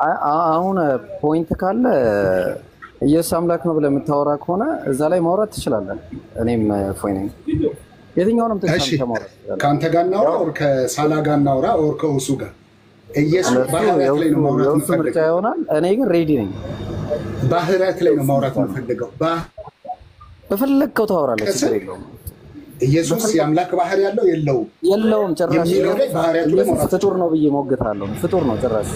አሁን ፖይንት ካለ ኢየሱስ አምላክ ነው ብለህ የምታወራ ከሆነ እዛ ላይ ማውራት ትችላለህ። እኔም ፎይ ነኝ። የትኛውንም ተማውራት ካንተ ጋር እናውራ ኦር ከሳላ ጋር እናውራ ኦር ከውሱ ጋር ኢየሱስ ባህሪያት ላይ ነው ማውራት ምርጫ ይሆናል። እኔ ግን ሬዲ ነኝ። ባህሪያት ላይ ነው ማውራት የምፈልገው። በፈለግከው ታወራለህ፣ ችግር የለውም። ኢየሱስ የአምላክ ባህሪ ያለው የለውም ጭራሽ። ፍጡር ነው ብዬ ሞግታለሁ። ፍጡር ነው ጭራሽ።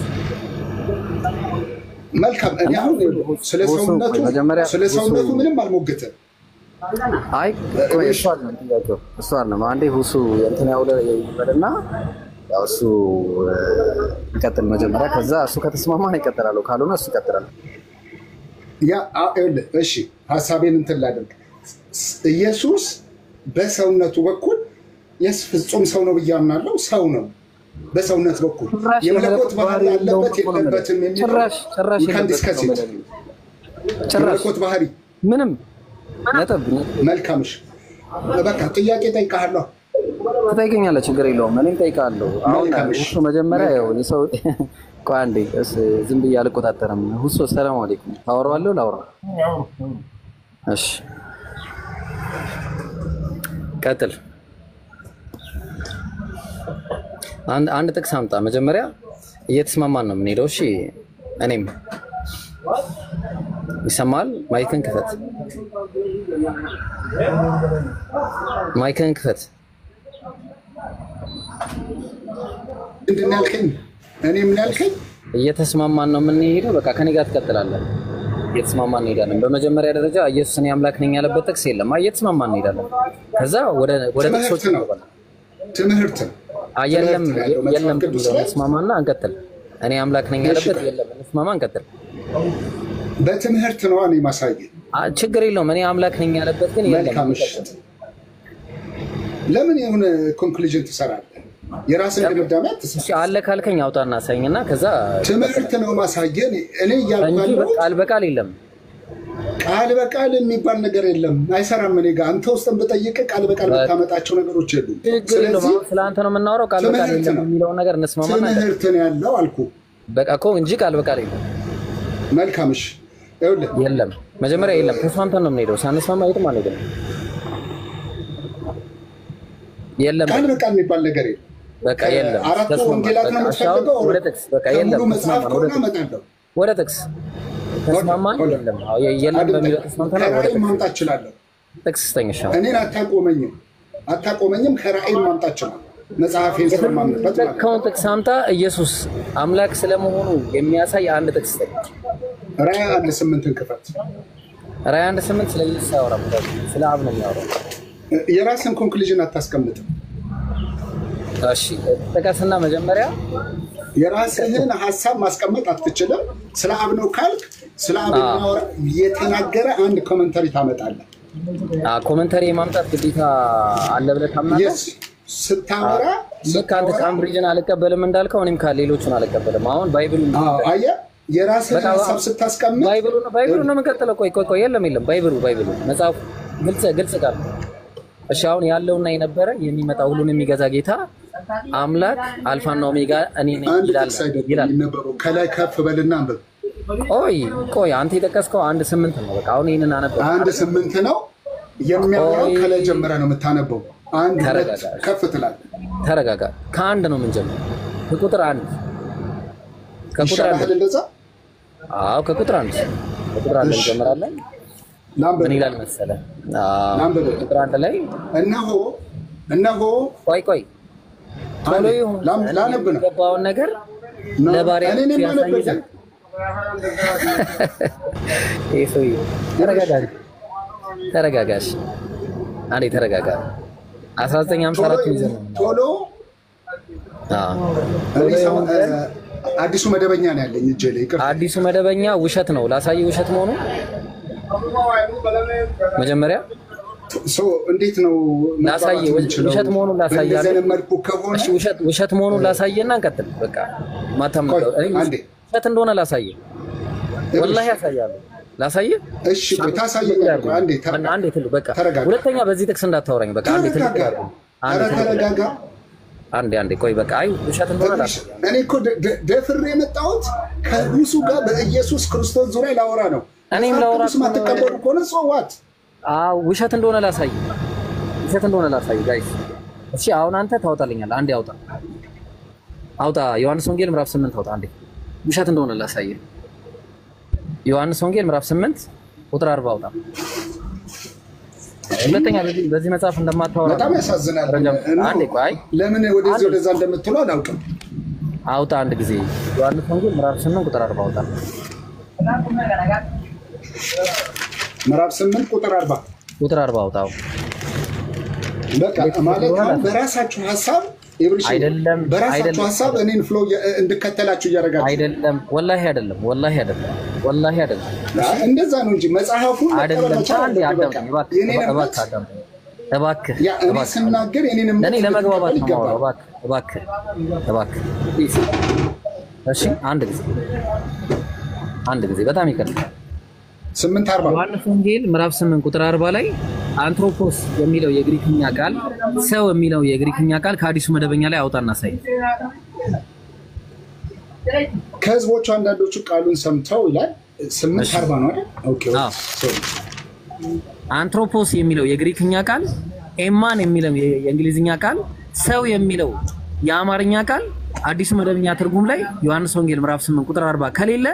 መልካም። እኔ አሁን ስለ ሰውነቱ ምንም አልሞግትም። አይ እሱ አይደለም። አንዴ ሁሱ እንትን ያውለ ይበልና ያው እሱ ይቀጥል መጀመሪያ። ከዛ እሱ ከተስማማን ይቀጥላል፣ ካልሆነ እሱ ይቀጥላል። እሺ ሐሳቤን እንትን ላድርግ። ኢየሱስ በሰውነቱ በኩል ፍጹም ሰው ነው ብዬ አምናለሁ። ሰው ነው በሰውነት በኩል የመለኮት ባህሪ ያለበት የለበትም የሚለው የመለኮት ባህሪ ምንም ነጥብ። መልካምሽ በቃ ጥያቄ ጠይቃለሁ፣ ትጠይቀኛለህ፣ ችግር የለውም። እኔም ጠይቃለሁ። አሁን እሱ መጀመሪያ ያው ሰው ቆይ አንዴ ዝም ብዬ አልቆጣጠርም። ሁሱ ሰላም አለይኩም ታወራዋለሁ ላውራ። እሺ ቀጥል። አንድ ጥቅስ አምጣ መጀመሪያ። እየተስማማን ነው የምንሄደው። እሺ እኔም ይሰማል። ማይክን ክፈት፣ ማይክን ክፈት። ምንድን ያልከኝ? እኔ ምን ያልከኝ? እየተስማማን ነው የምንሄደው። በቃ ከኔ ጋር ትቀጥላለህ። እየተስማማን እንሄዳለን። በመጀመሪያ ደረጃ ኢየሱስ እኔ አምላክ ነኝ ያለበት ጥቅስ የለም። እየተስማማን እንሄዳለን። ከዛ ወደ ጥቅሶች ነው ትምህርት የለም እንስማማና እንቀጥል። እኔ አምላክ ነኝ ያለበት የለም፣ እንስማማ እንቀጥል። በትምህርት ነው እኔ ማሳየት ችግር የለውም። እኔ አምላክ ነኝ ያለበት ግን የለም። ለምን የሆነ ኮንክሉዥን ትሰራለህ? የራስን ድምዳሜ እሺ አለ ካልከኝ አውጣና ሳይኝና ከዛ ትምህርት ነው ማሳየን። እኔ ያልባለው ቃል በቃል የለም። ቃል በቃል የሚባል ነገር የለም፣ አይሰራም። እኔ ጋር አንተ ውስጥም ብጠይቅ ቃል በቃል ብታመጣቸው ነገሮች የሉም። ስለዚህ ስለአንተ ነው የምናወራው። ቃል በቃል የለም የሚለው ነገር እንስማማና ትምህርት ነው ያለው አልኩ። በቃ እኮ እንጂ ቃል በቃል የለም። መልካምሽ ይኸውልህ የለም መጀመሪያ የለም። ተስማምተን ነው የምንሄደው። ሳንስማማ የትም አንሄድም። የለም ቃል በቃል የሚባል ነገር የለም። በቃ የለም። አራቱ ወንጌላት ነው የምትፈልገው? ወደ ጥቅስ በቃ የለም። መጽሐፍ ነው አመጣለሁ። ወደ ጥቅስ ተስማማን። የለም የለም በሚለው ተስማምተን ወደ ጥቅስ ማምጣት እችላለሁ። ጥቅስ ስተኝሻ እኔን አታቆመኝም። ከራእይ ማምጣት እችላለሁ። መጽሐፌን ስለማምንበት ማለት ነው። ጥቅስ አምጣ። ኢየሱስ አምላክ ስለመሆኑ የሚያሳይ አንድ ጥቅስ ስተኝ። ራእይ 1:8 ክፈት። ራእይ 1:8 ስለ ኢየሱስ አያወራም፣ ስለ አብ ነው የሚያወራው። የራስን ኮንክሉዥን አታስቀምጥም። እሺ ተቀስና መጀመሪያ የራስህን ሐሳብ ማስቀመጥ አትችልም። ስለ አብ ነው ካልክ ስለ አብ የተናገረ አንድ ኮሜንታሪ ታመጣለህ። ኮሜንታሪ ማምጣት ግዴታ አለ ብለህ ታምናለህ? ስታወራ ልክ አንተ ካምብሪጅን አልቀበልም እንዳልከው እኔም ካሌሎቹን አልቀበልም። አሁን ባይብሉን አየህ፣ የራስህን ሐሳብ ስታስቀምጥ ባይብሉን ነው የምንቀጥለው። ቆይ የለም ባይብሉ መጽሐፉ ግልጽ ቃል። እሺ አሁን ያለውና የነበረ የሚመጣ ሁሉን የሚገዛ ጌታ አምላክ አልፋና ኦሜጋ እኔ ነኝ ይላል። ከላይ ከፍ በልና አንብብ። ቆይ አንተ የጠቀስከው 1:8 ነው። በቃ አሁን ይሄንን አነበብ። 1:8 ነው የሚያወራው። ከላይ ጀምረህ ነው የምታነበው። ከፍ ትላለህ። ተረጋጋ። ከአንድ ነው የምንጀምረው። ከቁጥር 1 እንደዛ። ከቁጥር 1 እንጀምራለን። ምን ይላል መሰለህ? ቁጥር 1 ላይ እነሆ ቆይ ቶሎ ይሁን ላነብ ነው የገባውን ነገር ለባሪያ ያሳይ ዘንድ። ተረጋጋሽ አንዴ ተረጋጋ። 1954 ይዘን ቶሎ አዲሱ መደበኛ ነው ያለኝ እጄ ላይ። አዲሱ መደበኛ ውሸት ነው። ላሳይ ውሸት መሆኑ መጀመሪያ እንዴት ነው ላሳይ? ውሸት መሆኑን ላሳያለሁ። እሺ ውሸት መሆኑን ላሳየና እንቀጥል። በቃ ማታም ውሸት እንደሆነ ላሳየ። ወላሂ ያሳያለሁ። ላሳየ። እሺ ታሳየኛለህ። አንዴ ትሉ በቃ ሁለተኛ በዚህ ጥቅስ እንዳታወራኝ። በቃ አንዴ ትሉ ተረጋጋ። አንዴ ቆይ በቃ አይ ውሸት እንደሆነ እኔ እኮ ደፍሬ የመጣሁት ከብዙ ጋር በኢየሱስ ክርስቶስ ዙሪያ ላወራ ነው። እኔም ላወራ ማተቀበሉ ከሆነ ሰዋት ውሸት እንደሆነ ላሳይ ጋይስ። እሺ አሁን አንተ ታውጣልኛለህ። አንዴ አውጣ ዮሐንስ ወንጌል ምዕራፍ 8 አውጣ አንዴ። ውሸት እንደሆነ ላሳይ። ዮሐንስ ወንጌል ምዕራፍ 8 ቁጥር 40 አውጣ። ሁለተኛ በዚህ መጽሐፍ እንደማታወራ በጣም ያሳዝናል። አንዴ ቆይ ለምን ወደዛ እንደምትሉ አላውቅም። አውጣ አንድ ጊዜ ዮሐንስ ወንጌል ምዕራፍ 8 ቁጥር 40 አውጣ። ምዕራፍ 8 ቁጥር 40 አውጣው። በቃ ማለት በራሳችሁ ሐሳብ አይደለም በራሳችሁ ሐሳብ እኔን ፍሎ እንድከተላችሁ እያደረጋችሁ አይደለም። ወላሂ አይደለም እንደዛ ነው እንጂ መጽሐፉን አይደለም። እባክህ እኔ ስናገር የኔንም እኔ ለመግባባት ነው። እባክህ እሺ አንድ ጊዜ በጣም ይቀርታል። 8:40 ዮሐንስ ወንጌል ምዕራፍ 8 ቁጥር 40 ላይ አንትሮፖስ የሚለው የግሪክኛ ቃል ሰው የሚለው የግሪክኛ ቃል ከአዲሱ መደበኛ ላይ አውጣና ሳይ። ከህዝቦቹ አንዳንዶቹ ቃሉን ሰምተው ይላል 8:40 ነው አይደል? ኦኬ አንትሮፖስ የሚለው የግሪክኛ ቃል ኤማን የሚለው የእንግሊዝኛ ቃል ሰው የሚለው የአማርኛ ቃል አዲሱ መደበኛ ትርጉም ላይ ዮሐንስ ወንጌል ምዕራፍ 8 ቁጥር 40 ከሌለ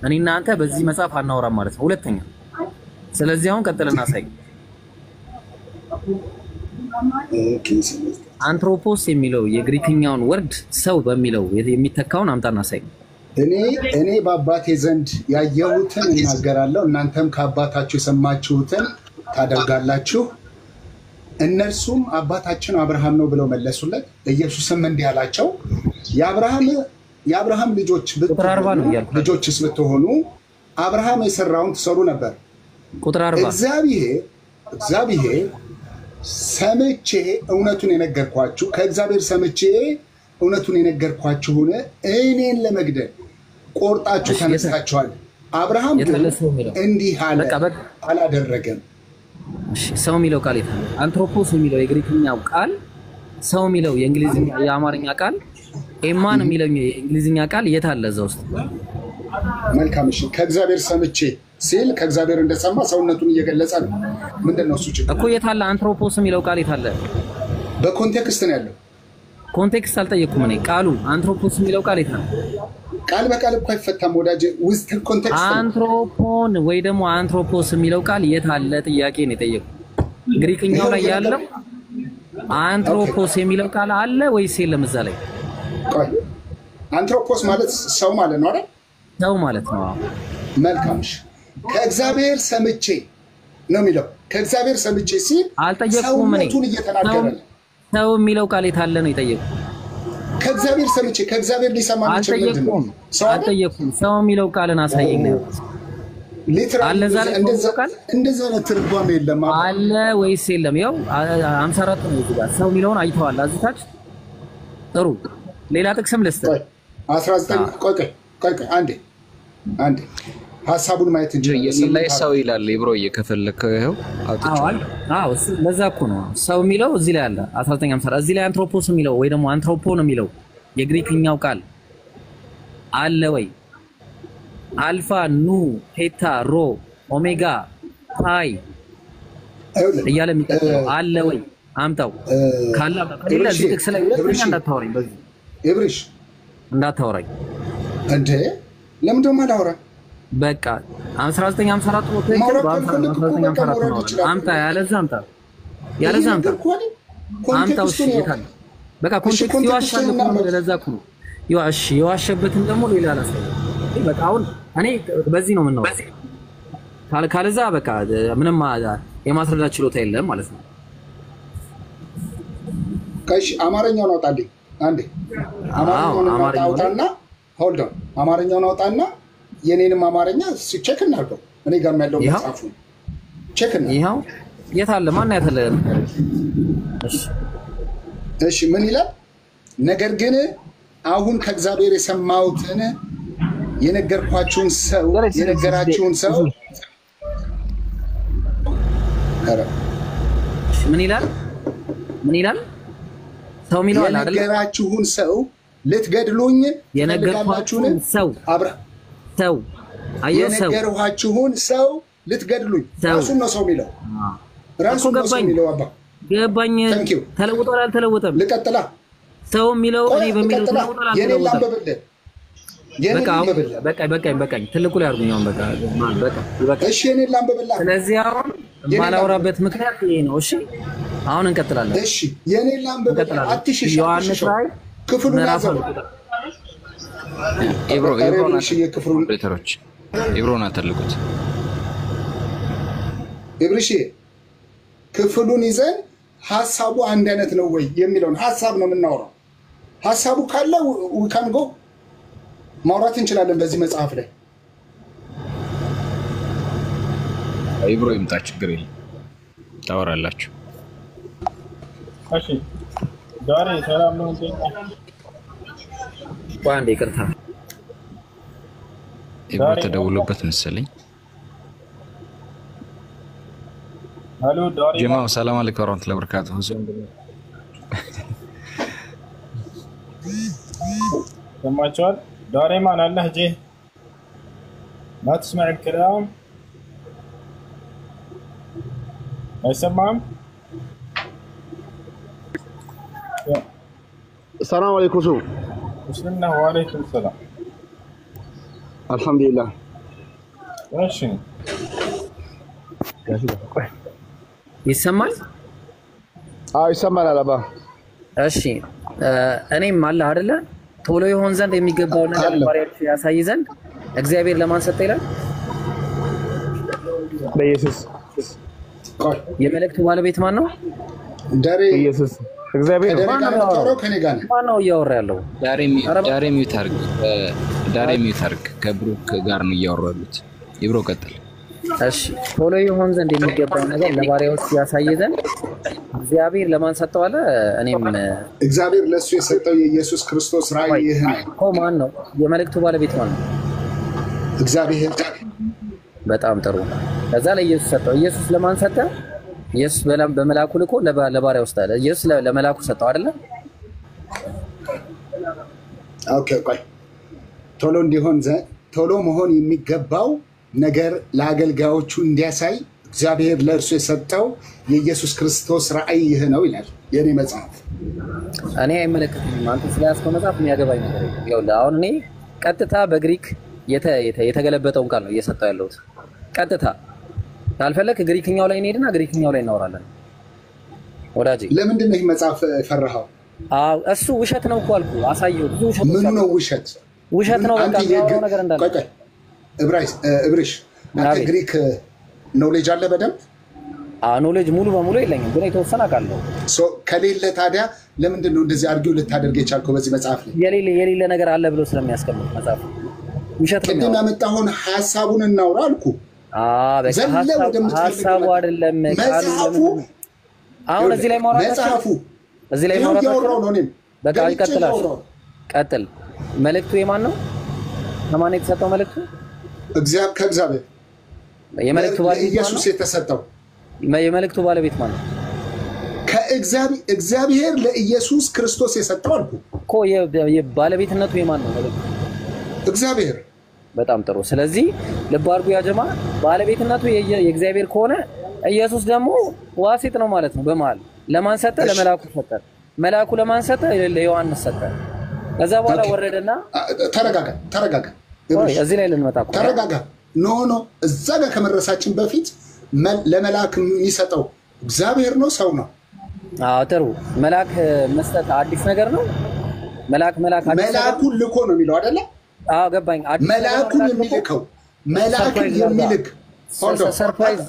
እኔና አንተ በዚህ መጽሐፍ አናወራም ማለት ነው። ሁለተኛ ስለዚህ አሁን ቀጥልና ሳይ። አንትሮፖስ የሚለው የግሪክኛውን ወርድ ሰው በሚለው የሚተካውን አምጣና ሳይ። እኔ በአባቴ ዘንድ ያየሁትን እናገራለሁ፣ እናንተም ከአባታችሁ የሰማችሁትን ታደርጋላችሁ። እነርሱም አባታችን አብርሃም ነው ብለው መለሱለት። ኢየሱስም እንዲህ አላቸው፣ የአብርሃም ልጆችስ ብትሆኑ አብርሃም የሰራውን ትሰሩ ነበር። ቁጥር 40 እግዚአብሔር ሰምቼ እውነቱን የነገርኳችሁ ከእግዚአብሔር ሰምቼ እውነቱን የነገርኳችሁን እኔን ለመግደል ቆርጣችሁ ተነስታችኋል። አብርሃም ግን እንዲህ አላደረገም። ሰው የሚለው ቃል አንትሮፖስ የሚለው የግሪክኛው ቃል ሰው የሚለው የእንግሊዝኛ የአማርኛ ቃል ኤማን የሚለው የእንግሊዝኛ ቃል የት አለ እዛ ውስጥ? መልካም እሺ። ከእግዚአብሔር ሰምቼ ሲል ከእግዚአብሔር እንደሰማ ሰውነቱን እየገለጸ ነው። ምንድነው እሱ ችግር እኮ? የት አለ አንትሮፖስ የሚለው ቃል የት አለ? በኮንቴክስት ነው ያለው። ኮንቴክስት አልጠየኩም እኔ። ቃሉ አንትሮፖስ የሚለው ቃል የት አለ? ቃል በቃል እኮ አይፈታም ወዳጄ። ውስጥ ኮንቴክስት አንትሮፖን ወይ ደግሞ አንትሮፖስ የሚለው ቃል የት አለ ጥያቄ ነው የጠየቁት። ግሪክኛው ላይ ያለው አንትሮፖስ የሚለው ቃል አለ ወይስ የለም እዛ ላይ? አንትሮፖስ ማለት ሰው ማለት ነው አይደል? ሰው ማለት ነው። መልካም እሺ። ከእግዚአብሔር ሰምቼ ነው የሚለው። ከእግዚአብሔር ሰምቼ ሲል አልጠየቁም። ሰውነቱን እየተናገረ ነው። ሰው የሚለው ቃል የት አለ ነው የጠየቁት። ከእግዚአብሔር ሰምቼ ከእግዚአብሔር ሊሰማ ይችላል። አልጠየቁም። ሰው የሚለው ቃልን አሳየኝ ነው። ሊትራሊ እንደዛ ነው ትርጓሜ የለም አለ ወይስ የለም? ያው 54 ነው እዚህ ጋር ሰው የሚለውን አይተዋል አዝታች። ጥሩ ሌላ ጥቅስም ልስጥ 19 ቆይ አንዴ ሐሳቡን ማየት እንጂ ላይ ሰው ይላል ይብሮ እየከፈለከው ይሄው አውጥቷል። ለዛ እኮ ነው ሰው የሚለው እዚህ ላይ አለ 1950 እዚህ ላይ አንትሮፖስ የሚለው ወይ ደግሞ አንትሮፖ ነው የሚለው የግሪክኛው ቃል አለ ወይ? አልፋ ኑ ቴታ ሮ ኦሜጋ ፓይ እያለ የሚጠራው አለ ወይ? አምጣው ካለ ከሌላ እዚህ ጥቅስ ላይ ሁለተኛ እንዳታወራኝ በዚህ ኤብሪሽ እንዳታወራኝ እንዴ። ለምን ደማ ዳውራ በቃ 1954 ነው ተይከው 1954 ነው። አምጣ ያለዛ አምጣው እሺ ይታል በቃ ኮንቴክስት ይዋሻል እኮ ነው። ለዛ እኮ ነው የዋሸበትን ደግሞ ሌላ አላሰብ። በቃ አሁን እኔ በዚህ ነው የምንነው ካልካለዛ በቃ ምንም የማስረዳት ችሎታ የለም ማለት ነው። ከሽ አማርኛውን አውጣልኝ አንዴ። አማርኛውን አውጣና ሆልድ ኦን አማርኛውን አውጣና የኔንም አማርኛ ቼክ እናድርገው። እኔ ጋር ያለው መጽሐፉ ቼክ እና ይሄው የት አለ? ማን ያተለ? እሺ ምን ይላል? ነገር ግን አሁን ከእግዚአብሔር የሰማሁትን የነገራችሁን ሰው ምን ይላል? ሰው ሚለው አለ አይደል? የነገራችሁን ሰው ልትገድሉኝ የነገርኳችሁን ሰው አብራ ሰው አየው ሰው የነገርኳችሁን ሰው ልትገድሉኝ ራሱን ነው ሰው ሚለው ራሱን ነው ሰው ሚለው አባ ገባኝ። ተለውጧል አልተለወጠም? ልቀጥላ ሰው ሚለው እኔ በሚለው ተለውጧል አልተለወጠም? በቃ ትልቁ ላይ አርጉኝ። አሁን በቃ እሺ እኔ ላንብብላ። ስለዚህ አሁን ማላወራበት ምክንያት ይሄ ነው። እሺ አሁን እንቀጥላለን። እሺ የኔ ላንብብላ። አትሽሽ ዮሐንስ ላይ ክፍሉን ያዘው ኢብሮና ተልኩት ኢብሪሺ ክፍሉን ይዘን ሐሳቡ አንድ አይነት ነው ወይ የሚለውን ሐሳብ ነው የምናወራው። ሐሳቡ ካለ ወካን ጎ ማውራት እንችላለን በዚህ መጽሐፍ ላይ። ኢብሮ ይምጣ ችግር የለም ታወራላችሁ። እሺ ዛሬ ሰላም ነው እንዴ? ዋንዴ ይቅርታ ኢብሮ ተደውሎበት መሰለኝ። ሄሎ ዳሪ ጀማው ሰላም አለይኩም ወራህመቱላሂ ወበረካቱሁ። سمعتوا دائما اللهجة ما تسمع الكلام ما يسمع. السلام عليكم شو وصلنا وعليكم السلام. الحمد لله. ماشي ይሰማል? ይሰማል አላባ። እሺ እኔም አለ አይደለ ቶሎ ይሆን ዘንድ የሚገባው ነገር ባሪያዎች ያሳይ ዘንድ እግዚአብሔር ለማን ሰጠ ይላል? ለኢየሱስ። የመልእክቱ ባለቤት ማን ነው? ዳሬ ኢየሱስ እግዚአብሔር ማን ነው እያወራ ያለው? ዳሬ ሚታርክ ከብሩክ ጋር ነው እያወራሉት። ይብሮ ቀጥል። እሺ ቶሎ ይሆን ዘንድ የሚገባው ነገር ለባሪያዎች ያሳይ ዘንድ እግዚአብሔር ለማን ሰጠው አለ? እኔም እግዚአብሔር ለሱ የሰጠው የኢየሱስ ክርስቶስ ራእይ ይሄ ነው እኮ። ማን ነው የመልእክቱ ባለቤት? ማን ነው? እግዚአብሔር። በጣም ጥሩ። ከዛ ለኢየሱስ ሰጠው። ኢየሱስ ለማን ሰጠ? ኢየሱስ በመላኩ ልኮ ለባሪያው ሰጠ። ኢየሱስ ለመላኩ ሰጠው አይደለ? ኦኬ ቆይ ቶሎ እንዲሆን ቶሎ መሆን የሚገባው ነገር ለአገልጋዮቹ እንዲያሳይ እግዚአብሔር ለእርሱ የሰጠው የኢየሱስ ክርስቶስ ራእይ ይህ ነው ይላል የኔ መጽሐፍ። እኔ አይመለከተኝም። አንተ ስለያዝከው መጽሐፍ የሚያገባኝ ነገር የለም። ይኸውልህ አሁን እኔ ቀጥታ በግሪክ የተገለበጠውን ቃል ነው እየሰጠው ያለሁት። ቀጥታ ካልፈለክ ግሪክኛው ላይ እንሄድና ግሪክኛው ላይ እናወራለን። ወዳጄ ለምንድን ነው ይህ መጽሐፍ ፈራኸው? እሱ ውሸት ነው እኮ አልኩህ። አሳየው። ብዙ ውሸት ምኑ ነው ውሸት? ውሸት ነው በቃ ያው ነገር እንዳለ። ቆይ እብሪሽ አንተ ግሪክ ኖሌጅ አለ በደንብ? ኖሌጅ ሙሉ በሙሉ የለኝም፣ ግን የተወሰነ አውቃለሁ። ከሌለ ታዲያ ለምንድን ነው እንደዚህ አርጊው ልታደርግ የቻልከው በዚህ መጽሐፍ ላይ? የሌለ ነገር አለ ብሎ ስለሚያስቀምጥ መጽሐፍ ውሸት ነው። ቅድም ያመጣኸውን ሐሳቡን እናውራ አልኩ። በቃ ሐሳቡ አይደለም ቃሉ። አሁን እዚህ ላይ ማውራት እዚህ ላይ ማውራት ነው። በቃ ቀጥል። መልእክቱ የማን ነው? ከማን የተሰጠው መልእክቱ? ከእግዚአብሔር። የመልእክቱ ባለቤት ኢየሱስ የተሰጠው የመልእክቱ ባለቤት ማን ነው? እግዚአብሔር ለኢየሱስ ክርስቶስ የሰጠው አልኩ እኮ። የባለቤትነቱ የማን ነው መልእክቱ? እግዚአብሔር። በጣም ጥሩ። ስለዚህ ልብ አድርጉ ያ ጀማ፣ ባለቤትነቱ የእግዚአብሔር ከሆነ ኢየሱስ ደግሞ ዋሲጥ ነው ማለት ነው። በመሃል ለማን ሰጠ? ለመላኩ ሰጠ። መላኩ ለማን ሰጠ? ለዮሐንስ ሰጠ። ከዛ በኋላ ወረደና ተረጋጋ። እዚህ ላይ ልንመጣ እኮ ተረጋጋ። ኖ እዛ ጋር ከመድረሳችን በፊት ለመላክ የሚሰጠው እግዚአብሔር ነው ሰው ነው? ጥሩ። መላክ መስጠት አዲስ ነገር ነው። መላኩን ልኮ ነው የሚለው አይደለ? ገባኝ። መላኩን የሚልከው የሚልክ ሰርፕራይዝ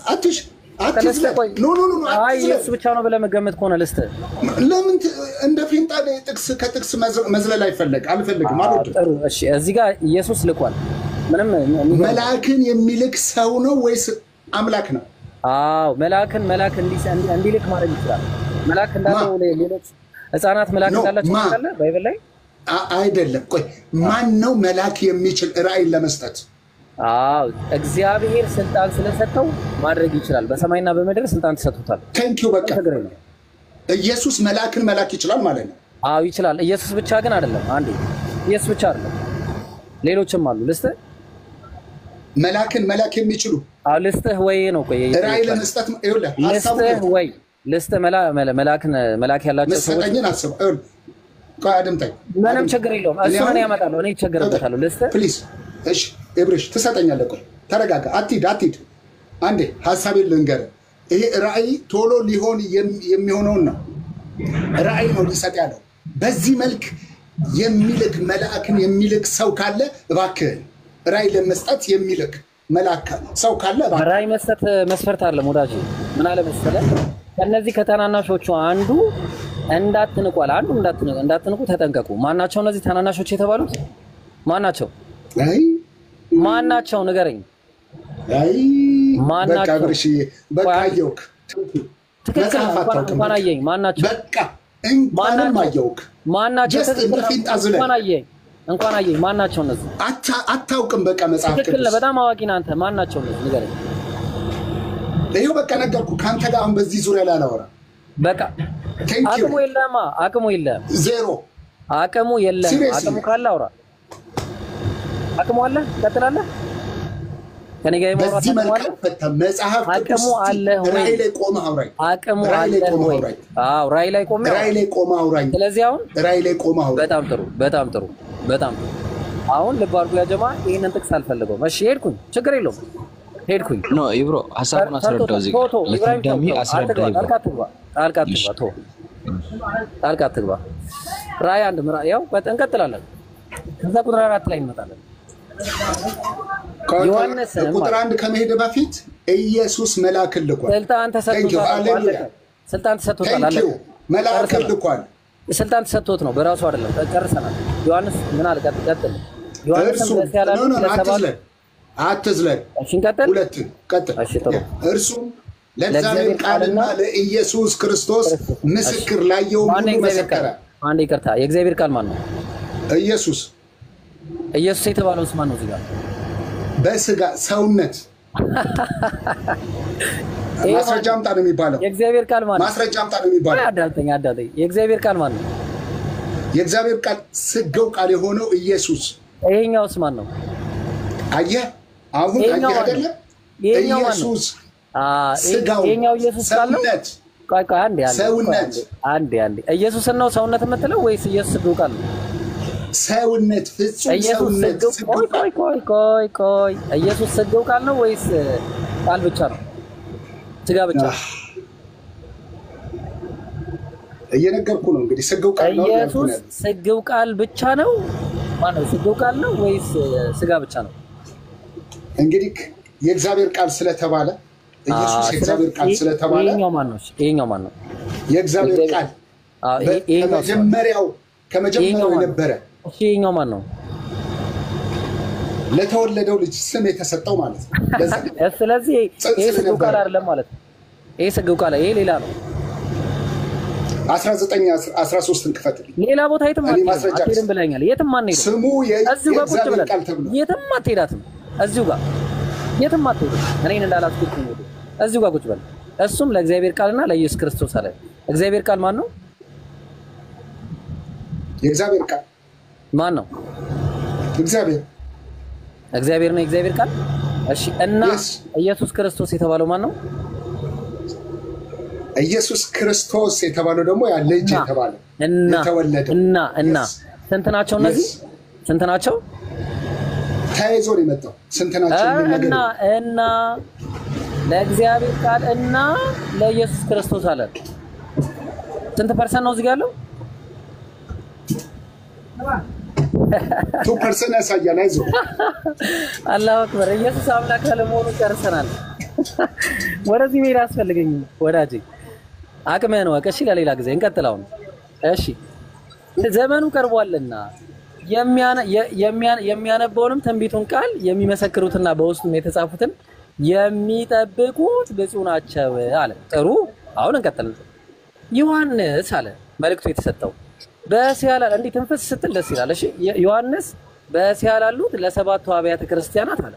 ኖ እሱ ብቻ ነው ብለህ መገመት ከሆነ ልስጥህ። ለምን እንደ ፊንጣ ጥቅስ ከጥቅስ መዝለል አልፈልግም። ጥሩ እሺ። እዚህ ጋር ኢየሱስ ልኳል። ምንም መላክን የሚልክ ሰው ነው ወይስ አምላክ ነው? መላክ እንዲልክ ማድረግ ይችላል። መላክ እንዳለው ሌሎች ህፃናት መላክ እንዳላቸው ታውቃለ ባይብል ላይ አይደለም። ቆይ ማን ነው መላክ የሚችል ራእይን ለመስጠት? እግዚአብሔር ስልጣን ስለሰጠው ማድረግ ይችላል። በሰማይና በምድር ስልጣን ተሰጥቶታል። ቴንክ ዩ። በቃ ኢየሱስ መላክን መላክ ይችላል ማለት ነው። አዎ ይችላል። ኢየሱስ ብቻ ግን አይደለም። አንዴ ኢየሱስ ብቻ አይደለም፣ ሌሎችም አሉ። ልስጥህ መላክን መላክ የሚችሉ አዎ ልስጥህ ወይ ነው። ቆይ ራእይ ለመስጠት ይኸውልህ ሐሳቡ ልስጥህ ወይ ልስጥህ መላክ ያላቸው ሰዎች መሰጠኝን አስብ። ይኸውልህ ቆይ አድምጠኝ። ምንም ችግር የለውም። እሱ ምን ያመጣለው? እኔ እቸገርበታለሁ። ልስጥህ ፕሊዝ። እሺ ኤብሬሽ ትሰጠኛለህ። ቆይ ተረጋጋ። አትሂድ። አንዴ ሐሳቤን ልንገርህ። ይሄ ራእይ ቶሎ ሊሆን የሚሆነውን ነው። ራእይ ነው ሊሰጥ ያለው። በዚህ መልክ የሚልክ መልአክን የሚልክ ሰው ካለ እባክህን ራእይ ለመስጠት የሚልክ መልአክ ሰው ካለ እባክህ። ራእይ መስጠት መስፈርት አይደለም ወዳጄ። ምን አለ መሰለህ፣ ከነዚህ ከተናናሾቹ አንዱ እንዳትንቋል። አንዱ እንዳትንቁ ተጠንቀቁ። ማናቸው እነዚህ ተናናሾች የተባሉት? ማናቸው? ማናቸው ንገረኝ። በቃ ብርሽ በቃ አየውክ ትክክል እንኳን አየኝ። ማናቸው? በቃ እንኳንም አየውክ ማናቸው? እንኳን አየኝ። ማናቸው እነዚህ? አታውቅም። በቃ መጽሐፍ ትክክል ነው። በጣም አዋቂ ነህ አንተ። ማናቸው እነዚህ ንገረኝ። ይኸው በቃ ነገርኩ። ከአንተ ጋር አሁን በዚህ ዙሪያ ላይ አላወራም። በቃ አቅሙ የለም። አቅሙ የለም። ዜሮ አቅሙ የለም። አቅሙ ካለ አውራ። አቅሙ አለ። ትቀጥላለህ። ከኔ ጋር የማውራት አቅሙ አለ። መጽሐፍ አቅሙ አለ ወይ? ራእይ ላይ ቆመህ አውራኝ። አቅሙ አለ ወይ? አዎ ራእይ ላይ ቆመህ አውራኝ። ስለዚህ አሁን ራእይ ላይ ቆመህ አውራኝ። በጣም ጥሩ፣ በጣም ጥሩ፣ በጣም ጥሩ። አሁን ልብ አድርጉ ያ ጀማ። ይሄንን ጥቅስ አልፈልገውም። እሺ ሄድኩኝ፣ ችግር የለውም ሄድኩኝ። ኖ ኢብሮ ሐሳቡን አስረዳው። እዚህ ለታዳሚ አስረዳው። ጣልቃ ትግባ። ራእይ አንድ ምራ ያው እንቀጥላለን። ከዛ ቁጥር 4 ላይ እንመጣለን። ዮሐንስ ቁጥር 1 ከመሄድ በፊት ኢየሱስ መልአክን ልኳል። ስልጣን ተሰጥቶታል። ስልጣን ተሰጥቶታል አለ። መልአክን ልኳል። ስልጣን ተሰጥቶት ነው፣ በራሱ አይደለም። ጨርሰናል። ዮሐንስ ምን አለ? ቀጥል። ዮሐንስ አትዝለል። እሺ እንቀጥል። ሁለቱን ቀጥል። እሺ ጥሩ። እርሱ ለእግዚአብሔር ቃልና ለኢየሱስ ክርስቶስ ምስክር ላየው ሁሉ መሰከረ። አንዴ ይቅርታ፣ የእግዚአብሔር ቃል ማን ነው? ኢየሱስ። ኢየሱስ የተባለውስ ማን ነው? እዚህ ጋር በስጋ ሰውነት ማስረጃ አምጣ ነው የሚባለው። የእግዚአብሔር ቃል ማን ነው? ማስረጃ አምጣ ነው የሚባለው። አዳልተኛ። የእግዚአብሔር ቃል ማን ነው? የእግዚአብሔር ቃል ስጋው ቃል የሆነው ኢየሱስ። ይሄኛውስ ማን ነው? አየህ አሁን አየህ አይደለ? ኢየሱስ ስጋው ይሄኛው ኢየሱስ ቃል ነው። ቆይ ሰውነት አንዴ ኢየሱስን ነው ሰውነት የምትለው ወይስ ኢየሱስ ስጋው ቃል ነው? ሰውነት ፍጹም ሰውነት። ቆይ ኢየሱስ ስጋው ቃል ነው ወይስ ቃል ብቻ ነው? ስጋ ብቻ እየነገርኩ ነው እንግዲህ። ስጋው ቃል ነው። ኢየሱስ ስጋው ቃል ብቻ ነው ማነው? ስጋው ቃል ነው ወይስ ስጋ ብቻ ነው? እንግዲህ የእግዚአብሔር ቃል ስለተባለ ኢየሱስ የእግዚአብሔር ቃል ስለተባለ ይሄኛው ማን ነው? የእግዚአብሔር ቃል ከመጀመሪያው የነበረ። እሺ ይሄኛው ማን ነው? ለተወለደው ልጅ ስም የተሰጠው ማለት ነው። ስለዚህ ይሄ ስጋው ቃል አይደለም ማለት ነው። ይሄ ስጋው ቃል ይሄ ሌላ ነው። 19:13 ክፈትልኝ። ሌላ ቦታ የትም አትሄድም ብለኛል። የትም አንሄድም። ስሙ የእግዚአብሔር ቃል ተብሎ የትም አትሄዳትም። እዚሁ ጋር የትም አትሄድም። እኔን እንዳላስኩት ነው። እዚሁ ጋር ቁጭ በል። እሱም ለእግዚአብሔር ቃልና ለኢየሱስ ክርስቶስ አለ። እግዚአብሔር ቃል ማን ነው? የእግዚአብሔር ቃል ማን ነው? እግዚአብሔር ነው የእግዚአብሔር ቃል። እሺ እና ኢየሱስ ክርስቶስ የተባለው ማን ነው? ኢየሱስ ክርስቶስ የተባለው ደግሞ ያ ልጅ የተባለው የተወለደው እና ስንት ናቸው እነዚህ? ስንት ናቸው? ተያይዞ ነው የመጣው። ስንት ናቸው? እና ለእግዚአብሔር ቃል እና ለኢየሱስ ክርስቶስ አለ። ስንት ፐርሰንት ነው እዚህ ጋር ያለው? 2% ያሳያል። አይዞህ። አላሁ አክበር። ኢየሱስ አምላክ አለመሆኑን ጨርሰናል። ወደዚህ መሄድ አያስፈልገኝም ወዳጄ። አቅምህን ወቅ። እሺ ለሌላ ጊዜ እንቀጥላው። እሺ ዘመኑ ቀርቧልና የሚያነበውንም ትንቢቱን ቃል የሚመሰክሩትና በውስጡም የተጻፉትን የሚጠብቁት ብፁዕ ናቸው አለ። ጥሩ። አሁን እንቀጥል። ዮሐንስ አለ መልእክቱ የተሰጠው በእስያ ላሉ እንዲህ ትንፍስ ስትል ደስ ይላል። እሺ ዮሐንስ በእስያ ላሉት ለሰባቱ አብያተ ክርስቲያናት አለ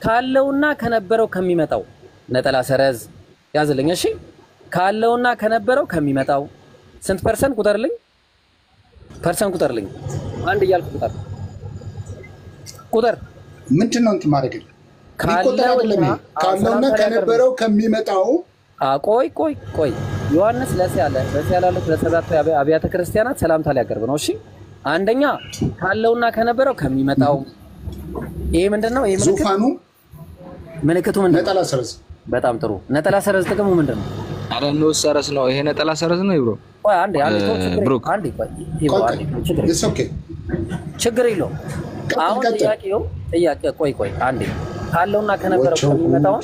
ካለውና ከነበረው ከሚመጣው ነጠላ ሰረዝ ያዝልኝ። እሺ ካለውና ከነበረው ከሚመጣው ስንት ፐርሰንት ቁጠርልኝ? ፐርሰንት ቁጠርልኝ። አንድ እያልኩ ቁጠር ምንድነው እንትን ማድረግ ካለውና ከነበረው ከሚመጣው ቆይ ዮሐንስ ለሲያ ላሉት ለሰባቱ አብያተ ክርስቲያናት ሰላምታ ሊያቀርብ ነው። እሺ አንደኛ ካለውና ከነበረው ከሚመጣው ይሄ ምንድነው? ይሄ ዙፋኑ ምልክቱ ምንድነው? ነጠላ ሰረዝ። በጣም ጥሩ። ነጠላ ሰረዝ ጥቅሙ ምንድነው? አረ ነው ሰረዝ ነው። ይሄ ነጠላ ሰረዝ ነው ይብሮ። ቆይ አንዴ ችግር የለውም። አሁን ጥያቄ ቆይ አንዴ ካለውና ከነበረው ከሚመጣው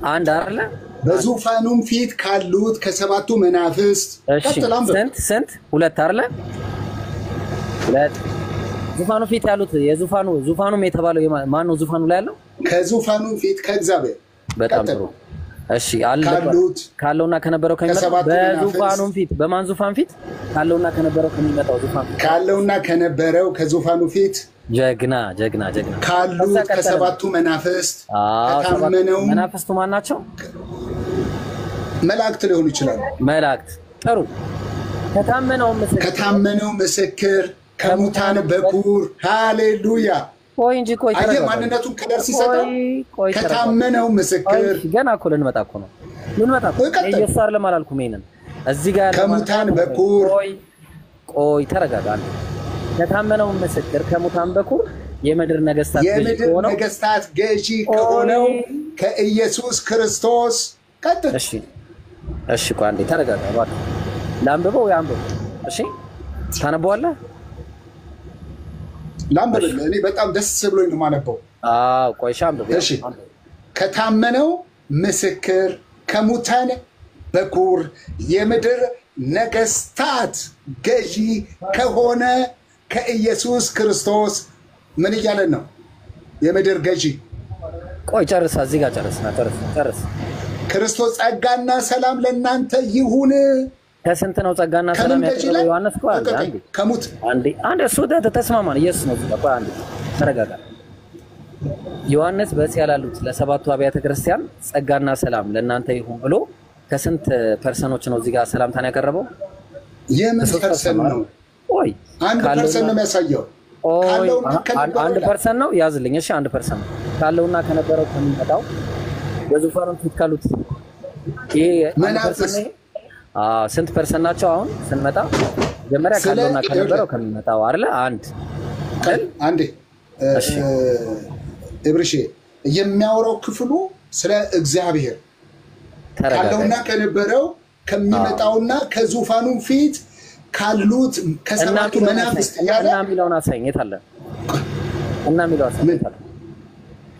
አንድ አይደለ? በዙፋኑም ፊት ካሉት ከሰባቱ መናፍስት ስንት ሁለት አይደለ? ሁለት ዙፋኑ ፊት ያሉት ዙፋኑም የተባለው ማን ነው? ዙፋኑ ላይ ያለው ከዙፋኑ ፊት ከእግዚአብሔር። በጣም ጥሩ። እሺ ካለውና ከነበረው ከሚመጣው በዙፋኑም ፊት በማን ዙፋን ፊት? ካለውና ከነበረው ከሚመጣው ዙፋን ፊት ካለውና ከነበረው ከዙፋኑ ፊት ጀግና ካሉት ከሰባቱ መናፍስት ከታመነው መናፍስቱ ማን ናቸው? መላእክት ሊሆኑ ይችላሉ። መላእክት ጥሩ። ከታመነው ምስክር ከሙታን በኩር ሃሌሉያ። ቆይ አየ ማንነቱን ከደር ሲሰጠው ከታመነው ምስክር ገና እኮ ልንመጣ ነው። ኢየሱስ አይደለም አላልኩም። ይሄንን እዚህ ጋር ከሙታን በኩር ቆይ ተረጋጋ። ከታመነው ምስክር ከሙታን በኩር የምድር ነገስታት ገዢ ከሆነው ከኢየሱስ ክርስቶስ ቀጥል። እሺ ቆይ አንዴ ተረጋጋ እባክህ። ላንብበው ያንብበው። እሺ ታነበዋለህ? ላንብብልህ። እኔ በጣም ደስ ብሎኝ ነው የማነበው። ቆይ ሻምብብ። እሺ ከታመነው ምስክር ከሙታን በኩር የምድር ነገስታት ገዢ ከሆነ ከኢየሱስ ክርስቶስ ምን እያለን ነው? የምድር ገዢ። ቆይ ጨርሳ እዚህ ጋር ጨርስ። ክርስቶስ ጸጋና ሰላም ለእናንተ ይሁን። ከስንት ነው ጸጋና ሰላም ያለው ዮሐንስ? ቆይ ከሙት አንዴ እሱ ተስማማን። ኢየሱስ ነው። ቆይ አንዴ ተረጋጋ። ዮሐንስ በእስያ ላሉት ለሰባቱ አብያተ ክርስቲያን ጸጋና ሰላም ለእናንተ ይሁን ብሎ ከስንት ፐርሰኖች ነው እዚህ ጋር ሰላምታን ያቀረበው? የምን ፐርሰን ነው? ቆይ 1% ነው የሚያሳየው። አንድ ፐርሰንት ነው ያዝልኝ። እሺ 1% ነው ካለውና ከነበረው ከሚመጣው በዙፋኑ ፊት ካሉት ይሄ መናፍስት ስንት ፐርሰንት ናቸው? አሁን ስንመጣ መጀመሪያ ካለውና ከነበረው ከሚመጣው አይደለ? አንዴ እብርሼ የሚያወራው ክፍሉ ስለ እግዚአብሔር ካለውና ከነበረው ከሚመጣውና ከዙፋኑ ፊት ካሉት ከሰባቱ መናፍስት ያለ እና ሚለውን አሳየኝ አለ እና ሚለው አሳየኝ አለ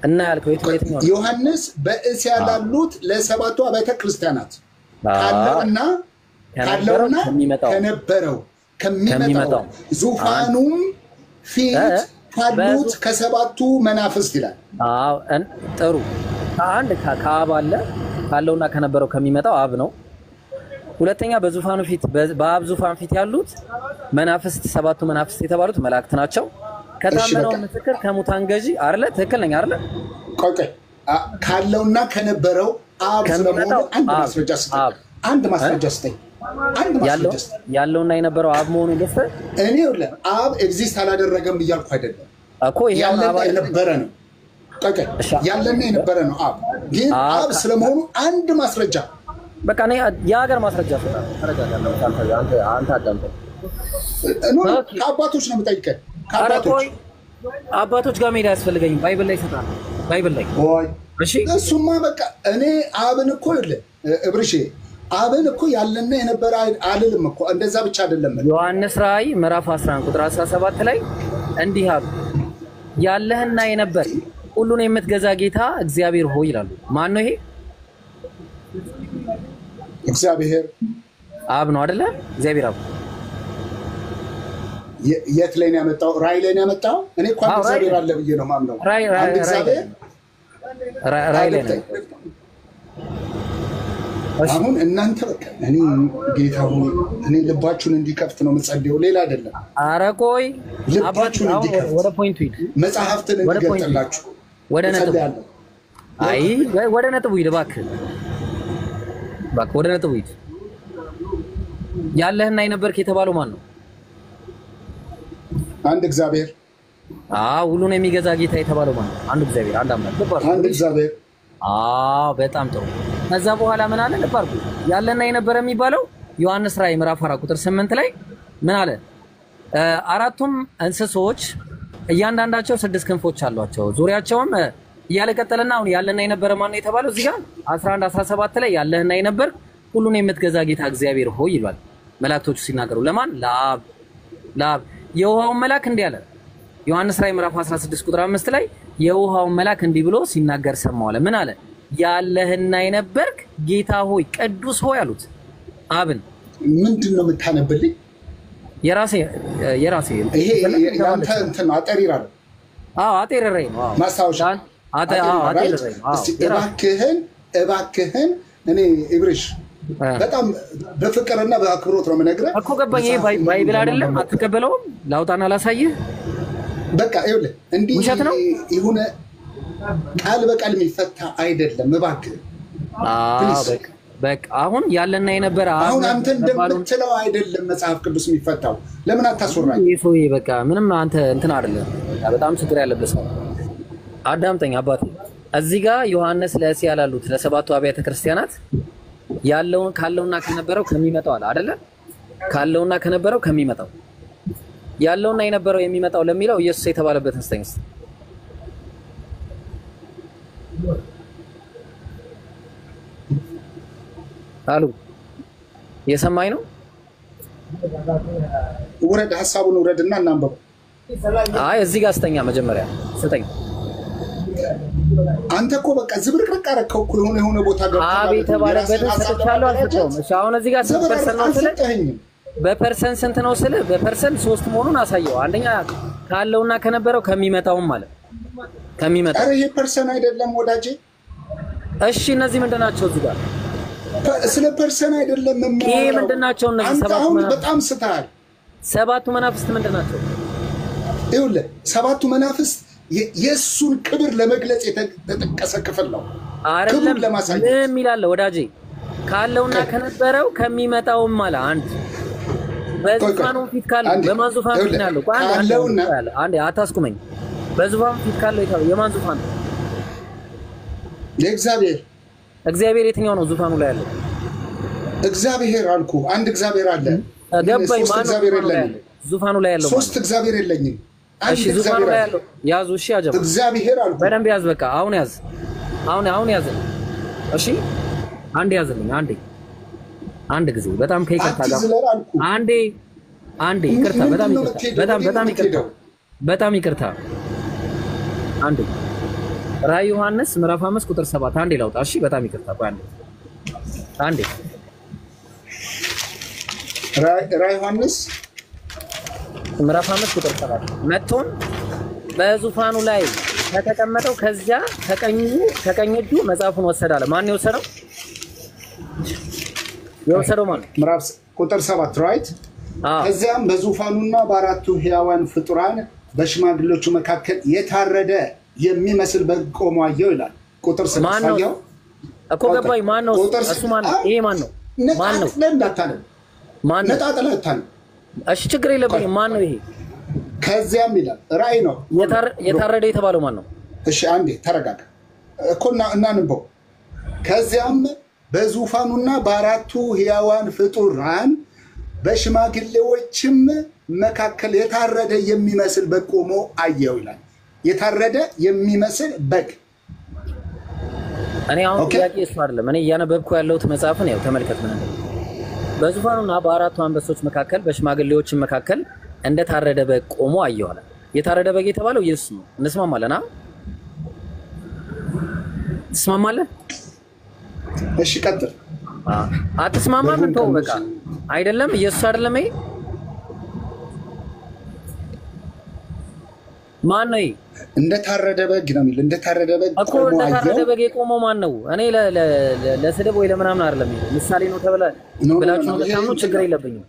እና ያልከው የትኛው ነው? ዮሐንስ በእስያ ላሉት ለሰባቱ አብያተ ክርስቲያናት ካለውና ከነበረው ዙፋኑም ፊት ካሉት ከሰባቱ መናፍስት ይላል። ጥሩ። አንድ ከአብ አለ ካለውና ከነበረው ከሚመጣው አብ ነው። ሁለተኛ በዙፋኑ ፊት በአብ ዙፋን ፊት ያሉት መናፍስት ሰባቱ መናፍስት የተባሉት መላእክት ናቸው። ከታመነው ምስክር ከሙታን ገዢ አይደለ? ትክክል ነኝ አይደለ? ቆይ ካለውና ከነበረው አብ ስለሆነ አንድ ማስረጃ ስጠኝ። ያለውና የነበረው አብ መሆኑን ደስ እኔ ወለ አብ ኤግዚስት አላደረገም እያልኩ አይደለም እኮ ያለና የነበረ ነው። ያለና የነበረ ነው አብ። ግን አብ ስለመሆኑ አንድ ማስረጃ በቃ እኔ የሀገር ማስረጃ ተረጋጋለሁ። አንተ አዳምጠኝ። ከአባቶች ነው የምጠይቀህ። አባቶች ጋር መሄድ አያስፈልገኝም። ባይብል ላይ ይሰጣል። ባይብል ላይ እሺ። እሱማ በቃ እኔ አብን እኮ ይኸውልህ እብርሼ አብን እኮ ያለና የነበረ አልልም እኮ እንደዛ ብቻ አይደለም። ዮሐንስ ራእይ ምዕራፍ 11 ቁጥር 17 ላይ እንዲህ አሉ፣ ያለህና የነበር ሁሉን የምትገዛ ጌታ እግዚአብሔር ሆይ ይላሉ። ማን ነው ይሄ? እግዚአብሔር አብ ነው አይደለ? እግዚአብሔር አብ የት ላይ ነው ያመጣው? ራእይ ላይ ነው ያመጣው። እኔ እኮ እግዚአብሔር አለ ብዬ ነው ማምነው። ራእይ ላይ ነው። አሁን እናንተ በቃ እኔ ጌታ ሆይ እኔ ልባችሁን እንዲከፍት ነው የምጸልየው፣ ሌላ አይደለም። ኧረ ቆይ ልባችሁን እንዲከፍት ወደ ፖይንቱ ሂድ። መጽሐፍትን እንዲገልጥላችሁ ወደ ነጥቡ ወደ ነጥቡ ሂድ እባክህ። ወደ ነጥቡ ሂድ። ያለህና የነበርክ የተባለው ማን ነው? አንድ እግዚአብሔር ሁሉን የሚገዛ ጌታ የተባለው ማለት አንድ እግዚአብሔር አንድ አምላክ ልባርኩ አንድ እግዚአብሔር በጣም ጥሩ ከዛ በኋላ ምን አለ ልባርኩ ያለና የነበረ የሚባለው ዮሐንስ ራእይ ምዕራፍ 4 ቁጥር 8 ላይ ምን አለ አራቱም እንስሶች እያንዳንዳቸው 6 ክንፎች አሏቸው ዙሪያቸውም ያለቀጠለና አሁን ያለና የነበረ ማን ነው የተባለው እዚህ ጋር 11 17 ላይ ያለህና የነበር ሁሉን የምትገዛ ጌታ እግዚአብሔር ሆይ ይላል መላእክቶቹ ሲናገሩ ለማን ለአብ የውሃው መልአክ እንዲህ አለ ዮሐንስ ራእይ ምዕራፍ 16 ቁጥር 5 ላይ የውሃው መልአክ እንዲህ ብሎ ሲናገር ሰማው አለ ምን አለ ያለህና የነበርክ ጌታ ሆይ ቅዱስ ሆይ አሉት አብን ምንድነው የምታነብልኝ የራሴ ይሄ ያንተ እንትን አጠሪራ ነው አጠሪራ ነው ማስታወሻ አጠሪራ ነው እባክህን እኔ ኢብሪሽ በጣም በፍቅርና በአክብሮት ነው የምነግርህ እኮ ገባኝ ይሄ ባይብል አይደለም አትቀበለውም ላውጣና ላሳይህ በቃ ይኸውልህ እንዲህ ይሁን ቃል በቃል የሚፈታ አይደለም እባክህ በቃ አሁን ያለና የነበረ አሁን አንተ እንደምትለው አይደለም መጽሐፍ ቅዱስ የሚፈታው ለምን አታስወራኝ ይሄ በቃ ምንም አንተ እንትን አይደለም በጣም ችግር ያለበት ሰው አዳምጠኝ አባቴ እዚህ ጋር ዮሐንስ ለእስያ ላሉት ለሰባቱ አብያተ ክርስቲያናት ያለውን ካለውና ከነበረው ከሚመጣው አይደለ ካለውና ከነበረው ከሚመጣው ያለውና የነበረው የሚመጣው ለሚለው ኢየሱስ የተባለበት እንስተኝስ አሉ የሰማይ ነው ወረድ ሐሳቡን ወረድና እናንበው እዚህ ጋር አስተኛ መጀመሪያ ሰጠኝ አንተ እኮ በቃ ዝብርቅርቅ አረከው እኮ የሆነ ቦታ ጋር የተባለበት ሰጥቻለሁ አልሰጠውም እሺ አሁን እዚህ ጋር ፐርሰንት ነው ስለ በፐርሰንት ስንት ነው ስለ በፐርሰንት 3 መሆኑን አሳየው አንደኛ ካለውና ከነበረው ከሚመጣውም ማለት ከሚመጣው ይሄ ፐርሰንት አይደለም ወዳጄ እሺ እነዚህ ምንድናቸው እዚህ ጋር ስለ ፐርሰንት አይደለም ይሄ ምንድናቸው እነዚህ ሰባቱ በጣም ስተሃል ሰባቱ መናፍስት ምንድናቸው ይኸውልህ ሰባቱ መናፍስት የሱን ክብር ለመግለጽ የተጠቀሰ ክፍል ነው አይደለም ምን ይላል ወዳጄ ካለውና ከነበረው ከሚመጣውም ማለት አንድ በዙፋኑ ፊት ካለው በማን ዙፋን ፊት ያለው አንድ አታስቁመኝ በዙፋኑ ፊት ካለው የማን ዙፋን እግዚአብሔር የትኛው ነው ዙፋኑ ላይ ያለው እግዚአብሔር አልኩ አንድ እግዚአብሔር አለ ገባኝ ማን ዙፋኑ ላይ ያለው ሶስት እግዚአብሔር የለኝም እሺ ዙፋኑ ላይ ያለው ያዙ እሺ አጀብ እግዚአብሔር አልኩ በደንብ ያዝ በቃ አሁን ያዝ አሁን ያዝ እሺ አንድ ያዝልኝ አንድ ጊዜ በጣም ከይቅርታ ጋር አንዴ ይቅርታ በጣም ይቅርታ አንዴ ራዕይ ዮሐንስ ምዕራፍ 5 ቁጥር 7 አንዴ ላውጣ እሺ በጣም ይቅርታ አንዴ ራዕይ ዮሐንስ ምዕራፍ 5 ቁጥር 7 መጥቶን በዙፋኑ ላይ ከተቀመጠው ከዚያ ከቀኝ እጁ መጽሐፉን ወሰዳለ ማን የወሰደው ማን ምዕራፍ ቁጥር 7 ራይት ከዚያም በዙፋኑና በአራቱ ሕያዋን ፍጡራን በሽማግሌዎቹ መካከል የታረደ የሚመስል በግ ቆሞ አየሁ ይላል ቁጥር 6 አየሁ እኮ ገባኝ ማን ነው እሱ ማን ነው ይሄ ማን ነው ነጣጥለታል እሺ ችግር የለብኝም ማን ነው ይሄ ከዚያም ይላል ራዕይ ነው የታረደ የተባለው ማን ነው እሺ አንዴ ተረጋጋ እኮ እናንበው ከዚያም በዙፋኑና በአራቱ ሕያዋን ፍጡራን በሽማግሌዎችም መካከል የታረደ የሚመስል በግ ቆሞ አየሁ ይላል የታረደ የሚመስል በግ እኔ አሁን ጥያቄ እሱ አይደለም እኔ እያነበብኩ ያለሁት መጽሐፍን ያው ተመልከት ምን እንደሆነ በዙፋኑና በአራቱ አንበሶች መካከል በሽማግሌዎችም መካከል እንደ ታረደ በግ ቆሞ አየሁ አለ የታረደ በግ የተባለው ኢየሱስ ነው እንስማማለና ትስማማለህ እሺ ቀጥል አትስማማም እንተው በቃ አይደለም ኢየሱስ አይደለም ይሄ ማን ነው እንደ ታረደ በግ ነው የሚል እንደ ታረደ በግ እኮ እንደ ታረደ በግ የቆመው ማን ነው እኔ ለስድብ ወይ ለምናምን አይደለም ምሳሌ ነው ተብለ ብላችሁ ነው ችግር የለብኝም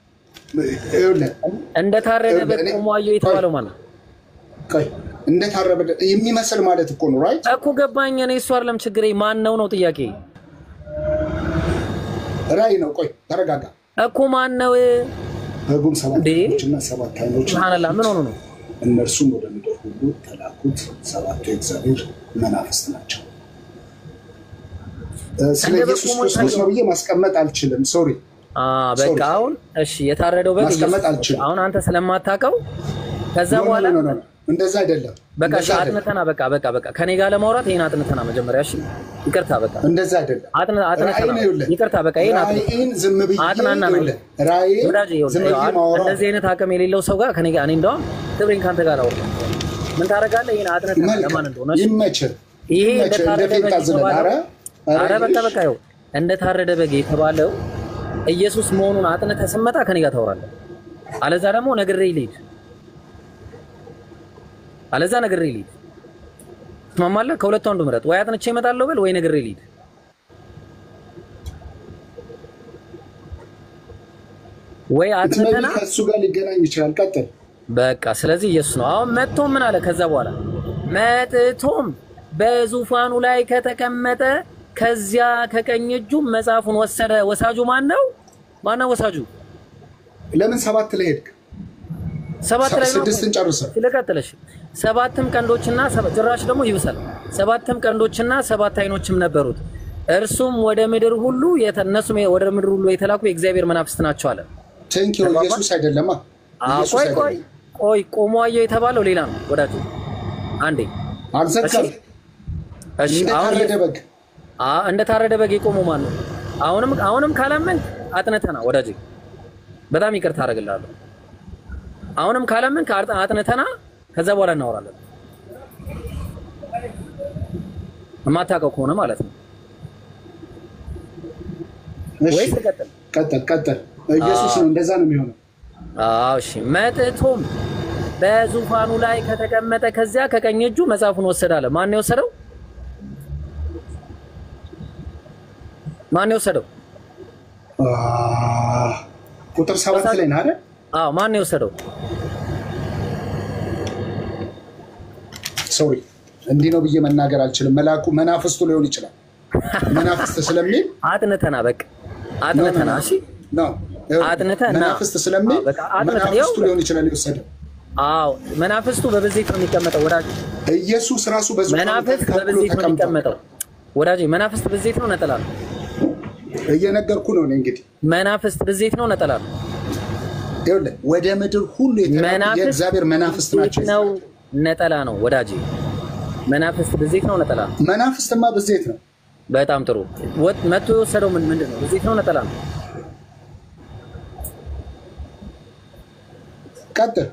እንደ ታረደ በግ ቆሞ አየሁ የተባለው ማን ነው ቆይ እንደ ታረደ የሚመስል ማለት እኮ ነው ራይት እኮ ገባኝ እኔ እሱ አይደለም ችግሬ ማን ነው ጥያቄ ራዕይ ነው ቆይ ተረጋጋ እኮ ማን ነው በጉም ሰባት አይኖች ሱብሃንአላህ ምን ሆኖ ነው እነርሱም ወደ ምድር ሁሉ ተላኩት። ሰባቱ የእግዚአብሔር መናፍስት ናቸው። ስለ ኢየሱስ ክርስቶስ ነው ብዬ ማስቀመጥ አልችልም። ሶሪ በቃ አሁን እሺ የታረደው በግ ማስቀመጥ አልችልም። አሁን አንተ ስለማታውቀው ከዛ በኋላ እንደዛ አይደለም። በቃ አጥንተና በቃ ከኔ ጋር ለማውራት ይሄን አጥንተና መጀመሪያ እሺ ይቅርታ በቃ እንደዛ አይደለም። አጥንተና ይቅርታ በቃ ይሄን ዝም ብዬ አጥናና ነው ራእይ ዝም ብዬ ማውራት እንደዚህ አይነት አቅም የሌለው ሰው ጋር ከኔ ጋር እኔ እንደውም ክብሬን ካንተ ጋር አውራ ምን ታረጋለህ? ይሄን አጥንተና ለማን እንደሆነ ይመችል ይሄ እንደታረደ በግ በቃ ይኸው እንደታረደ በግ የተባለው ኢየሱስ መሆኑን አጥንተህ ስመጣ ከኔ ጋር ታወራለህ። አለዛ ደግሞ ነግሬ ልሂድ ትስማማለህ? ከሁለቱ አንዱ ምረጥ። ወይ አጥንቼ እመጣለሁ በል ወይ ነግሬ ልሂድ። ወይ አጥንተና ከሱ ጋር ሊገናኝ ይችላል። ቀጥል በቃ ስለዚህ ኢየሱስ ነው። አሁን መጥቶም ምን አለ? ከዛ በኋላ መጥቶም በዙፋኑ ላይ ከተቀመጠ ከዚያ ከቀኝ እጁ መጽሐፉን ወሰደ። ወሳጁ ማን ነው ወሳጁ? ለምን 7 ላይ ሄድክ? 7 ላይ ነው 6ን ጨርሰህ ስለቀጠለሽ 7ም ቀንዶችና ጭራሽ ደግሞ ይብሳል 7ም ቀንዶችና 7 አይኖችም ነበሩት። እርሱም ወደ ምድር ሁሉ ወደ ምድር ሁሉ የተላኩ የእግዚአብሔር መናፍስት ናቸው አለ። ቴንኪው ኢየሱስ አይደለም። ቆይ ቆሞ አየሁ የተባለው ሌላ ነው ወዳጁ። አንዴ አልዘጋም። እሺ እንደታረደ በግ የቆመው ማን ነው? አሁንም ካላመንክ አጥነተና ወዳጄ በጣም ይቅርታ አደርግልሃለሁ። አሁንም ካላመንክ አጥነተና ከዛ በኋላ እናወራለን። የማታውቀው ከሆነ ማለት ነው። ወይስ ቀጥል። ኢየሱስ ነው እንደዛ ነው የሚሆነው። እሺ መጥቶም በዙፋኑ ላይ ከተቀመጠ ከዚያ ከቀኝ እጁ መጽሐፉን ወሰደ አለ። ማን ነው የወሰደው? ቁጥር 7 ላይ ነው አይደል? ማን ነው የወሰደው? ሶሪ እንዲህ ነው ብዬ መናገር አልችልም። መናፍስቱ ሊሆን ይችላል። መናፍስት ስለሚል አጥነተና በቃ አጥነተና እሺ ነው አጥነተና መናፍስት ስለሚል መናፍስቱ ሊሆን ይችላል የወሰደው። መናፍስቱ በብዜት ነው የሚቀመጠው ወዳጅ። ኢየሱስ ራሱ በዙፋኑ መናፍስት በብዜት ነው የሚቀመጠው ወዳጅ። መናፍስት በብዜት ነው ነጠላ ነው እየነገርኩ ነው። እንግዲህ መናፍስት በብዜት ነው ነጠላ ነው። ይኸውልህ ወደ ምድር ሁሉ የተላኩ የእግዚአብሔር መናፍስት ናቸው ነው ነጠላ ነው ወዳጅ። መናፍስት በብዜት ነው ነጠላ ነው። መናፍስትማ በብዜት ነው። በጣም ጥሩ መጥቶ የወሰደው ምንድን ነው? በብዜት ነው ነጠላ ነው። ቀጥል።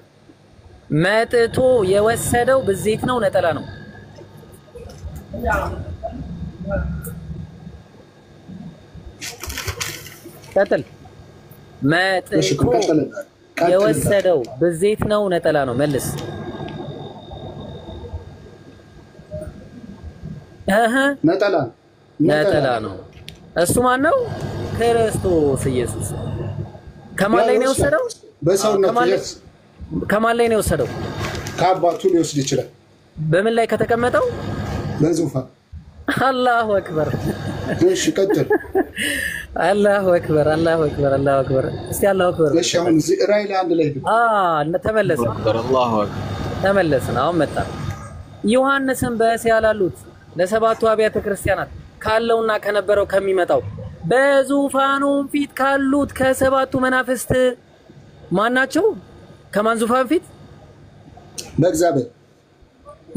መጥቶ የወሰደው በብዜት ነው ነጠላ ነው። ቀጥል። መጥቶ የወሰደው በብዜት ነው ነጠላ ነው። መልስ። ነጠላ ነው። እሱ ማን ነው? ክርስቶስ ኢየሱስ። ከማን ላይ ነው የወሰደው? በሰውነቱ ከማን ላይ ነው የወሰደው? ከአባቱ ሊወስድ ይችላል። በምን ላይ ከተቀመጠው? በዙፋን። አላሁ አክበር። እሺ ቀጥል። አላሁ አክበር። እስቲ አላሁ አክበር። እሺ አሁን ራእይ ላይ አንድ ላይ ተመለስን። አሁን መጣ። ዮሐንስን በእስያ ላሉት ለሰባቱ አብያተ ክርስቲያናት ካለውና ከነበረው ከሚመጣው በዙፋኑ ፊት ካሉት ከሰባቱ መናፍስት ማን ናቸው? ከማን ዙፋን ፊት? በእግዚአብሔር።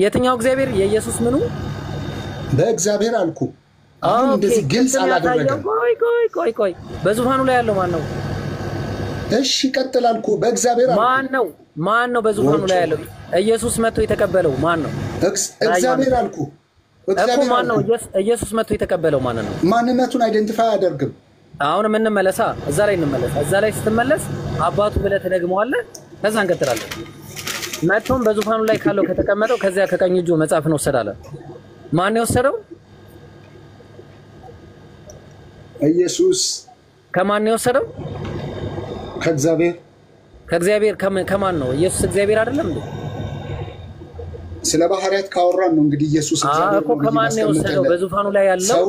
የትኛው እግዚአብሔር? የኢየሱስ ምኑ? በእግዚአብሔር አልኩ። አሁን እንደዚህ ግልጽ አላደረገም። ቆይ በዙፋኑ ላይ ያለው ማን ነው? እሺ ቀጥል አልኩ። በእግዚአብሔር አልኩ። ማን ነው በዙፋኑ ላይ ያለው? ኢየሱስ መጥቶ የተቀበለው ማን ነው? እግዚአብሔር አልኩ። እግዚአብሔር ማን ነው? ኢየሱስ መጥቶ የተቀበለው ማን ነው? ማንነቱን አይደንቲፋይ አያደርግም። አሁን እንመለሳ፣ እዛ ላይ እንመለሳ። እዛ ላይ ስትመለስ አባቱ ብለህ ትደግመዋለህ። ከዛ እንቀጥላለን። መጥቶም በዙፋኑ ላይ ካለው ከተቀመጠው ከዚያ ከቀኝ እጁ መጽሐፍን ወሰዳለ። ማን ነው የወሰደው? ኢየሱስ። ከማን ነው የወሰደው? ከእግዚአብሔር። ከማን ነው? ኢየሱስ እግዚአብሔር አይደለም እንዴ? ስለ ባህሪያት ካወራን ነው እንግዲህ ኢየሱስ እግዚአብሔር ነው። ከማን ነው የወሰደው? በዙፋኑ ላይ ያለው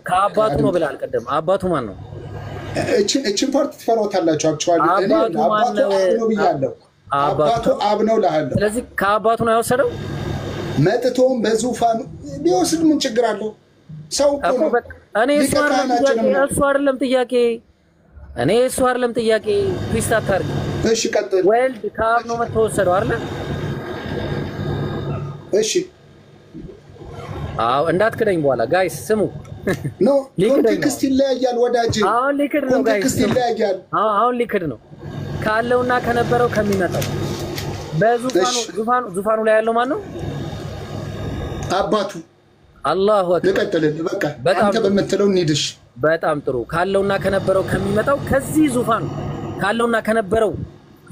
ከአባቱ ነው ብለህ አልቀደም። አባቱ ማን ነው? እቺን ፓርት ትፈራታላችሁ። አክቹአሊ እኔ አባቱ ነው ብያለሁ። አባቱ አብ ነው ለሃለ ስለዚህ ከአባቱ ነው ያወሰደው መጥቶም በዙፋኑ ቢወስድ ምን ችግር አለው ሰው እኮ እኔ እሱ አይደለም ጥያቄ እኔ እሱ አይደለም ጥያቄ ትዊስት አታርግ እሺ ቀጥል ወልድ ከአብ ነው መተወሰደው አይደል እሺ አው እንዳትከደኝ በኋላ ጋይስ ስሙ ኖ ኮንቴክስት ይለያያል ወዳጅ አሁን ሊክድ ነው ጋይስ ኮንቴክስት ይለያያል አሁን ሊክድ ነው ካለውና ከነበረው ከሚመጣው በዙፋኑ ላይ ያለው ማን ነው አባቱ አላሁ አክበር ለቀጥልህ በቃ አንተ በመተለው እንሂድሽ በጣም ጥሩ ካለውና ከነበረው ከሚመጣው ከዚህ ዙፋን ካለውና ከነበረው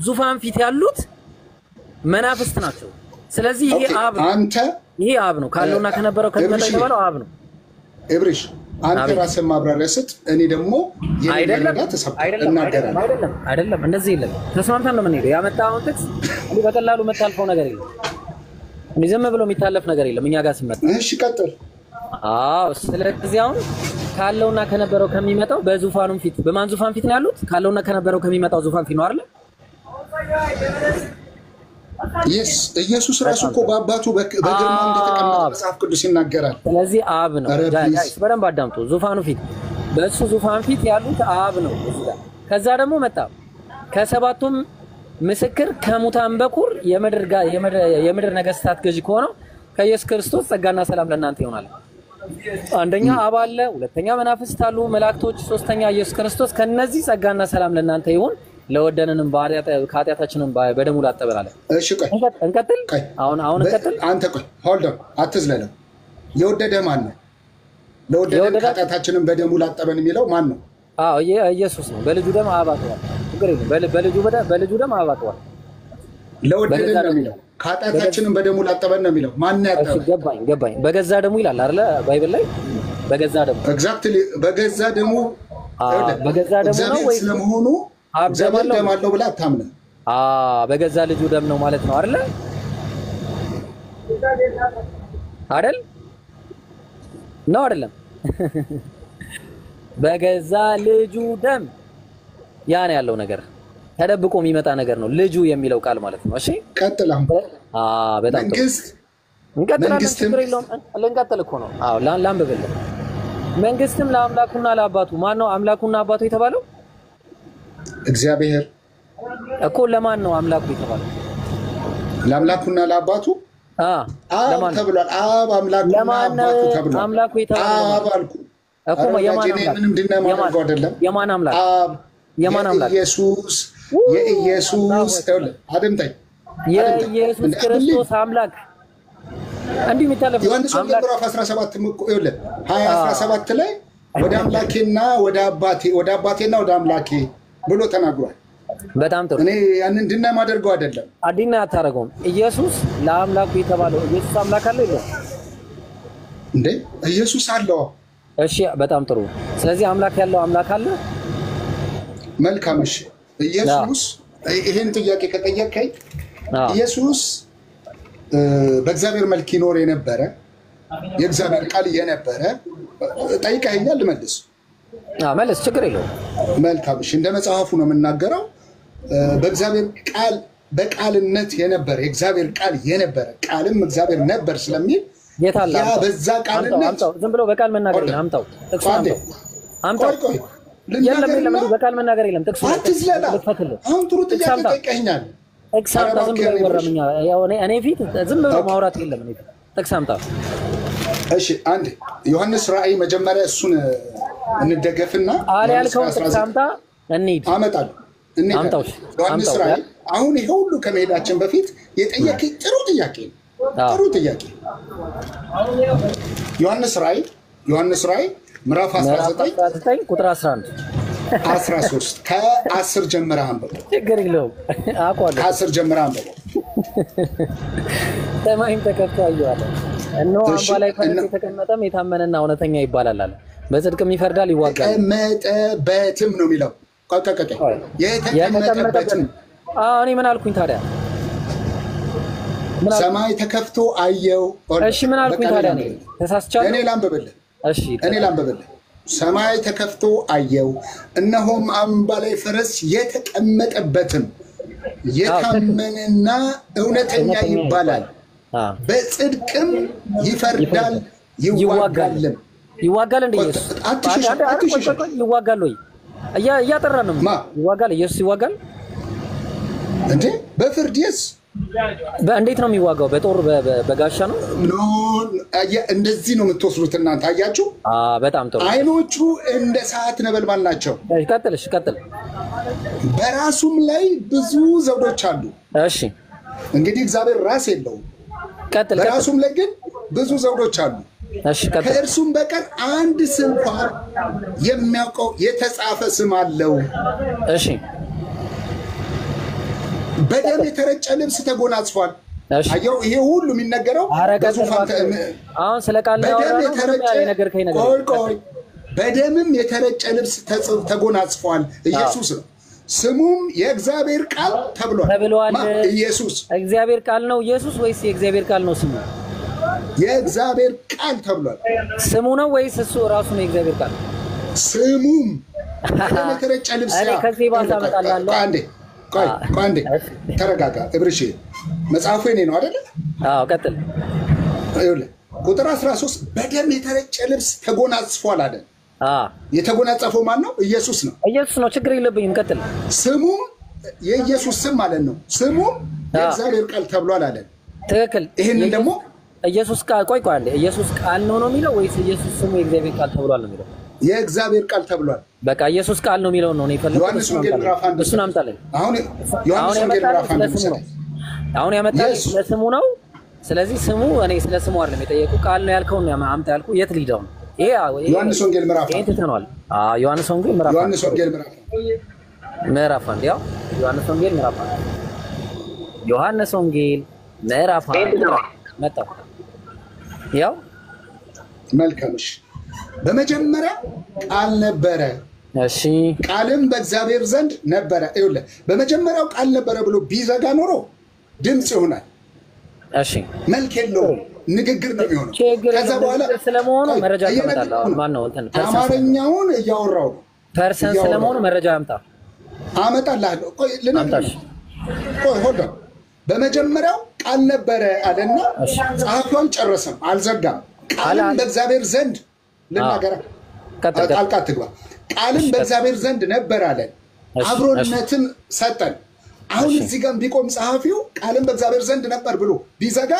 ዙፋን ፊት ያሉት መናፍስት ናቸው ስለዚህ ይሄ አብ ነው ካለውና ከነበረው ከሚመጣው የተባለው አብ ነው ኤብሪሽ አንተ ራስህ ማብራሪያ ስጥ እኔ ደግሞ የነገዳ ተሰብከናገራለሁ አይደለም እንደዚህ ይላል ተስማምተን ነው የምንሄደው ያመጣውን ጥቅስ እንዴ በቀላሉ መታልፈው ነገር የለም እንዴ ዝም ብሎ የሚታለፍ ነገር የለም እኛ ጋር ሲመጣ እሺ ቀጥል አዎ ስለዚህ አሁን ካለውና ከነበረው ከሚመጣው በዙፋኑም ፊት በማን ዙፋን ፊት ነው ያሉት ካለውና ከነበረው ከሚመጣው ዙፋን ፊት ነው አይደል ኢየሱስ ራሱ እኮ በአባቱ በግርማ እንደተቀመጠ መጽሐፍ ቅዱስ ይናገራል ስለዚህ አብ ነው ጋይስ በደንብ አዳምጡ ዙፋኑ ፊት በእሱ ዙፋን ፊት ያሉት አብ ነው ከዛ ደግሞ መጣ ከሰባቱም ምስክር ከሙታን በኩር የምድር ነገስታት ገዢ ከሆነው ከኢየሱስ ክርስቶስ ጸጋና ሰላም ለእናንተ ይሆናል አንደኛ አብ አለ ሁለተኛ መናፍስት አሉ መላእክቶች ሶስተኛ ኢየሱስ ክርስቶስ ከነዚህ ጸጋና ሰላም ለእናንተ ይሁን ለወደነንም ከኃጢአታችንን በደሙ ላጠበናል እሺ ቆይ እንቀጥል አሁን እንቀጥል አንተ ቆይ ሆልድ ኦን አትዝለለው የወደደ ማን ነው ለወደደን ከኃጢአታችንን በደሙ ላጠበን የሚለው ማን ነው አዎ ኢየሱስ ነው በልጁ ደም አባቷል ችግር የለም በልጁ ደም አባቷል ለወደደን ነው የሚለው ከኃጢአታችንን በደሙ ላጠበን ነው የሚለው ማን ያጠበ ገባኝ በገዛ ደሙ ይላል አይደል ባይብል ላይ በገዛ ደሙ ኤግዛክትሊ በገዛ ደሙ ነው ወይ ስለመሆኑ አብዘማል ደማለው ብላ አታምነ በገዛ ልጁ ደም ነው ማለት ነው አይደል ነው አይደለም በገዛ ልጁ ደም ያን ያለው ነገር ተደብቆ የሚመጣ ነገር ነው ልጁ የሚለው ቃል ማለት ነው እሺ ቀጥላም በጣም እንቀጥል እኮ ነው ላንብብልህ መንግስትም ለአምላኩና ለአባቱ ማን ነው አምላኩና አባቱ የተባለው እግዚአብሔር እኮ ለማን ነው አምላኩ የተባለው ለአምላኩና ለአባቱ ለማን ተብሏል አብ አምላኩና አባቱ ተብሏል አምላኩ የተባለው አብ አልኩ እኮ ምንም ድነማድረግ አይደለም የማን አምላክ የኢየሱስ አድምጠኝ የኢየሱስ ክርስቶስ አምላክ እንዲህ የሚታለፍ ዮሐንስ ወንጌል ምዕራፍ 17 ይኸውልህ 20:17 ላይ ወደ አምላኬና ወደ አባቴና ወደ አምላኬ ብሎ ተናግሯል በጣም ጥሩ እኔ ያንን ድና ማደርገው አይደለም አዲና አታረገውም ኢየሱስ ለአምላኩ የተባለው ኢየሱስ አምላክ አለ ይላል እንዴ ኢየሱስ አለው እሺ በጣም ጥሩ ስለዚህ አምላክ ያለው አምላክ አለ መልካም እሺ ኢየሱስ ይሄን ጥያቄ ከጠየቀኝ ኢየሱስ በእግዚአብሔር መልክ ይኖር የነበረ የእግዚአብሔር ቃል የነበረ ጠይቀኸኛል ልመልስ መልስ ችግር የለውም መልካም እሺ እንደ መጽሐፉ ነው የምናገረው በእግዚአብሔር ቃል በቃልነት የነበረ የእግዚአብሔር ቃል የነበረ ቃልም እግዚአብሔር ነበር ስለሚል ያ በዛ ቃልነት ዝም ብሎ በቃል መናገር የለም አምጣው የለም በቃል መናገር የለም ጥቅሱ አትዝለላ አሁን ጥሩ ጥያቄ ጠይቀኸኛል ጥቅሳምጣ ዝም ብሎ ይወራምኛ እኔ ፊት ዝም ብሎ ማውራት የለም እኔ ፊት ጥቅሳምጣ እሺ አንዴ ዮሐንስ ራእይ መጀመሪያ እሱን እንደገፍና ያልከው ጥቅሳምጣ እንሂድ አመጣለሁ ዮሐንስ ራእይ አሁን ይሄ ሁሉ ከመሄዳችን በፊት የጠየቀኝ ጥሩ ጥያቄ ዮሐንስ ራእይ ምዕራፍ 19 ቁጥር 11 13 ከ10 ጀምረህ አንብበው ችግር የለውም አቋለ ከ10 ጀምረህ አንብበው ሰማይም ተከፍቶ አየዋለሁ እነሆ አምባ ላይ ፈረስ የተቀመጠም የታመነና እውነተኛ ይባላል አለ በጽድቅም ይፈርዳል ይዋጋል የተቀመጠበትም ነው የሚለው የተቀመጠበትም እኔ ምን አልኩኝ ታዲያ ሰማይ ተከፍቶ አየው እሺ ምን አልኩኝ ታዲያ እኔ ተሳስቻለሁ እኔ ላንብብልህ ሰማይ ተከፍቶ አየው እነሆም አምባ ላይ ፈረስ የተቀመጠበትም የታመነና እውነተኛ ይባላል በጽድቅም ይፈርዳል ይዋጋልም ይዋጋል እንደ ኢየሱስ ይዋጋል ወይ እያጠራን ነው ይዋጋል ኢየሱስ ይዋጋል እንዴ በፍርድስ በእንዴት ነው የሚዋጋው በጦር በጋሻ ነው እንደዚህ ነው የምትወስሩት እናንተ አያችሁ በጣም ጥሩ አይኖቹ እንደ ሰዓት ነበልባል ናቸው ቀጥል በራሱም ላይ ብዙ ዘውዶች አሉ እሺ እንግዲህ እግዚአብሔር ራስ የለውም ቀጥል በራሱም ላይ ግን ብዙ ዘውዶች አሉ እሺ ቀጥል ከእርሱም በቀር አንድ ስም እንኳን የሚያውቀው የተጻፈ ስም አለው እሺ በደም የተረጨ ልብስ ተጎናጽፏል አየው ይሄ ሁሉ የሚነገረው አሁን ስለቃል ነው የነገርከኝ ነገር ቆይ በደምም የተረጨ ልብስ ተጎናጽፏል ኢየሱስ ነው ስሙም የእግዚአብሔር ቃል ተብሏል ኢየሱስ እግዚአብሔር ቃል ነው ኢየሱስ ወይስ የእግዚአብሔር ቃል ነው ስሙ የእግዚአብሔር ቃል ተብሏል ስሙ ነው ወይስ እሱ ራሱ ነው የእግዚአብሔር ቃል ስሙም በደም የተረጨ ልብስ ከዚህ ባሳ መጣላለሁ ቆይ ተረጋጋ እብርሽ መጽሐፉ የኔ ነው አይደል አዎ ቀጥል ቁጥር 13 በደም የተረጨ ልብስ ተጎናጽፏል አይደል የተጎናጸፈው ማን ነው ኢየሱስ ነው ችግር የለብኝም ቀጥል ስሙም የኢየሱስ ስም ማለት ነው ስሙም የእግዚአብሔር ቃል ተብሏል አይደል ትክክል ይሄንን ደግሞ ኢየሱስ ቃል ቆይ ኢየሱስ ቃል ነው የሚለው ወይስ ኢየሱስ ስሙ የእግዚአብሔር ቃል ተብሏል ነው የሚለው የእግዚአብሔር ቃል ተብሏል በቃ ኢየሱስ ቃል ነው የሚለው ነው የፈለኩት ዮሐንስ ወንጌል ምዕራፍ 1 እሱን አምጣልኝ አሁን ዮሐንስ ወንጌል ምዕራፍ 1 አሁን ያመጣልኝ ስለስሙ ነው ስለዚህ ስሙ እኔ ስለስሙ አይደለም የጠየቁ ቃል ነው ያልከው ነው አምጣ ያልኩ የት ሊዳው ይሄ ዮሐንስ ወንጌል ምዕራፍ 1 ተተናል ዮሐንስ ወንጌል ምዕራፍ 1 ዮሐንስ ወንጌል ምዕራፍ 1 ያው ዮሐንስ ወንጌል ምዕራፍ 1 ዮሐንስ ወንጌል ምዕራፍ 1 መጣ ያው መልካምሽ በመጀመሪያ ቃል ነበረ እሺ ቃልም በእግዚአብሔር ዘንድ ነበረ ይኸውልህ በመጀመሪያው ቃል ነበረ ብሎ ቢዘጋ ኖሮ ድምጽ ይሆናል እሺ መልክ የለውም ንግግር ነው የሚሆነው ከዛ በኋላ ስለመሆኑ መረጃ ያመጣል ማን ነው እንትን አማርኛውን እያወራው ፐርሰን ስለመሆኑ መረጃ ያምጣ አመጣልሃለሁ ቆይ ልነግርህ ቆይ ሆልድ በመጀመሪያው ቃል ነበረ አለና ጻፉን ጨረሰም አልዘጋም ቃልም በእግዚአብሔር ዘንድ ለናገራ ቃልቃ ትግባ ቃልም በእግዚአብሔር ዘንድ ነበር አለ አብሮነትን ሰጠን አሁን እዚህ ጋር ቢቆም ጸሐፊው ቃልም በእግዚአብሔር ዘንድ ነበር ብሎ ቢዘጋ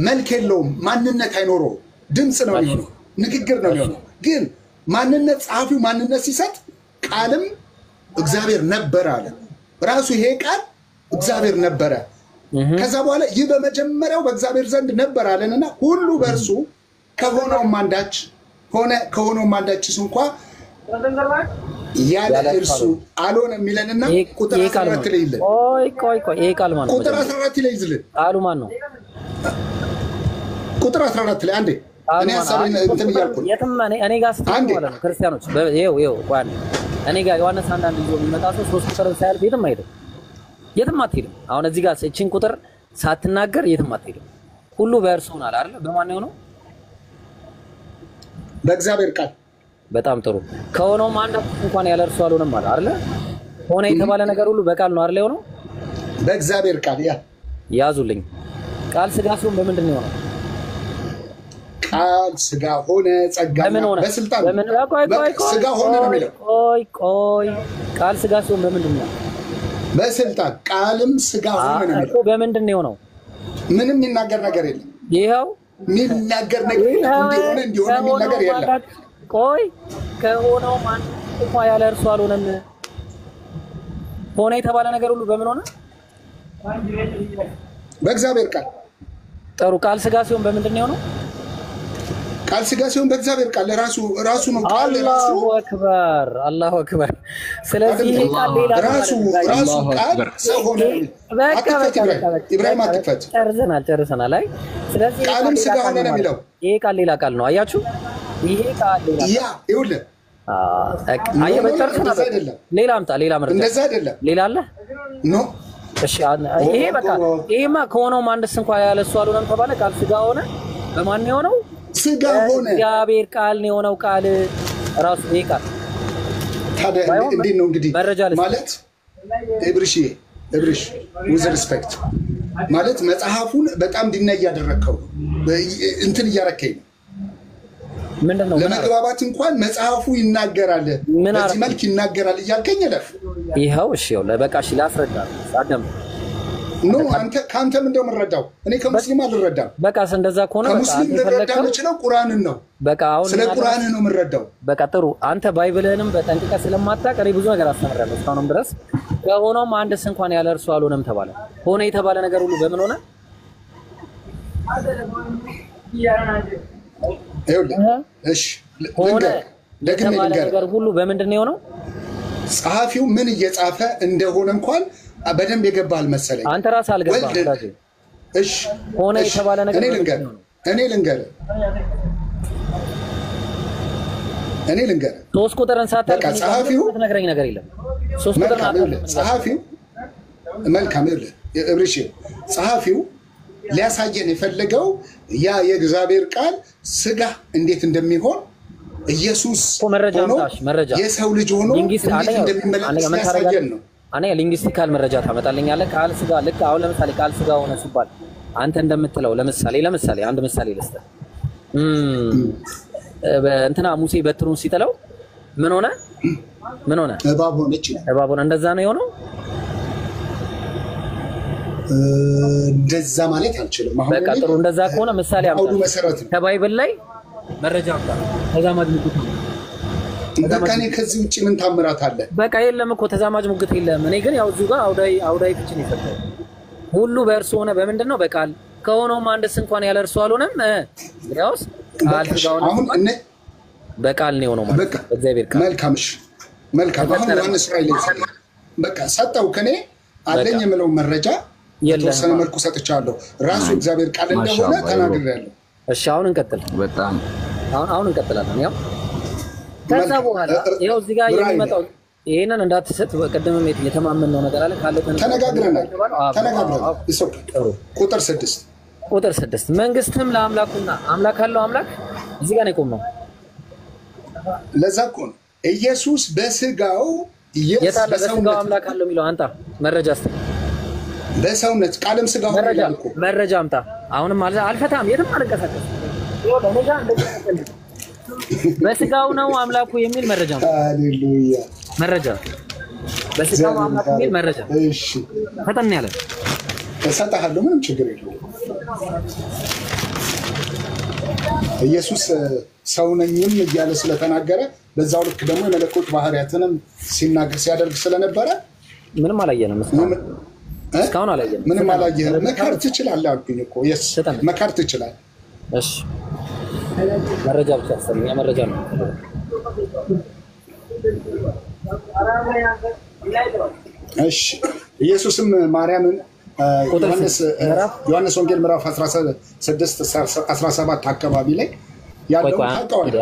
መልክ የለውም ማንነት አይኖረው ድምጽ ነው የሚሆነው ንግግር ነው የሚሆነው ግን ማንነት ጸሐፊው ማንነት ሲሰጥ ቃልም እግዚአብሔር ነበር አለ ራሱ ይሄ ቃል እግዚአብሔር ነበረ ከዛ በኋላ ይህ በመጀመሪያው በእግዚአብሔር ዘንድ ነበር አለንና ሁሉ በእርሱ ከሆነውም አንዳችስ እንኳን ያለ እርሱ አልሆነ የሚለንና ቁጥር 14 ላይ ይልን ቆይ ይሄ ቃል ማን ነው ቁጥር 14 ላይ ይዝልን ቃሉ ማን ነው ቁጥር 14 ላይ አንዴ እኔ ሐሳቤን እንትን ይያልኩ እኔ ጋር ስትል ማለት ነው ክርስቲያኖች ይሄው ቋን እኔ ጋር ዮሐንስ አንድ ይዞ የሚመጣ ሰው 3 ቁጥር ሳይል የትም አትሄድም አሁን እዚህ ጋር እቺን ቁጥር ሳትናገር የትም አትሄድም ሁሉ በእርሱ ሆናል አይደል በማን ነው በእግዚአብሔር ቃል በጣም ጥሩ ከሆነው አንድ እንኳን ያለ እርሱ አልሆነም ማለት አይደል ሆነ የተባለ ነገር ሁሉ በቃል ነው አይደል የሆነው በእግዚአብሔር ቃል ያዙልኝ ቃል ስጋ ሲሆን በምንድን ነው የሆነው ቃል ስጋ ሆነ ጸጋና በስልጣን ስጋ ሆነ ነው የሚለው ቆይ ቃል ስጋ ሲሆን በምንድን ነው በስልጣን ቃልም ስጋ ሆነ ነው የሚለው በምንድን ነው የሆነው ምንም የሚናገር ነገር የለም ይሄው የሚናገር ነገር እንዲሆነ የሚል ነገር የለም ቆይ ከሆነው ማን እንኳን ያለ እርሱ አልሆነም ሆነ የተባለ ነገር ሁሉ በምን ሆነ በእግዚአብሔር ቃል ጥሩ ቃል ስጋ ሲሆን በምንድን ነው የሆነው ቃል ስጋ ሲሆን በእግዚአብሔር ቃል ራሱ ነው ቃል አላሁ አክበር ስለዚህ ቃል ሌላ ራሱ ቃል ሰው ሆነ ኢብራሂም አትፈት ጨርሰናል አይ ስለዚህ ቃልም ስጋ ሆነ ነው የሚለው ይሄ ቃል ሌላ ቃል ነው አያችሁ ይሄ ቃል ሌላ ይኸውልህ በጨርሰናል ሌላ አምጣ ሌላ መረጃ እንደዛ አይደለም ሌላ አለ ኖ እሺ ይሄ በቃ ይሄማ ከሆነው አንድስ እንኳን ያለ እሱ አልሆነም ተባለ ቃል ስጋ ሆነ በማን ነው የሆነው ስጋ ሆነ እግዚአብሔር ቃል ነው የሆነው ቃል ራሱ ይሄ ቃል ታዲያ እንዴት ነው እንግዲህ ማለት እብርሺ እብርሽ with respect ማለት መጽሐፉን በጣም ዲና ያደረከው እንትን እያረከኝ ምንድነው ለመግባባት እንኳን መጽሐፉ ይናገራል በዚህ መልክ ይናገራል እያልከኝ ለፍ ይሄው እሺ ለበቃሽ ላስረዳ አደም ኖ አንተ ካንተ ምንድነው መረዳው እኔ ከሙስሊም አልረዳም በቃስ እንደዛ ከሆነ በቃ ከሙስሊም ልረዳው ነው ቁርአንን ነው በቃ አሁን ስለ ቁርአን ነው መረዳው በቃ ጥሩ አንተ ባይብልህንም በጠንቅቀ ስለማታቀሪ ብዙ ነገር አስተምራለሁ እስካሁንም ድረስ ከሆነም አንድስ እንኳን ያለ እርሱ አልሆነም ተባለ ሆነ የተባለ ነገር ሁሉ በምን ሆነ እሺ ሆነ የተባለ ነገር ሁሉ በምንድን ነው የሆነው ጸሐፊው ምን እየጻፈ እንደሆነ እንኳን በደንብ የገባል መሰለኝ አንተ ራስህ አልገባህ እሺ ሆነ የተባለ ነገር እኔ ልንገር ሶስት ቁጥርን ሳታውቅ ጸሐፊው ነገረኝ ነገር የለም ሶስት ቁጥርን አታውቅም ጸሐፊው መልካም ይኸውልህ እብሪሽ ጸሐፊው ሊያሳየን የፈለገው ያ የእግዚአብሔር ቃል ስጋ እንዴት እንደሚሆን ኢየሱስ መረጃ የሰው ልጅ ሆኖ እንዴት እንደሚመለስ ያሳየን ነው እኔ ሊንግስቲካል መረጃ ታመጣልኛለህ ቃል ስጋ ልክ አሁን ለምሳሌ ቃል ስጋ ሆነ ሲባል አንተ እንደምትለው ለምሳሌ አንድ ምሳሌ ልስጥህ እንትና ሙሴ በትሩን ሲጥለው ምን ሆነ እባብ ሆነ እንደዛ ነው የሆነው እንደዛ ማለት አልችልም አሁን በቃ ጥሩ እንደዛ ከሆነ ምሳሌ አምጣ ከባይብል ላይ መረጃ አምጣ ተዛማጅ ሙግት በቃ እኔ ከዚህ ውጪ ምን ታምራት አለ በቃ የለም እኮ ተዛማጅ ሙግት የለም እኔ ግን ያው እዚህ ጋር አውዳይ ፍቺን ይሰጣል ሁሉ በእርሱ ሆነ በምንድነው በቃል ከሆነው አንድስ እንኳን ያለ እርሱ አልሆነም ያውስ አሁን እነ በቃል ነው ነው ማለት እግዚአብሔር ቃል መልካም አሁን ዮሐንስ ራእይ በቃ ሰጣው ከኔ አለኝ የምለው መረጃ የተወሰነ መልኩ ሰጥቻለሁ ራሱ እግዚአብሔር ቃል እንደሆነ ተናግሬያለሁ እሺ አሁን እንቀጥል በጣም አሁን እንቀጥላለን ያው ከዛ በኋላ ይሄው እዚህ ጋር የሚመጣው ይሄንን እንዳትሰጥ በቀደምም የተማመነው ነገር አለ ካለ ተነጋግረናል ቁጥር 6 መንግስትም ለአምላኩና አምላክ አለው አምላክ እዚህ ጋር ነው የቆመው ለዛ እኮ ነው ኢየሱስ በስጋው በስጋው አምላክ አለው የሚለው አንተ መረጃ አስተህ በሰውነት ቃልም ስጋው አምላክ መረጃ አምጣ አሁንም አልፈታም የትም አልንቀሳቀስ በስጋው ነው አምላኩ የሚል መረጃ ነው ሃሌሉያ መረጃ በስጋው አምላኩ የሚል መረጃ እሺ ፈጠን ያለ ተሰጣለሁ ምንም ችግር የለውም ኢየሱስ ሰው ነኝም እያለ ስለተናገረ በዛው ልክ ደግሞ የመለኮት ባህሪያትንም ሲያደርግ ስለነበረ ምንም አላየንም እስካሁን አላየንም ምንም አላየንም መካር ትችላለህ አልኩኝ እኮ መካር ትችላለህ እሺ መረጃ ብቻ አሰማኝ መረጃ ነው እሺ ኢየሱስም ማርያምን ዮሐንስ ወንጌል ምዕራፍ 16-17 አካባቢ ላይ ያለው ታውቃለህ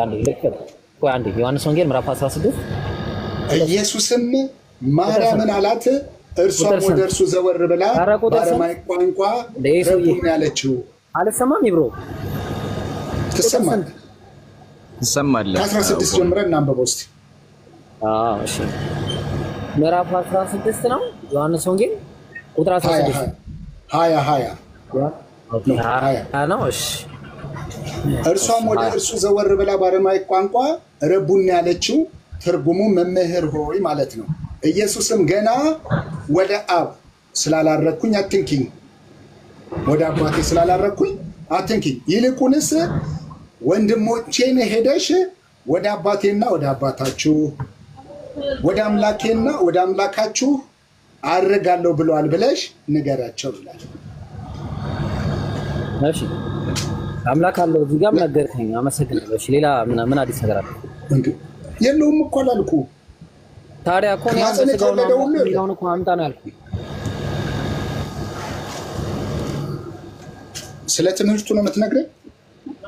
አንዴ ዮሐንስ ወንጌል ምዕራፍ 16 ኢየሱስም ማርያምን አላት እርሷም ወደ እርሱ ዘወር ብላ በአረማይ ቋንቋ ረቡን ያለችው አልሰማም ይብሮ ትሰማለህ 16 ጀምረን እናንብበው እስቲ እሺ ምዕራፍ 16 ነው ዮሐንስ ወንጌል ቁጥር 16 20 ነው እሺ እርሷም ወደ እርሱ ዘወር ብላ በአረማይ ቋንቋ ረቡን ያለችው ትርጉሙ መምህር ሆይ ማለት ነው ኢየሱስም ገና ወደ አብ ስላላረኩኝ አትንኪኝ ወደ አባቴ ስላላረኩኝ አትንኪኝ ይልቁንስ ወንድሞቼን ሄደሽ ወደ አባቴና ወደ አባታችሁ ወደ አምላኬና ወደ አምላካችሁ አረጋለሁ ብለዋል ብለሽ ንገራቸው ይላል እሺ አምላክ አለው እዚህ ጋር ነገርከኝ አመሰግናለሁ እሺ ሌላ ምን አዲስ ነገር አለ እንዴ የለውም እኮ አላልኩ ታዲያ እኮ ነው የሚለውን እኮ አምጣ ነው ያልኩኝ ስለ ትምህርቱ ነው የምትነግረኝ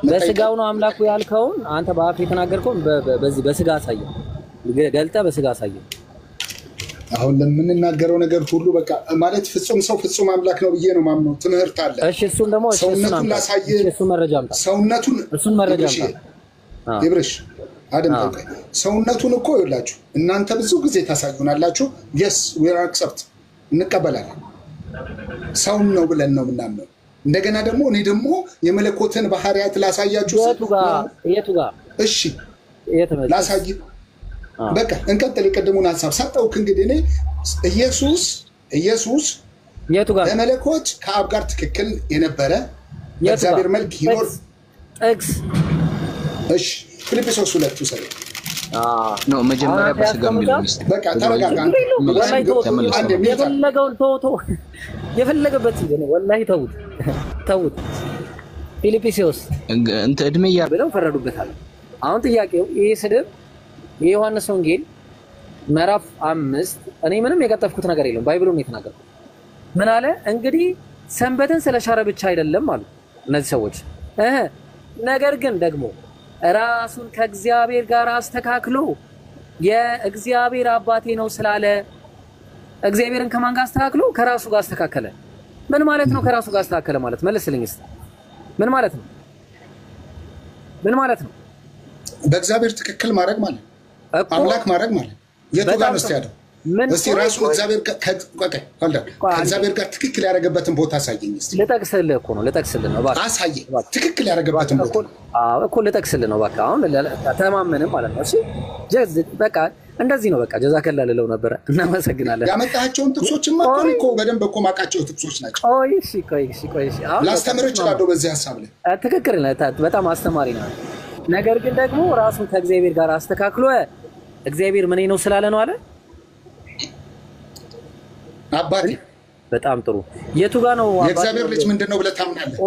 በስጋው ነው አምላኩ ያልከውን አንተ በአፍ የተናገርከውን በዚህ በስጋ አሳየው ገልጠ በስጋ አሳየው አሁን ለምንናገረው ነገር ሁሉ በቃ ማለት ፍጹም ሰው ፍጹም አምላክ ነው ብዬ ነው ማምነው ትምህርት አለ እሺ እሱን ደግሞ ሰውነቱን ላሳየ እሱ መረጃ አምጣ እሱን መረጃ አምጣ ይብርሽ ሰውነቱን እኮ ይላችሁ እናንተ ብዙ ጊዜ ታሳዩናላችሁ yes we are accept እንቀበላለን። ሰው ነው ብለን ነው ምናምነው። እንደገና ደግሞ እኔ ደግሞ የመለኮትን ባህሪያት ላሳያችሁ። የቱ ጋር? እሺ ላሳይ። በቃ እንቀጥል። የቀደሙን ሐሳብ ሰጠውክ። እንግዲህ እኔ ኢየሱስ የቱ ጋር በመለኮት ከአብ ጋር ትክክል የነበረ በእግዚአብሔር መልክ ይኖር ጥቅስ። እሺ ፊልጵስዩስ 2 ነው መጀመሪያ በስጋ የሚለው ሚስት በቃ ተረጋጋ። የፈለገውን ተውቶ የፈለገበት ይገነ ወላሂ ተውት። ፊልጵስዩስ እንት እድሜ ያር ብለው ፈረዱበታል። አሁን ጥያቄው ይሄ ስድብ የዮሐንስ ወንጌል ምዕራፍ 5 እኔ ምንም የቀጠፍኩት ነገር የለም። ባይብሉን ነው የተናገርኩት። ምን አለ እንግዲህ ሰንበትን ስለሻረ ብቻ አይደለም አሉ እነዚህ ሰዎች ነገር ግን ደግሞ ራሱን ከእግዚአብሔር ጋር አስተካክሎ የእግዚአብሔር አባቴ ነው ስላለ እግዚአብሔርን ከማን ጋር አስተካክሎ ከራሱ ጋር አስተካከለ። ምን ማለት ነው ከራሱ ጋር አስተካከለ ማለት? መልስልኝ እስቲ። ምን ማለት ነው? በእግዚአብሔር ትክክል ማድረግ ማለት አምላክ ማድረግ ማለት የቱ ጋር ነው ያለው? እስቲ ራሱን እግዚአብሔር ከእግዚአብሔር ጋር ትክክል ያደረገበትን ቦታ አሳየኝ እስቲ። ልጠቅስልህ ነው እባክህ። አሳየኝ ትክክል ያደረገበትን ቦታ። አዎ እኮ ልጠቅስልህ ነው እባክህ። አሁን ተማመንም ማለት ነው። እሺ በቃ እንደዚህ ነው። በቃ ጀዛከላ ልለው ነበረ። እናመሰግናለን። ያመጣቸውን ጥቅሶችማ እኮ በደንብ እኮ ማቃቸው ጥቅሶች ናቸው። ቆይ ላስተምር እችላለሁ በዚህ ሐሳብ ላይ። ትክክል ነህ። በጣም አስተማሪ ነው። ነገር ግን ደግሞ ራሱን ከእግዚአብሔር ጋር አስተካክሎ እግዚአብሔር ምን ነው ስላለ ነው አለ አባቴ። በጣም ጥሩ። የቱ ጋር ነው የእግዚአብሔር ልጅ ምንድነው ብለህ ታምናለህ?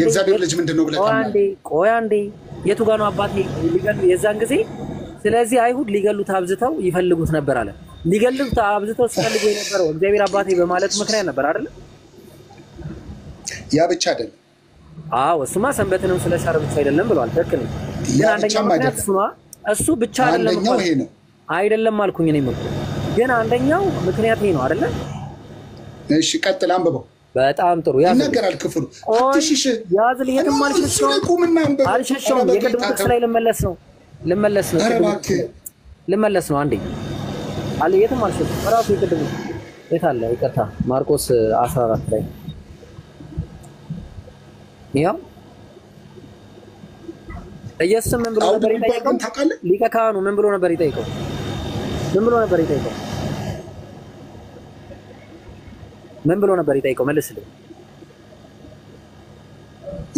የእግዚአብሔር ልጅ ምንድነው ብለህ ታምናለህ? ቆይ አንዴ የቱ ጋር ነው አባቴ ሊገሉ የዛን ጊዜ? ስለዚህ አይሁድ ሊገሉት አብዝተው ይፈልጉት ነበር አለ። ሊገሉት አብዝተው ሲፈልጉ የነበረው እግዚአብሔር አባቴ በማለት ምክንያት ነበር አይደል? ያ ብቻ አይደለም። አዎ እሱማ ሰንበትንም ስለሻረ ብቻ አይደለም ብለዋል። ትክክል ነው። ያ ብቻም አይደለም። እሱ ብቻ አይደለም። አንደኛው ይሄ ነው አይደለም አልኩኝ እኔም እኮ። ግን አንደኛው ምክንያት ይሄ ነው አይደል? እሺ ቀጥል አንብበው። በጣም ጥሩ ይነገራል ክፍሉ። አትሽሽ ያዝል የትም አልሸሸውም። የቅድም ጥቅስ ላይ ልመለስ ነው። አንዴ አለ የትም አልሸሸውም። ራሱ የቅድም የት አለ? ይቅርታ ማርቆስ 14 ላይ ያው ኢየሱስ ምን ብሎ ነበር የጠየቀው? ሊቀ ካህኑ ምን ብሎ ነበር የጠየቀው? ምን ብሎ ነበር የጠየቀው? መልስልኝ።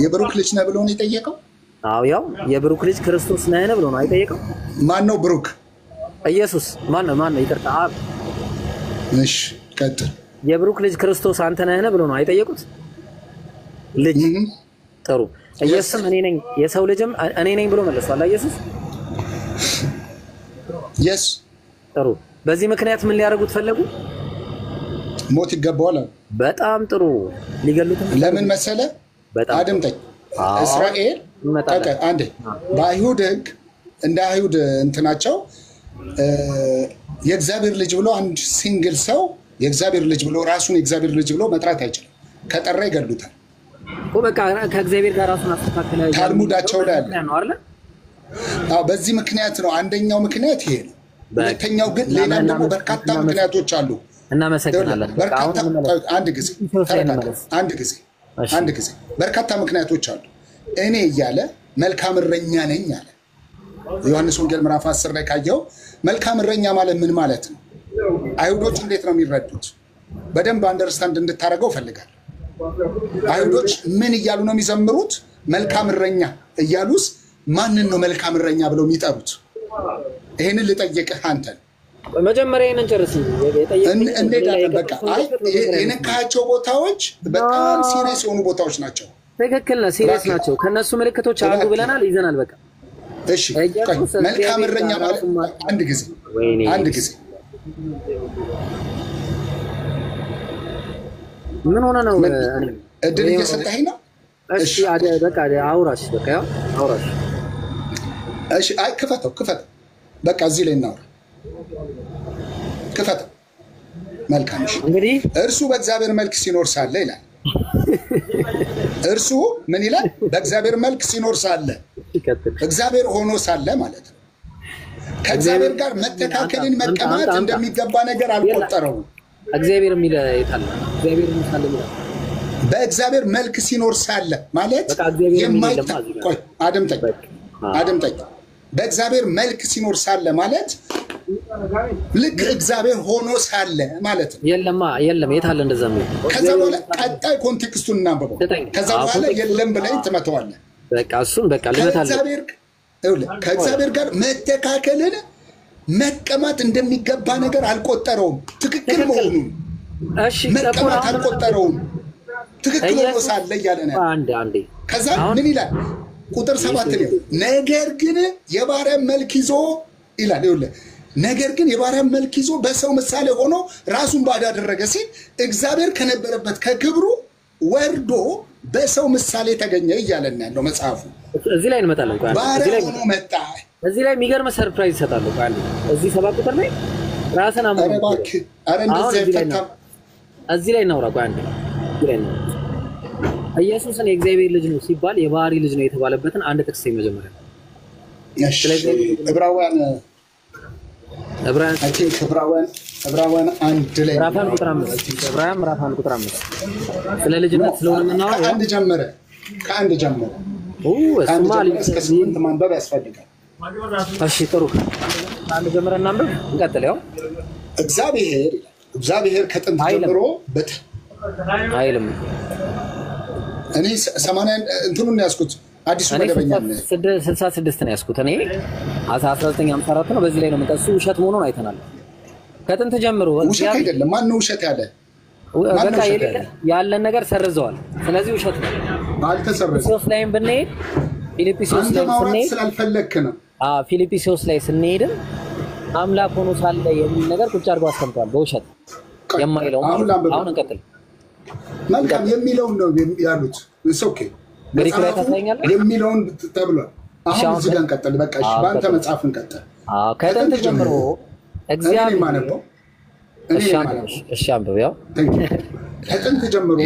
የብሩክ ልጅ ነህ ብሎ ነው የጠየቀው? አዎ ያው የብሩክ ልጅ ክርስቶስ ነህ ብሎ ነው አይጠየቀው? ማን ነው ብሩክ? ኢየሱስ። ማን ነው? ይቅርታ አብ። እሺ ቀጥል። የብሩክ ልጅ ክርስቶስ አንተ ነህ ብሎ ነው አይጠየቁት? ልጅ ጥሩ። ኢየሱስም እኔ ነኝ የሰው ልጅም እኔ ነኝ ብሎ መልሷል ኢየሱስ። yes ጥሩ። በዚህ ምክንያት ምን ሊያደርጉት ፈለጉ? ሞት ይገባዋል። በጣም ጥሩ። ሊገሉት ለምን መሰለ? አድምጠኝ። እስራኤል አንዴ በአይሁድ ሕግ እንደ አይሁድ እንትናቸው የእግዚአብሔር ልጅ ብሎ አንድ ሲንግል ሰው የእግዚአብሔር ልጅ ብሎ ራሱን የእግዚአብሔር ልጅ ብሎ መጥራት አይችልም። ከጠራ ይገሉታል። በቃ ከእግዚአብሔር ጋር ራሱን አስተካክለ ታልሙዳቸው ላይ ነው አይደል? አዎ በዚህ ምክንያት ነው። አንደኛው ምክንያት ይሄ ነው። ሁለተኛው ግን ሌላ ደግሞ በርካታ ምክንያቶች አሉ። እናመሰግናለን። በርካታ አንድ ጊዜ በርካታ ምክንያቶች አሉ። እኔ እያለ መልካም እረኛ ነኝ አለ። ዮሐንስ ወንጌል ምዕራፍ 10 ላይ ካየው መልካም እረኛ ማለት ምን ማለት ነው? አይሁዶች እንዴት ነው የሚረዱት? በደንብ አንደርስታንድ እንድታረገው ፈልጋለሁ። አይሁዶች ምን እያሉ ነው የሚዘምሩት? መልካም እረኛ እያሉስ ማንን ነው መልካም እረኛ ብለው የሚጠሩት? ይሄንን ልጠይቅህ አንተን። መጀመሪያ ይሄንን ጨርስ። እንዴት በቃ አይ የነካቸው ቦታዎች በጣም ሲሪየስ የሆኑ ቦታዎች ናቸው። ትክክል ነው፣ ሲሪየስ ናቸው። ከነሱ ምልክቶች አንዱ ብለናል፣ ይዘናል። በቃ እሺ መልካም እረኛ ማለት አንድ ጊዜ ምን ሆነ ነው? እድል እየሰጠኸኝ ነው? እሺ በቃ አውራሽ በቃ አውራሽ። እሺ አይ ክፈተው በቃ እዚህ ላይ እናውራ። ክፈተው። መልካም እሺ። እንግዲህ እርሱ በእግዚአብሔር መልክ ሲኖር ሳለ ይላል። እርሱ ምን ይላል? በእግዚአብሔር መልክ ሲኖር ሳለ እግዚአብሔር ሆኖ ሳለ ማለት ነው። ከእግዚአብሔር ጋር መተካከልን መቀማት እንደሚገባ ነገር አልቆጠረውም። እግዚአብሔር የሚል የታለ እግዚአብሔር የሚል በእግዚአብሔር መልክ ሲኖር ሳለ ማለት የማይቆይ አድምጠኝ በእግዚአብሔር መልክ ሲኖር ሳለ ማለት ልክ እግዚአብሔር ሆኖ ሳለ ማለት ነው። የለም የታለ እንደዛ ነው። ከዛ በኋላ ቀጣይ ኮንቴክስቱን እናንብበው። ከዛ በኋላ የለም ብለህ ትመተዋለህ። በቃ እሱን በቃ ልመታለህ። ከእግዚአብሔር ጋር መተካከልን መቀማት እንደሚገባ ነገር አልቆጠረውም። ትክክል መሆኑን እሺ መቀማት አልቆጠረውም። ትክክል ሆኖ ሳለ እያለ ነው። አንዴ ከዛ ምን ይላል? ቁጥር 7 ነው። ነገር ግን የባሪያ መልክ ይዞ ይላል። ይኸውልህ ነገር ግን የባሪያ መልክ ይዞ በሰው ምሳሌ ሆኖ ራሱን ባዶ አደረገ ሲል እግዚአብሔር ከነበረበት ከክብሩ ወርዶ በሰው ምሳሌ ተገኘ እያለን ያለው መጽሐፉ። እዚህ ላይ እንመጣለን። ባሪያ ሆኖ መጣ። እዚህ ላይ የሚገርም ሰርፕራይዝ ይሰጣሉ። ቃል እዚህ 7 ቁጥር ላይ ራስን አመኑ። ኧረ እባክህ ኧረ እንደዚህ አይፈታም። እዚህ ላይ እናውራ። ቃል እዚህ ላይ ነው ኢየሱስን የእግዚአብሔር ልጅ ነው ሲባል የባህሪ ልጅ ነው የተባለበትን አንድ ጥቅስ መጀመሪያ እሺ ዕብራውያን አንድ ላይ ዕብራውያን ቁጥር 5 ዕብራውያን ቁጥር 5 ስለ ልጅነት ስለሆነ ምናወራ ከአንድ ጀመረ እስከ 8 ማንበብ ያስፈልጋል። እሺ ጥሩ አንድ ጀመረ እናንብብ እንቀጥል። ያው እግዚአብሔር ከጥንት ጀምሮ አይልም እኔ 80 እንትኑን ያስኩት አዲሱ መደበኛ ነው 66 ነው ያስኩት እኔ 1954 ነው። በዚህ ላይ ነው መጣሱ ውሸት መሆኑን አይተናል። ከጥንት ጀምሮ ውሸት አይደለም። ማን ነው ውሸት ያለ? በቃ ያለን ነገር ሰርዘዋል። ስለዚህ ውሸት ነው። አልተሰረዘም። ፊልጵስዩስ ላይ ብንሄድ ፊልጵስዩስ ላይ ስንሄድ ስላልፈለክ ነው። ፊልጵስዩስ ላይ ስንሄድ አምላክ ሆኖ ሳለ የሚል ነገር ቁጭ አድርጎ አስቀምጧል። በውሸት የማይለው አሁን እንቀጥል። መልካም የሚለውን ነው ያሉት። ኦኬ ግሪክ ላይ ታሳኛለህ የሚለውን ተብሏል። አሁን እዚህ ጋር እንቀጥል። በቃ እሺ ባንተ መጽሐፍ እንቀጥል። ከጥንት ጀምሮ እግዚአብሔር ማነበው እሺ አንብብ። ያው ከጥንት ጀምሮ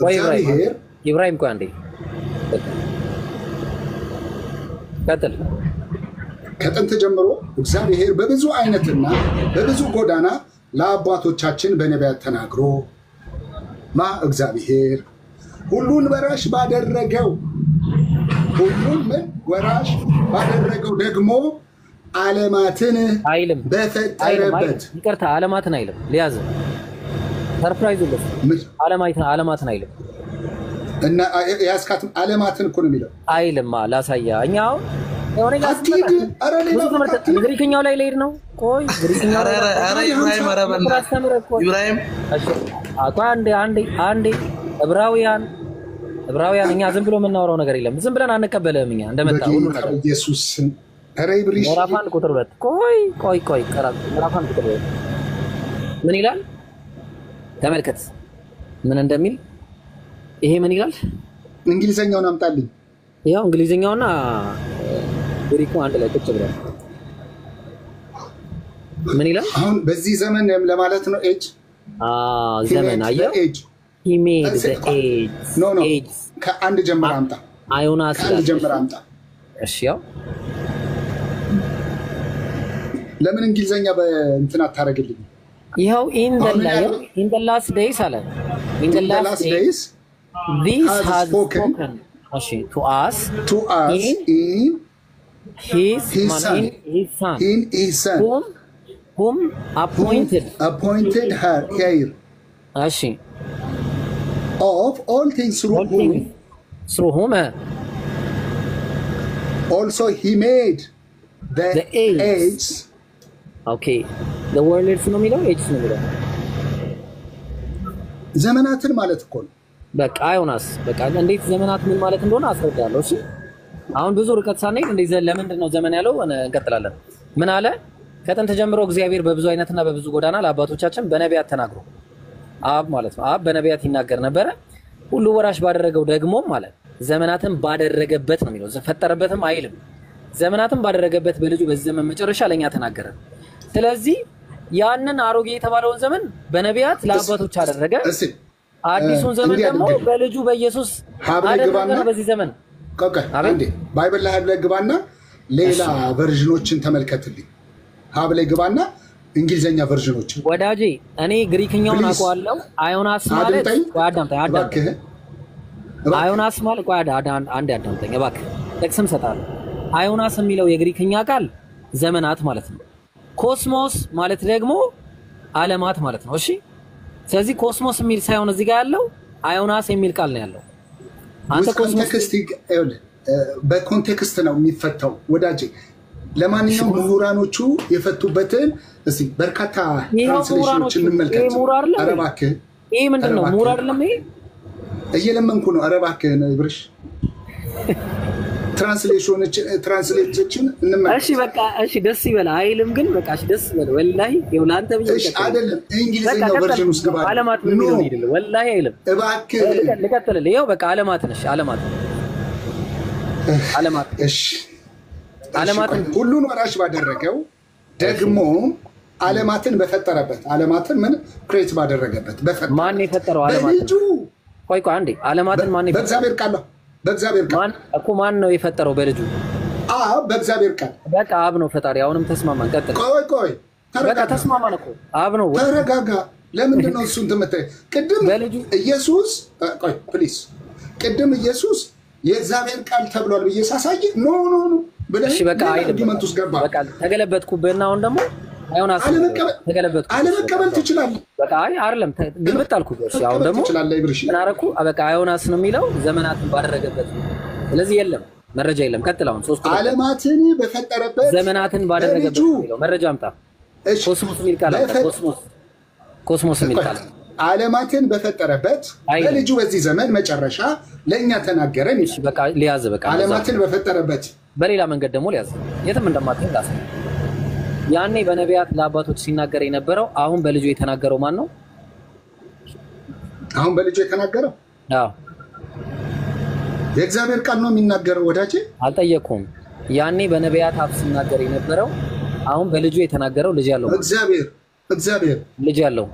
እግዚአብሔር ኢብራሂም ቆይ አንዴ ቀጥል። ከጥንት ጀምሮ እግዚአብሔር በብዙ አይነትና በብዙ ጎዳና ለአባቶቻችን በነቢያት ተናግሮ እግዚአብሔር ሁሉን ወራሽ ባደረገው ደግሞ ዓለማትን አይልም በፈጠረበት ይቅርታ ዓለማትን አይልም ሊያዝ ሰርፕራይዝ ነው። ዓለማትን አይልም እና ያስካትም ዓለማትን እኮ ነው የሚለው አይልም። ላሳያ እኛው ግሪክኛው ላይ ልሄድ ነው። ቆይ ግሪክኛው ኢብራሂም አንዴ ዕብራውያን እኛ ዝም ብሎ የምናወራው ነገር የለም። ዝም ብለን አንቀበልህም። እኛ እንደመጣ ሁሉ ነገር ኢየሱስ ሬብሪሽ ምዕራፍ 1 ቁጥር 2 ቆይ ምዕራፍ 1 ቁጥር 2 ምን ይላል? ተመልከት ምን እንደሚል። ይሄ ምን ይላል? እንግሊዘኛውን አምጣልኝ። ያው እንግሊዘኛውና ግሪኩ አንድ ላይ ቁጭ ብለው ምን ይላል? አሁን በዚህ ዘመን ለማለት ነው። ኤጅ ዘመን አየው he made the age ከአንድ ጀምር አምጣ። አዮናስ ጀምር አምጣ። እሺ ያው ለምን እንግሊዘኛ በእንትን አታረግልኝ? ይሄው in the last days አለ in the last days this has spoken to us in his son whom appointed her heir of all things through whom also he made the age. Okay, the world is no የሚለው age ነው የሚለው ዘመናትን ማለት እኮ ነው። በቃ አዮናስ በቃ እንዴት ዘመናት ምን ማለት እንደሆነ አስረዳለሁ። እሺ አሁን ብዙ ርቀት ሳንሄድ እንዴት ለምንድን ነው ዘመን ያለው እንቀጥላለን። ምን አለ? ከጥንት ጀምሮ እግዚአብሔር በብዙ አይነትና በብዙ ጎዳና ለአባቶቻችን በነቢያት ተናግሮ አብ ማለት ነው። አብ በነቢያት ይናገር ነበረ። ሁሉ ወራሽ ባደረገው ደግሞ ማለት ዘመናትን ባደረገበት ነው የሚለው። ፈጠረበትም አይልም። ዘመናትን ባደረገበት በልጁ በዚህ ዘመን መጨረሻ ለኛ ተናገረ። ስለዚህ ያንን አሮጌ የተባለውን ዘመን በነቢያት ለአባቶች አደረገ። አዲሱን ዘመን ደግሞ በልጁ በኢየሱስ አደረገ። በዚህ ዘመን አንዴ ባይብል ላይ ግባና ሌላ ቨርዥኖችን ተመልከትልኝ። ሀብ ላይ ግባና እንግሊዘኛ ቨርዥኖች ወዳጄ እኔ ግሪክኛውን አውቀዋለሁ። አዮናስ ማለት አዳምጠኝ አዮናስ ማለት አንድ አዳምጠኝ እባክህ ጥቅስም ሰጣለሁ። አዮናስ የሚለው የግሪክኛ ቃል ዘመናት ማለት ነው። ኮስሞስ ማለት ደግሞ ዓለማት ማለት ነው። እሺ ስለዚህ ኮስሞስ የሚል ሳይሆን እዚህ ጋር ያለው አዮናስ የሚል ቃል ነው ያለው። አንተ ኮስሞስ በኮንቴክስት ነው የሚፈታው ወዳጄ። ለማንኛውም ምሁራኖቹ የፈቱበትን እስቲ በርካታ ትራንስሌሽኖች እንመልከት። ኧረ እባክህ ይሄ ምንድነው? ምሁር አይደለም ይሄ? እየለመንኩ ነው። ኧረ እባክህ ብርሽ ትራንስሌሽኖችን እንመልከት። እሺ በቃ እሺ ደስ ይበል አይልም ግን በቃ እሺ ደስ ይበል ወላሂ ይውላንተ ብዬ እሺ አይደለም እንግሊዘኛው ቨርዥን ውስጥ ገባ ዓለማት ምን ነው ይደለ ወላሂ አይልም። እባክህ ልቀጥል። ይኸው በቃ ዓለማት ነሽ ዓለማት እሺ ዓለማትን ሁሉን ወራሽ ባደረገው ደግሞ ዓለማትን በፈጠረበት ዓለማትን ምን ክሬት ባደረገበት ማን የፈጠረው ዓለማትን? በልጁ ቆይ አንዴ ዓለማትን ማን የፈጠረው? በእግዚአብሔር ቃል ነው። በእግዚአብሔር ቃል ማን እኮ ማን ነው የፈጠረው? በልጁ አብ በእግዚአብሔር ቃል በቃ አብ ነው ፈጣሪ። አሁንም ተስማማን። ቀጥል። ቆይ በቃ ተስማማን እኮ አብ ነው። ተረጋጋ። ለምንድን ነው እሱን ትመጣ? ቅድም ኢየሱስ ቆይ ፕሊዝ ቅድም ኢየሱስ የእግዚአብሔር ቃል ተብሏል ብዬ ሳሳይ ኖ እሺ በቃ አይደለም በቃ ተገለበጥኩብህና አሁን ደግሞ አዮናስ ተገለበጥኩ። አለመቀበል ትችላለህ። በቃ አይደለም ግልብጥ አልኩህ። እሺ አሁን ደግሞ ምን አደረኩ? በቃ አዮናስ ነው የሚለው ዘመናትን ባደረገበት። ስለዚህ የለም መረጃ የለም። ቀጥል። አሁን ሶስት ዓለማትን በፈጠረበት ዘመናትን ባደረገበት የሚለው መረጃ አምጣ። ኮስሞስ የሚል ቃል አምጣ። ኮስሞስ የሚል ቃል ዓለማትን በፈጠረበት በልጁ በዚህ ዘመን መጨረሻ ለእኛ ተናገረን። እሺ በቃ ሊያዝ በቃ ዓለማትን በፈጠረበት በሌላ መንገድ ደግሞ ሊያዝ የትም እንደማትሄድ ላስ ያኔ በነቢያት ለአባቶች ሲናገር የነበረው አሁን በልጁ የተናገረው ማን ነው? አሁን በልጁ የተናገረው አዎ የእግዚአብሔር ቃል ነው የሚናገረው ወዳጄ። አልጠየቅኩም። ያኔ በነቢያት አፍ ሲናገር የነበረው አሁን በልጁ የተናገረው ልጅ ያለው እግዚአብሔር ልጅ ያለው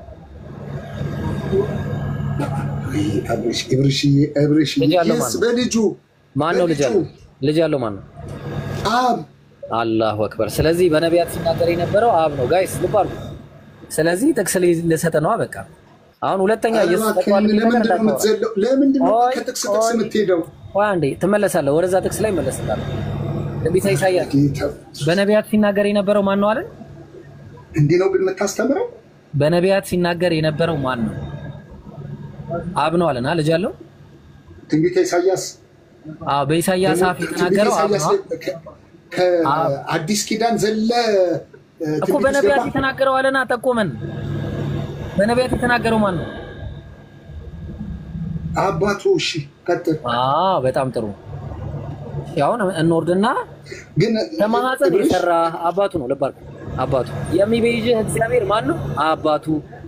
በልጁ ማን ነው? ልጅ ያለው ማን ነው? አብ። አላሁ አክበር። ስለዚህ በነቢያት ሲናገር የነበረው አብ ነው። ጋይስ ልብ አድርጉ። ስለዚህ ጥቅስ ልሰጥ ነው በቃ። አሁን ሁለተኛ ኢየሱስ ተቋል። ለምንድን ነው ከጥቅስ የምትሄደው? ቆይ አንዴ ትመለሳለህ። ወደዛ ጥቅስ ላይ መለስልሃለሁ። ትንቢተ ኢሳይያስ በነቢያት ሲናገር የነበረው ማን ነው አለ? እንዲህ ነው ግን የምታስተምረው? በነቢያት ሲናገር የነበረው ማን ነው? አብ ነው አለና ልጅ አለው። ትንቢተ ኢሳይያስ በኢሳይያስ አፍ የተናገረው አብ ነው። ከአዲስ ኪዳን ዘለ እኮ በነቢያት የተናገረው አለና ጠቆመን። በነቢያት የተናገረው ማን ነው? አባቱ። እሺ ቀጥል። በጣም ጥሩ። ያው እንወርድና ግን ከማህፀን የሰራ አባቱ ነው። ልብ አድርጉ። አባቱ የሚቤዥህ እግዚአብሔር ማን ነው? አባቱ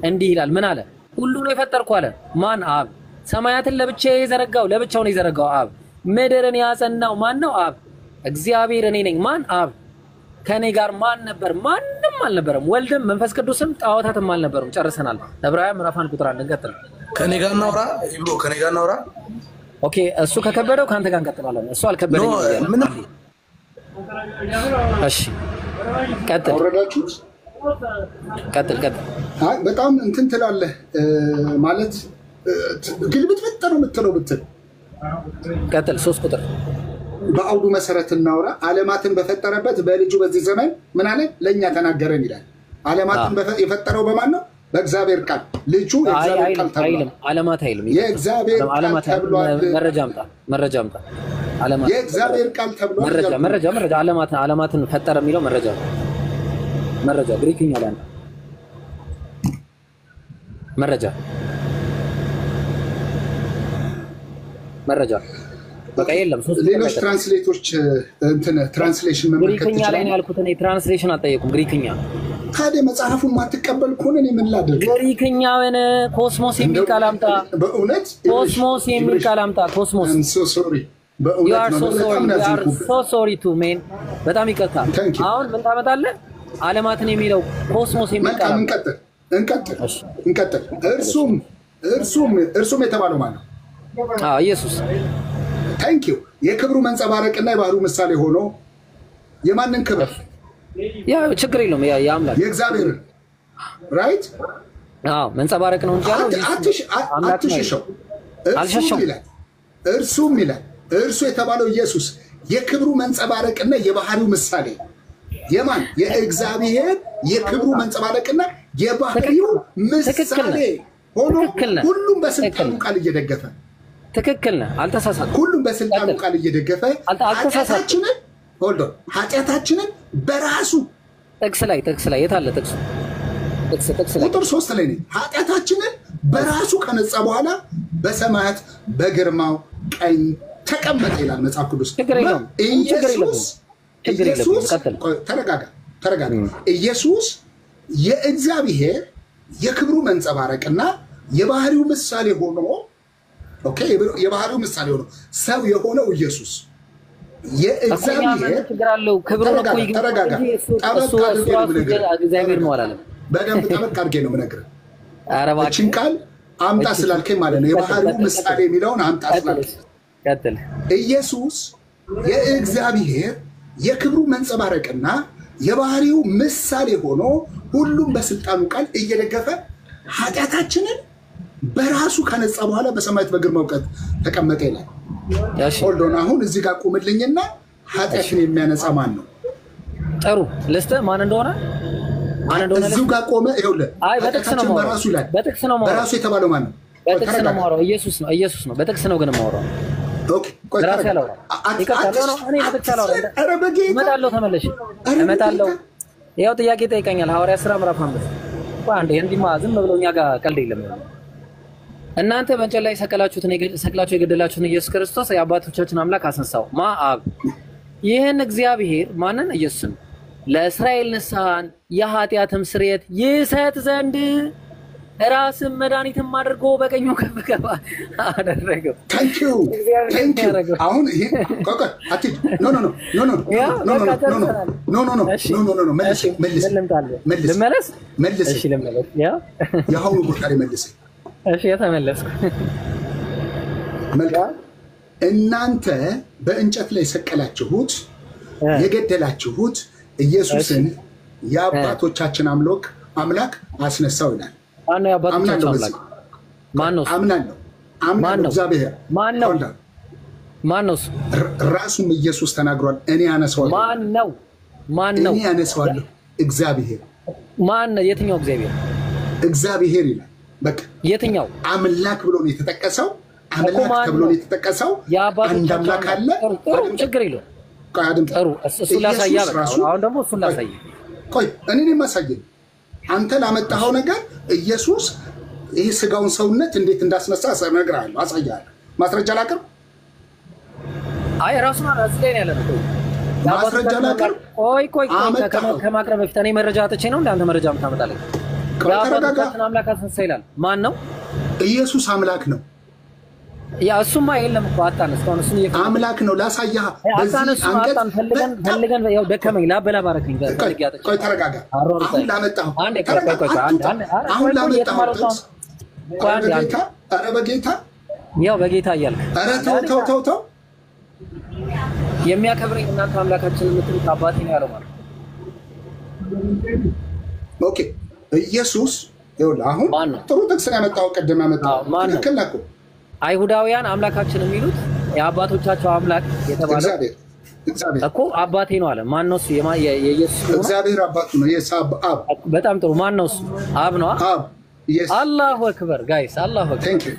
እንዲህ ይላል። ምን አለ? ሁሉን የፈጠርኩ አለ። ማን? አብ። ሰማያትን ለብቻዬ የዘረጋው ለብቻው ነው የዘረጋው አብ። ምድርን ያጸናው ማን ነው? አብ። እግዚአብሔር እኔ ነኝ። ማን? አብ። ከኔ ጋር ማን ነበር? ማንም አልነበረም። ወልድም መንፈስ ቅዱስም ጣዖታትም አልነበሩም። ጨርሰናል። ዕብራውያን ምዕራፍ 1 ቁጥር 1 እንቀጥል። ከኔ ጋር እናውራ ይብሎ ከኔ ጋር እናውራ። ኦኬ እሱ ከከበደው ካንተ ጋር እንቀጥላለን። እሱ አልከበደኝ ምንም። እሺ ቀጥል። አውረዳችሁት? ቀጥል። አይ በጣም እንትን ትላለህ ማለት ግልብጥብጥ ነው የምትለው ብትል። ቀጥል። 3 ቁጥር በአውዱ መሰረት እናውራ። ዓለማትን በፈጠረበት በልጁ በዚህ ዘመን ምን አለ? ለእኛ ተናገረን ይላል። ዓለማትን የፈጠረው በማን ነው? በእግዚአብሔር ቃል። ልጁ የእግዚአብሔር ቃል ተብሏል። ዓለማት አይልም። የእግዚአብሔር ቃል ተብሏል። መረጃ አምጣ። ዓለማት የእግዚአብሔር ቃል ተብሏል። መረጃ ዓለማትን ፈጠረ የሚለው መረጃ ግሪክኛ ላይ ነው። መረጃ በቃ የለም። ሌሎች ትራንስሌቶች ትራንስሌሽን መመልከት ግሪክኛ ላይ ነው ያልኩት እኔ። ትራንስሌሽን አልጠየኩም። ግሪክኛ ታዲያ መጽሐፉን ማትቀበል ከሆነ እኔ ምን ላድርግ? ግሪክኛውን ኮስሞስ የሚል ቃል አምጣ። በእውነት ኮስሞስ የሚል ቃል አምጣ። ኮስሞስ በጣም ይቅርታ። አሁን ምን ታመጣለህ? ዓለማትን የሚለው ኮስሞስ የሚል ቃል እንቀጥል። እርሱም የተባለው ማለት ነው ኢየሱስ። ታንኪዩ። የክብሩ መንጸባረቅና የባህሩ ምሳሌ ሆኖ የማንን ክብር? ያ ችግር የለውም። ያ አምላክ ራይት አዎ መንጸባረቅ ነው እንጂ ያለው አትሽሸው። እርሱም ይላል እርሱ የተባለው ኢየሱስ የክብሩ መንጸባረቅና የባህሪው ምሳሌ የማን የእግዚአብሔር የክብሩ መንጸባረቅና የባህሪው ምሳሌ ሆኖ ሁሉም በስልጣኑ ቃል እየደገፈ ትክክል ነህ አልተሳሳትኩም ሁሉም በስልጣኑ ቃል እየደገፈ ኃጢአታችንን በራሱ ጥቅስ ላይ የት አለ ጥቅሱ ላይ ቁጥር 3 ላይ ነው ኃጢአታችንን በራሱ ከነጻ በኋላ በሰማያት በግርማው ቀኝ ተቀመጠ ይላል መጽሐፍ ቅዱስ ኢየሱስ ተረጋጋ ኢየሱስ የእግዚአብሔር የክብሩ መንጸባረቅና የባህሪው ምሳሌ ሆኖ ኦኬ የባህሪው ምሳሌ ሆኖ ሰው የሆነው ኢየሱስ የእግዚአብሔር ትግራለው ክብሩ ነው እኮ ተረጋጋ እግዚአብሔር ነው አላለም በደንብ ጠበቅ አድርጌ ነው የምነግርህ እቺን ቃል አምጣ ስላልከኝ ማለት ነው የባህሪው ምሳሌ የሚለውን አምጣ ስላልከኝ ቀጥል ኢየሱስ የእግዚአብሔር የክብሩ መንጸባረቅና የባህሪው ምሳሌ ሆኖ ሁሉም በስልጣኑ ቃል እየደገፈ ኃጢአታችንን በራሱ ከነጻ በኋላ በሰማያት በግርማው ቀኝ ተቀመጠ ይላል ሆልዶን አሁን እዚህ ጋር ቁምልኝና ኃጢአትን የሚያነጻ ማን ነው ጥሩ ልስተ ማን እንደሆነ እዚሁ ጋር ቆመ ይኸውልህ ኃጢአታችን በራሱ ይላል በራሱ የተባለው ማን ነው በጥቅስ ነው ማውራው ኢየሱስ ነው በጥቅስ ነው ግን ማውራው ኦኬ ቆይ ተረጋጋ እኔ በተቻለው እመጣለሁ ተመለሽ እመጣለሁ ያው ጥያቄ ጠይቀኛል ሐዋርያ ሥራ ምዕራፍ 5 አንዴ እንዲማ ዝም ብሎ እኛ ጋር ቀልድ የለም እናንተ በእንጨት ላይ ሰቀላችሁ የገደላችሁን ኢየሱስ ክርስቶስ የአባቶቻችን አምላክ አስነሳው አብ ይህን እግዚአብሔር ማንን ኢየሱስን ለእስራኤል ንስሐን የኃጢአትም ስርየት ይሰጥ ዘንድ ራስን መድኃኒትም አድርጎ በቀኙ ከፍ ከፍ አደረገው ታንክ ዩ አሁን ይሄ ቆቆ አትይ መልስ እሺ ለምለስ ያ ያሁን ጉዳይ መልስ እሺ የተመለስኩ መልካም እናንተ በእንጨት ላይ ሰቀላችሁት የገደላችሁት ኢየሱስን የአባቶቻችን አምላክ አስነሳው ይላል ማነው የአባቶቻችን አምላክ ማነው አምናለሁ እግዚአብሔር ማነው ራሱም ኢየሱስ ተናግሯል እኔ አነሳዋለሁ ማነው እኔ አነሳዋለሁ እግዚአብሔር የትኛው እግዚአብሔር ይላል በቃ የትኛው አምላክ ብሎ ነው የተጠቀሰው አምላክ ተብሎ ነው የተጠቀሰው አንድ አምላክ አለ ችግር የለውም ጥሩ እሱ ላሳያ አሁን ደግሞ እሱ ላሳያ ቆይ እኔ ነኝ ማሳየኝ አንተ ላመጣኸው ነገር ኢየሱስ ይሄ ስጋውን ሰውነት እንዴት እንዳስነሳ እነግርሃለሁ አሳያለሁ ማስረጃ ላቅርብ አይ ራሱን አራስ ላይ ያለ ነው ማስረጃ ላቅርብ ቆይ ከማቅረብ በፊት እኔ መረጃ አጥቼ ነው እንደ አንተ መረጃ የምታመጣልኝ የአባቶቻችን አምላክ አስነሳ ይላል ማን ነው ኢየሱስ አምላክ ነው ያ እሱማ የለም እኮ አጣነስ ነው እሱ አምላክ ነው ላሳያ በዚህ አንቀጽ ፈልገን ያው ደከመኝ ላበላ ባረከኝ ቆይ ተረጋጋ አሁን ላመጣው አሁን ላመጣው ኧረ በጌታ ያው በጌታ እያልክ ኧረ ተው የሚያከብረኝ እናንተ አምላካችን የምትሉት አባቴ ነው ያለው ማለት ኦኬ ኢየሱስ ይኸውልህ አሁን ጥሩ ጥቅስ ነው ያመጣው ቀደም ያመጣው ትክክል ነው አይሁዳውያን አምላካችን የሚሉት የአባቶቻቸው አምላክ የተባለው እኮ አባቴ ነው አለ ማን ነው እሱ የኢየሱስ እግዚአብሔር አባቱ ነው የሳብ አብ በጣም ጥሩ ማን ነው እሱ አብ ነው አብ አላሁ አክበር ጋይስ አላሁ አክበር ታንክ ዩ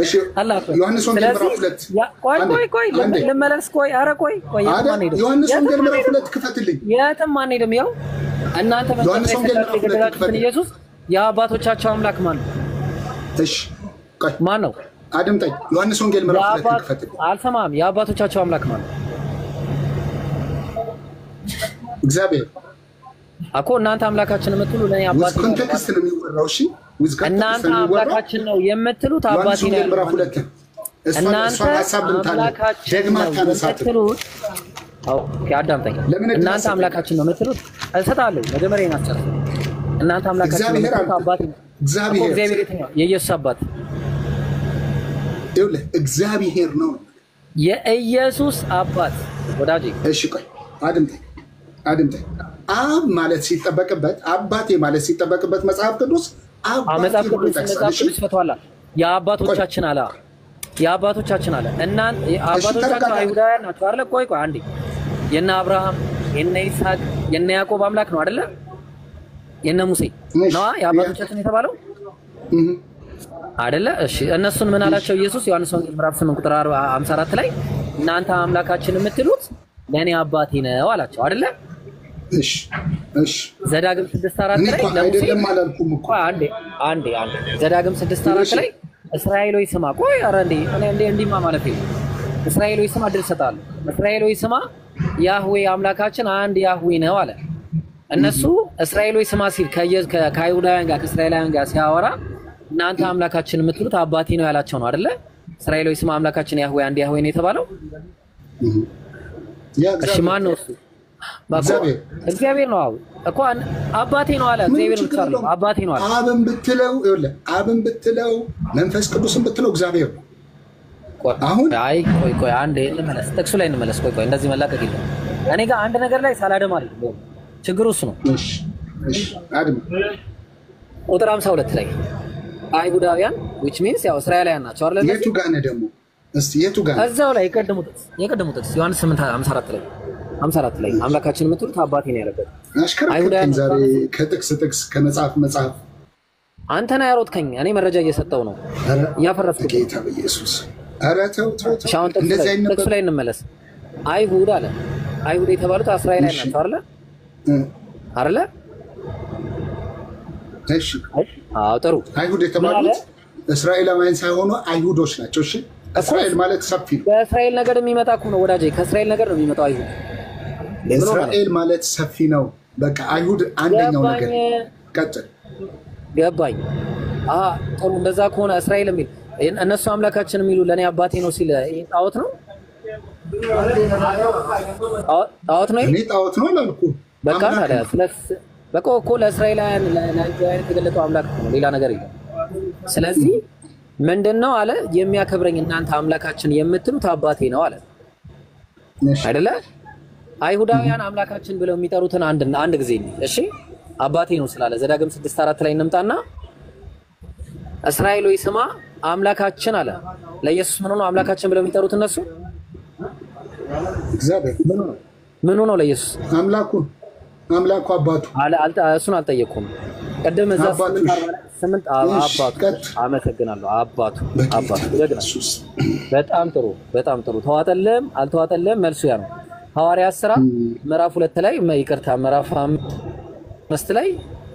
እሺ ዮሐንስ ወንጌል ምዕራፍ 2 ቆይ ልመለስ ኧረ ቆይ ዮሐንስ ወንጌል ምዕራፍ 2 ክፈትልኝ የትም አንሄድም ያው እናንተ ዮሐንስ ወንጌል ምዕራፍ 2 ክፈትልኝ ኢየሱስ የአባቶቻቸው አምላክ ማን ነው እሺ ቆይ ማን ነው አድምጠኝ ዮሐንስ ወንጌል ምዕራፍ 2 ክፈትልኝ አልሰማም የአባቶቻቸው አምላክ ማን ነው እግዚአብሔር እኮ እናንተ አምላካችን የምትሉ ለኔ አባቴ ነው ኮንቴክስት ነው የሚወራው እሺ እናንተ አምላካችን ነው የምትሉት አባቴ ነው ምዕራፍ 2 እናንተ አምላካችን ደግማ ታነሳችሁ ኦኬ አዳምጠኝ እናንተ አምላካችን ነው የምትሉት እሰጣለሁ መጀመሪያ እናስጨርስ እናንተ አምላካችን ነው አባቴ ነው እግዚአብሔር የትኛው የኢየሱስ አባት ይኸውልህ እግዚአብሔር ነው የኢየሱስ አባት ወዳጄ እሺ ቆይ አድምጠኝ አብ ማለት ሲጠበቅበት አባቴ ማለት ሲጠበቅበት መጽሐፍ ቅዱስ መጽሐፍ ቅዱስ ፈቷላ የአባቶቻችን አለ የአባቶቻችን አለ እናንተ አባቶቻችን አይሁዳውያን ናቸው አይደል? ቆይ አንዴ የነ አብርሃም የነ ይስሐቅ የነ ያዕቆብ አምላክ ነው አይደለ? የነ ሙሴ ነው የአባቶቻችን የተባለው አይደለ? እሺ እነሱን ምን አላቸው ኢየሱስ? ዮሐንስ ወንጌል ምዕራፍ 8 ቁጥር 54 ላይ እናንተ አምላካችን የምትሉት ለኔ አባቴ ነው አላቸው አይደለ? እሺ ዘዳግም 6:4 ላይ አይደለም አላልኩም እኮ አንዴ ዘዳግም 6:4 ላይ እስራኤል ሆይ ስማ። ቆይ ኧረ እንዴማ ማለት ነው። እስራኤል ሆይ ስማ ድል ሰጣለሁ። እስራኤል ሆይ ስማ ያህዌ አምላካችን አንድ ያህዌ ነው አለ። እነሱ እስራኤል ሆይ ስማ ሲል ከአይሁዳውያን ጋር ከእስራኤላውያን ጋር ሲያወራ እናንተ አምላካችን የምትሉት አባቴ ነው ያላቸው ነው አይደለ? እስራኤል ሆይ ስማ አምላካችን ያህዌ አንድ ያህዌ ነው የተባለው። እሺ ማን ነው እሱ? እግዚአብሔር ነው እኮ አባቴ ነው አለ። እግዚአብሔር ነው አባቴ ነው አለ። አብን ብትለው መንፈስ ቅዱስን ብትለው እግዚአብሔር ነው። አሁን ቆይ አንዴ እንመለስ፣ ጥቅሱ ላይ እንመለስ። ቆይ እንደዚህ መላቀቅ የለም። እኔ ጋር አንድ ነገር ላይ ሳላደም አይደለም ችግሩ እሱ ነው። እሺ አድም ቁጥር 52 ላይ አይሁዳውያን which means ያው እስራኤላውያን ናቸው አይደል? የቱ ጋር ነው ደግሞ? እስቲ የቱ ጋር? እዛው ላይ የቀደሙት ዮሐንስ 8:54 ላይ 54 ላይ አምላካችን የምትሉት አባቴ ነው ያለበት። አይሁዳውያን ዛሬ ከጥቅስ ከመጽሐፍ አንተ ነህ ያሮጥከኝ። እኔ መረጃ እየሰጠው ነው ያፈረስኩት። ጌታ በኢየሱስ ኧረ ተው እንደዚህ አይነት ጥቅስ ላይ እንመለስ። አይሁድ አለ አይሁድ የተባሉት እስራኤላውያን ናቸው አይደለ? እሺ አዎ ጥሩ። አይሁድ የተባሉት እስራኤላውያን ሳይሆኑ አይሁዶች ናቸው። እሺ እስራኤል ማለት ሰፊ ነው። ከእስራኤል ነገር የሚመጣ እኮ ነው ወዳጄ፣ ከእስራኤል ነገር ነው የሚመጣው አይሁድ። እስራኤል ማለት ሰፊ ነው። በቃ አይሁድ አንደኛው ነገር ቀጥል። ገባኝ። ጥሩ እንደዛ ከሆነ እስራኤል የሚል እነሱ አምላካችን የሚሉ ለኔ አባቴ ነው ሲል ጣዖት ነው? ጣዖት ነው? እኔ ጣዖት ነው አላልኩም። በቃ ታዲያ በቃ እኮ ለእስራኤላውያን የተገለጠው አምላክ ነው፣ ሌላ ነገር የለም። ስለዚህ ምንድነው አለ የሚያከብረኝ እናንተ አምላካችን የምትሉት አባቴ ነው አለ አይደለ? አይሁዳውያን አምላካችን ብለው የሚጠሩትን አንድ ጊዜ እሺ አባቴ ነው ስላለ ዘዳግም 6:4 ላይ እንምጣና እስራኤል ሆይ ስማ አምላካችን አለ። ለኢየሱስ ምን ነው አምላካችን ብለው የሚጠሩት እነሱ? እግዚአብሔር ምን ነው ለኢየሱስ አምላኩ አባቱ እሱን አልጠየኩም። ቀደም እዛ 8 አባቱ አመሰግናለሁ። አባቱ በጣም ጥሩ ተዋጠለም አልተዋጠለም መልሱ ያ ነው። ሐዋርያት ሥራ ምዕራፍ 2 ላይ ይቅርታ ምዕራፍ 5 ላይ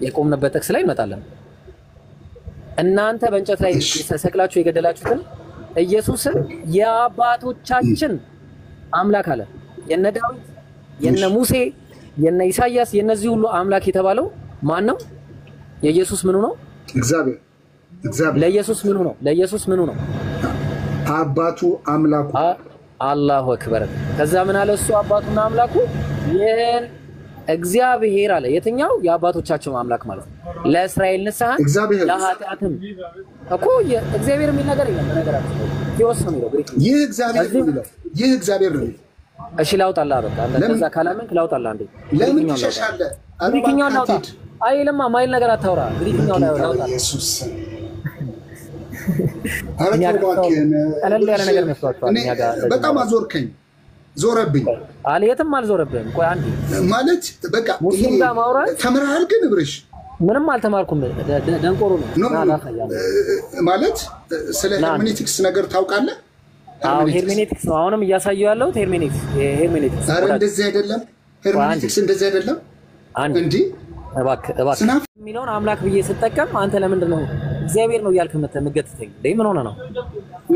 የቆምንበት ጥቅስ ላይ እንመጣለን። እናንተ በእንጨት ላይ ሰቅላችሁ የገደላችሁትን ኢየሱስን የአባቶቻችን አምላክ አለ። የነ ዳዊት የነ ሙሴ የነ ኢሳይያስ የነዚህ ሁሉ አምላክ የተባለው ማን ነው? የኢየሱስ ምኑ ነው? እግዚአብሔር ለኢየሱስ ምኑ ነው? ለኢየሱስ ምኑ ነው? አባቱ አምላኩ። አላሁ አክበር። ከዛ ምን አለ እሱ አባቱና አምላኩ ይሄን እግዚአብሔር አለ። የትኛው? የአባቶቻቸው አምላክ ማለት ነው። ለእስራኤል ንስሐን ለኃጢአትም እኮ እግዚአብሔር የሚል ነገር የለም። ነገራችን ቴዎስ ነው የሚለው ግሪክ። ይህ እግዚአብሔር ነው። እሺ ላውጣላ በቃ እንደዛ ካላመንክ ላውጣላ እንዴ ለምን ትሸሻለህ? ግሪክኛው ላውጣ። አይልማ ማይል ነገር አታውራ። ግሪክኛው ላውጣ። ኢየሱስ ቀለል ያለ ነገር መስዋዕቷል። እኛ ጋር በጣም አዞርከኝ፣ ዞረብኝ። የትም አልዞረብህም። ቆይ አንዴ ማለት በቃ ሙስሊም ጋር ማውራት ተምረሃል? ግን ብርሽ ምንም አልተማርኩም። ደንቆሮ ነው ማለት ስለ ሄርሜኔቲክስ ነገር ታውቃለህ? አዎ ሄርሜኔቲክስ ነው አሁንም እያሳየው ያለው ሄርሜኔቲክስ። ኧረ እንደዚህ አይደለም ሄርሜኔቲክስ፣ እንደዚህ አይደለም እንዴ። እባክህ የሚለውን አምላክ ብዬ ስጠቀም አንተ ለምንድን ነው እግዚአብሔር ነው እያልክ የምትገትተኝ? ምን ሆነ ነው?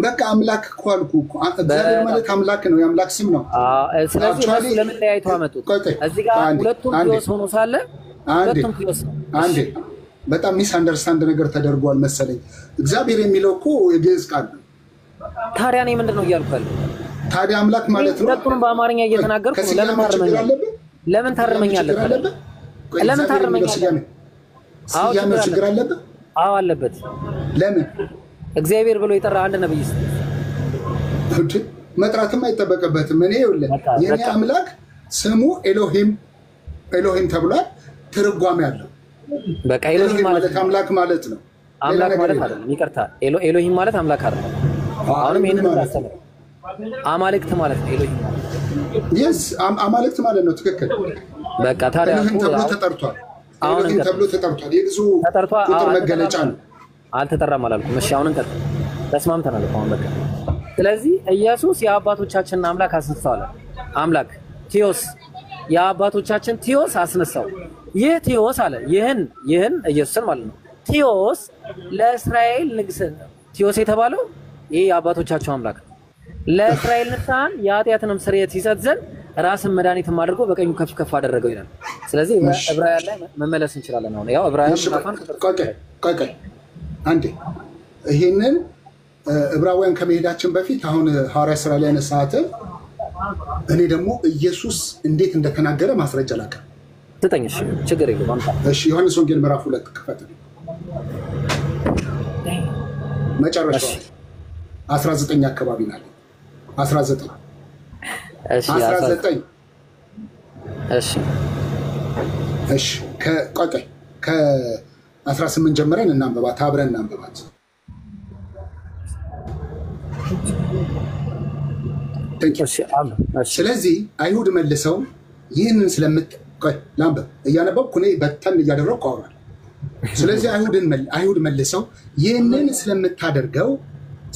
በቃ አምላክ እኮ አልኩህ እኮ። እግዚአብሔር ማለት አምላክ ነው፣ የአምላክ ስም ነው። ስለዚህ እነሱ ለምን ለያይተው አመጡት? እዚህ ጋር ሁለቱም ኪዮስ ሆኖ ሳለ ሁለቱም ኪዮስ ነው። አንዴ በጣም ሚስ አንደርስታንድ ነገር ተደርጓል መሰለኝ። እግዚአብሔር የሚለው እኮ የግዕዝ ቃል ነው። ታዲያ እኔ ምንድን ነው እያልኩ ያለው? ታዲያ አምላክ ማለት ነው። ሁለቱንም በአማርኛ እየተናገርኩ ለምን ታርመኛለህ? ለምን ታርመኛለህ? ለምን ታርመኛለህ? ስያሜው ችግር አለበት? አዎ አለበት። ለምን? እግዚአብሔር ብሎ የጠራ አንድ ነብይ መጥራትም አይጠበቅበትም። እኔ ይኸውልህ የኔ አምላክ ስሙ ኤሎሂም ኤሎሂም ተብሏል። ትርጓሜ አለው። በቃ ኤሎሂም ማለት አምላክ ማለት ነው። አምላክ ማለት አይደለም። ይቅርታ ኤሎሂም ማለት አምላክ አይደለም። አሁንም ይሄንን ታስተምር አማልክት ማለት ነው ኤሎሂም ማለት yes አማልክት ማለት ነው። ትክክል። በቃ ታዲያ ኤሎሂም ተብሎ ተጠርቷል። ኤሎሂም ተብሎ ተጠርቷል። የብዙ ቁጥር መገለጫ ነው። አልተጠራም አላልኩም። እሺ አሁን እንቀጥል። ተስማምተናል እኮ አሁን በቃ። ስለዚህ ኢየሱስ የአባቶቻችንን አምላክ አስነሳው። አምላክ ቲዮስ የአባቶቻችን ቲዮስ አስነሳው። ይህ ቲዮስ አለ ይህን ኢየሱስን ማለት ነው። ቲዮስ ለእስራኤል ንግስና ቲዮስ የተባለው ይህ የአባቶቻቸው አምላክ ነው። ለእስራኤል ንስሐን የኃጢአትንም ስርየት ይሰጥ ዘንድ ራስን መድኃኒትም አድርጎ በቀኙ ከፍ ከፍ አደረገው ይላል። ስለዚህ ዕብራውያን ላይ መመለስ እንችላለን። አሁን ያው ዕብራውያን ቆይ አንዴ ይሄንን ዕብራውያን ከመሄዳችን በፊት አሁን ሐዋርያ ሥራ ላይ ያነሳሃትን እኔ ደግሞ ኢየሱስ እንዴት እንደተናገረ ማስረጃ ላቀርብ። ትጠኝ። እሺ ችግር የለውም አምጣ። እሺ ዮሐንስ ወንጌል ምዕራፍ 2 ክፈት። መጨረሻው 19 አካባቢ ናለ 19 እሺ ከ18 ጀምረን እናንብባት፣ አብረን እናንብባት። ስለዚህ አይሁድ መልሰው ይህንን ላንብብ እያነበብኩ እኔ በተን እያደረግኩ አወራለሁ። ስለዚህ አይሁድ መልሰው ይህንን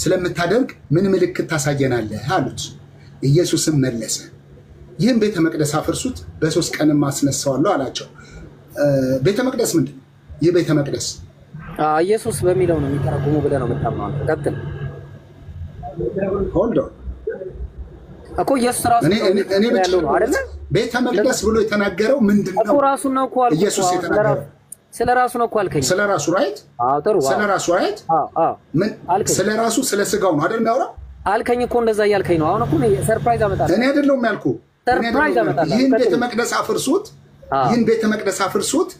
ስለምታደርግ ምን ምልክት ታሳየናለህ አሉት። ኢየሱስም መለሰ ይህን ቤተ መቅደስ አፍርሱት፣ በ3 ቀንም አስነሳዋለሁ አላቸው። ቤተ መቅደስ ምንድን ነው? ይህ ቤተ መቅደስ ኢየሱስ በሚለው ነው የሚተረጉሙ ብለህ ነው የምታምነው አንተ? ቀጥል። ሆልድ እኮ ኢየሱስ ራሱ ያለው ነው አይደል? ቤተ መቅደስ ብሎ የተናገረው ምንድን ነው? ራሱ ነው እኮ አልኩህ። ኢየሱስ የተናገረው ስለ ራሱ ነው እኮ አልከኝ። ስለ ራሱ ራይት? አዎ ጥሩ። ስለ ራሱ ራይት? ምን ስለ ራሱ ስለ ስጋው ነው አይደል የሚያወራው? አልከኝ እኮ እንደዛ እያልከኝ ነው። አሁን እኮ ሰርፕራይዝ አመጣለሁ። እኔ አይደለሁም ያልኩህ። ሰርፕራይዝ አመጣለሁ። ይህን ቤተ መቅደስ አፍርሱት፣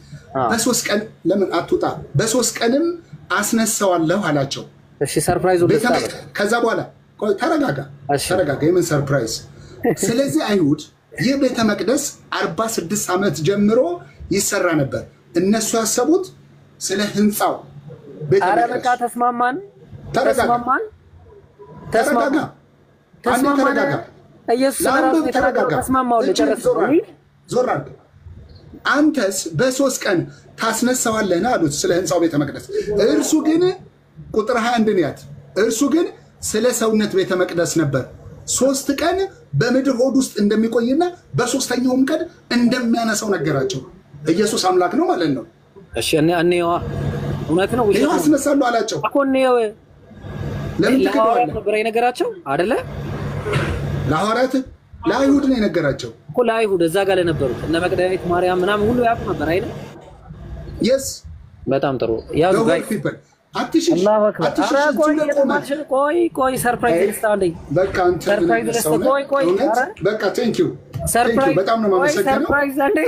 በ3 ቀን ለምን አትውጣ? በ3 ቀንም አስነሳዋለሁ አላቸው። እሺ ሰርፕራይዙ ከዛ በኋላ ተረጋጋ። የምን ሰርፕራይዝ? ስለዚህ አይሁድ ይህ ቤተ መቅደስ 46 ዓመት ጀምሮ ይሰራ ነበር። እነሱ ያሰቡት ስለ ህንፃው ቤተ መቅደስ። ኧረ በቃ ተስማማን። ተረጋጋ። ኢየሱስ ራሱ የተናገረው ተስማማው። ለጨረሰ ዞር አድርግ። አንተስ በ3 ቀን ታስነሳዋለህ አሉት ስለ ህንፃው ቤተ መቅደስ። እርሱ ግን ቁጥር 21 ያት እርሱ ግን ስለ ሰውነት ቤተ መቅደስ ነበር 3 ቀን በምድር ሆድ ውስጥ እንደሚቆይና በ3ኛውም ቀን እንደሚያነሳው ነገራቸው። ኢየሱስ አምላክ ነው ማለት ነው። እሺ እኔዋ እውነት ነው ወይ? አስነሳለሁ አላቸው እኮ ነው። ለምን ተከታተለ ነበር የነገራቸው አይደለ? ለሐዋርያት ለአይሁድ ነው የነገራቸው እኮ ለአይሁድ እዛ ጋር ለነበሩት እነ መቅደላዊት ማርያም ምናምን ሁሉ ያውቁ ነበር አይደል? yes በጣም ጥሩ። ያው ጋር አላሁ አክበር። ቆይ ሰርፕራይዝ ልስታለኝ። በቃ አንተ ሰርፕራይዝ ልስታ። ቆይ በቃ ቴንክ ዩ በጣም ነው የማመሰግነው።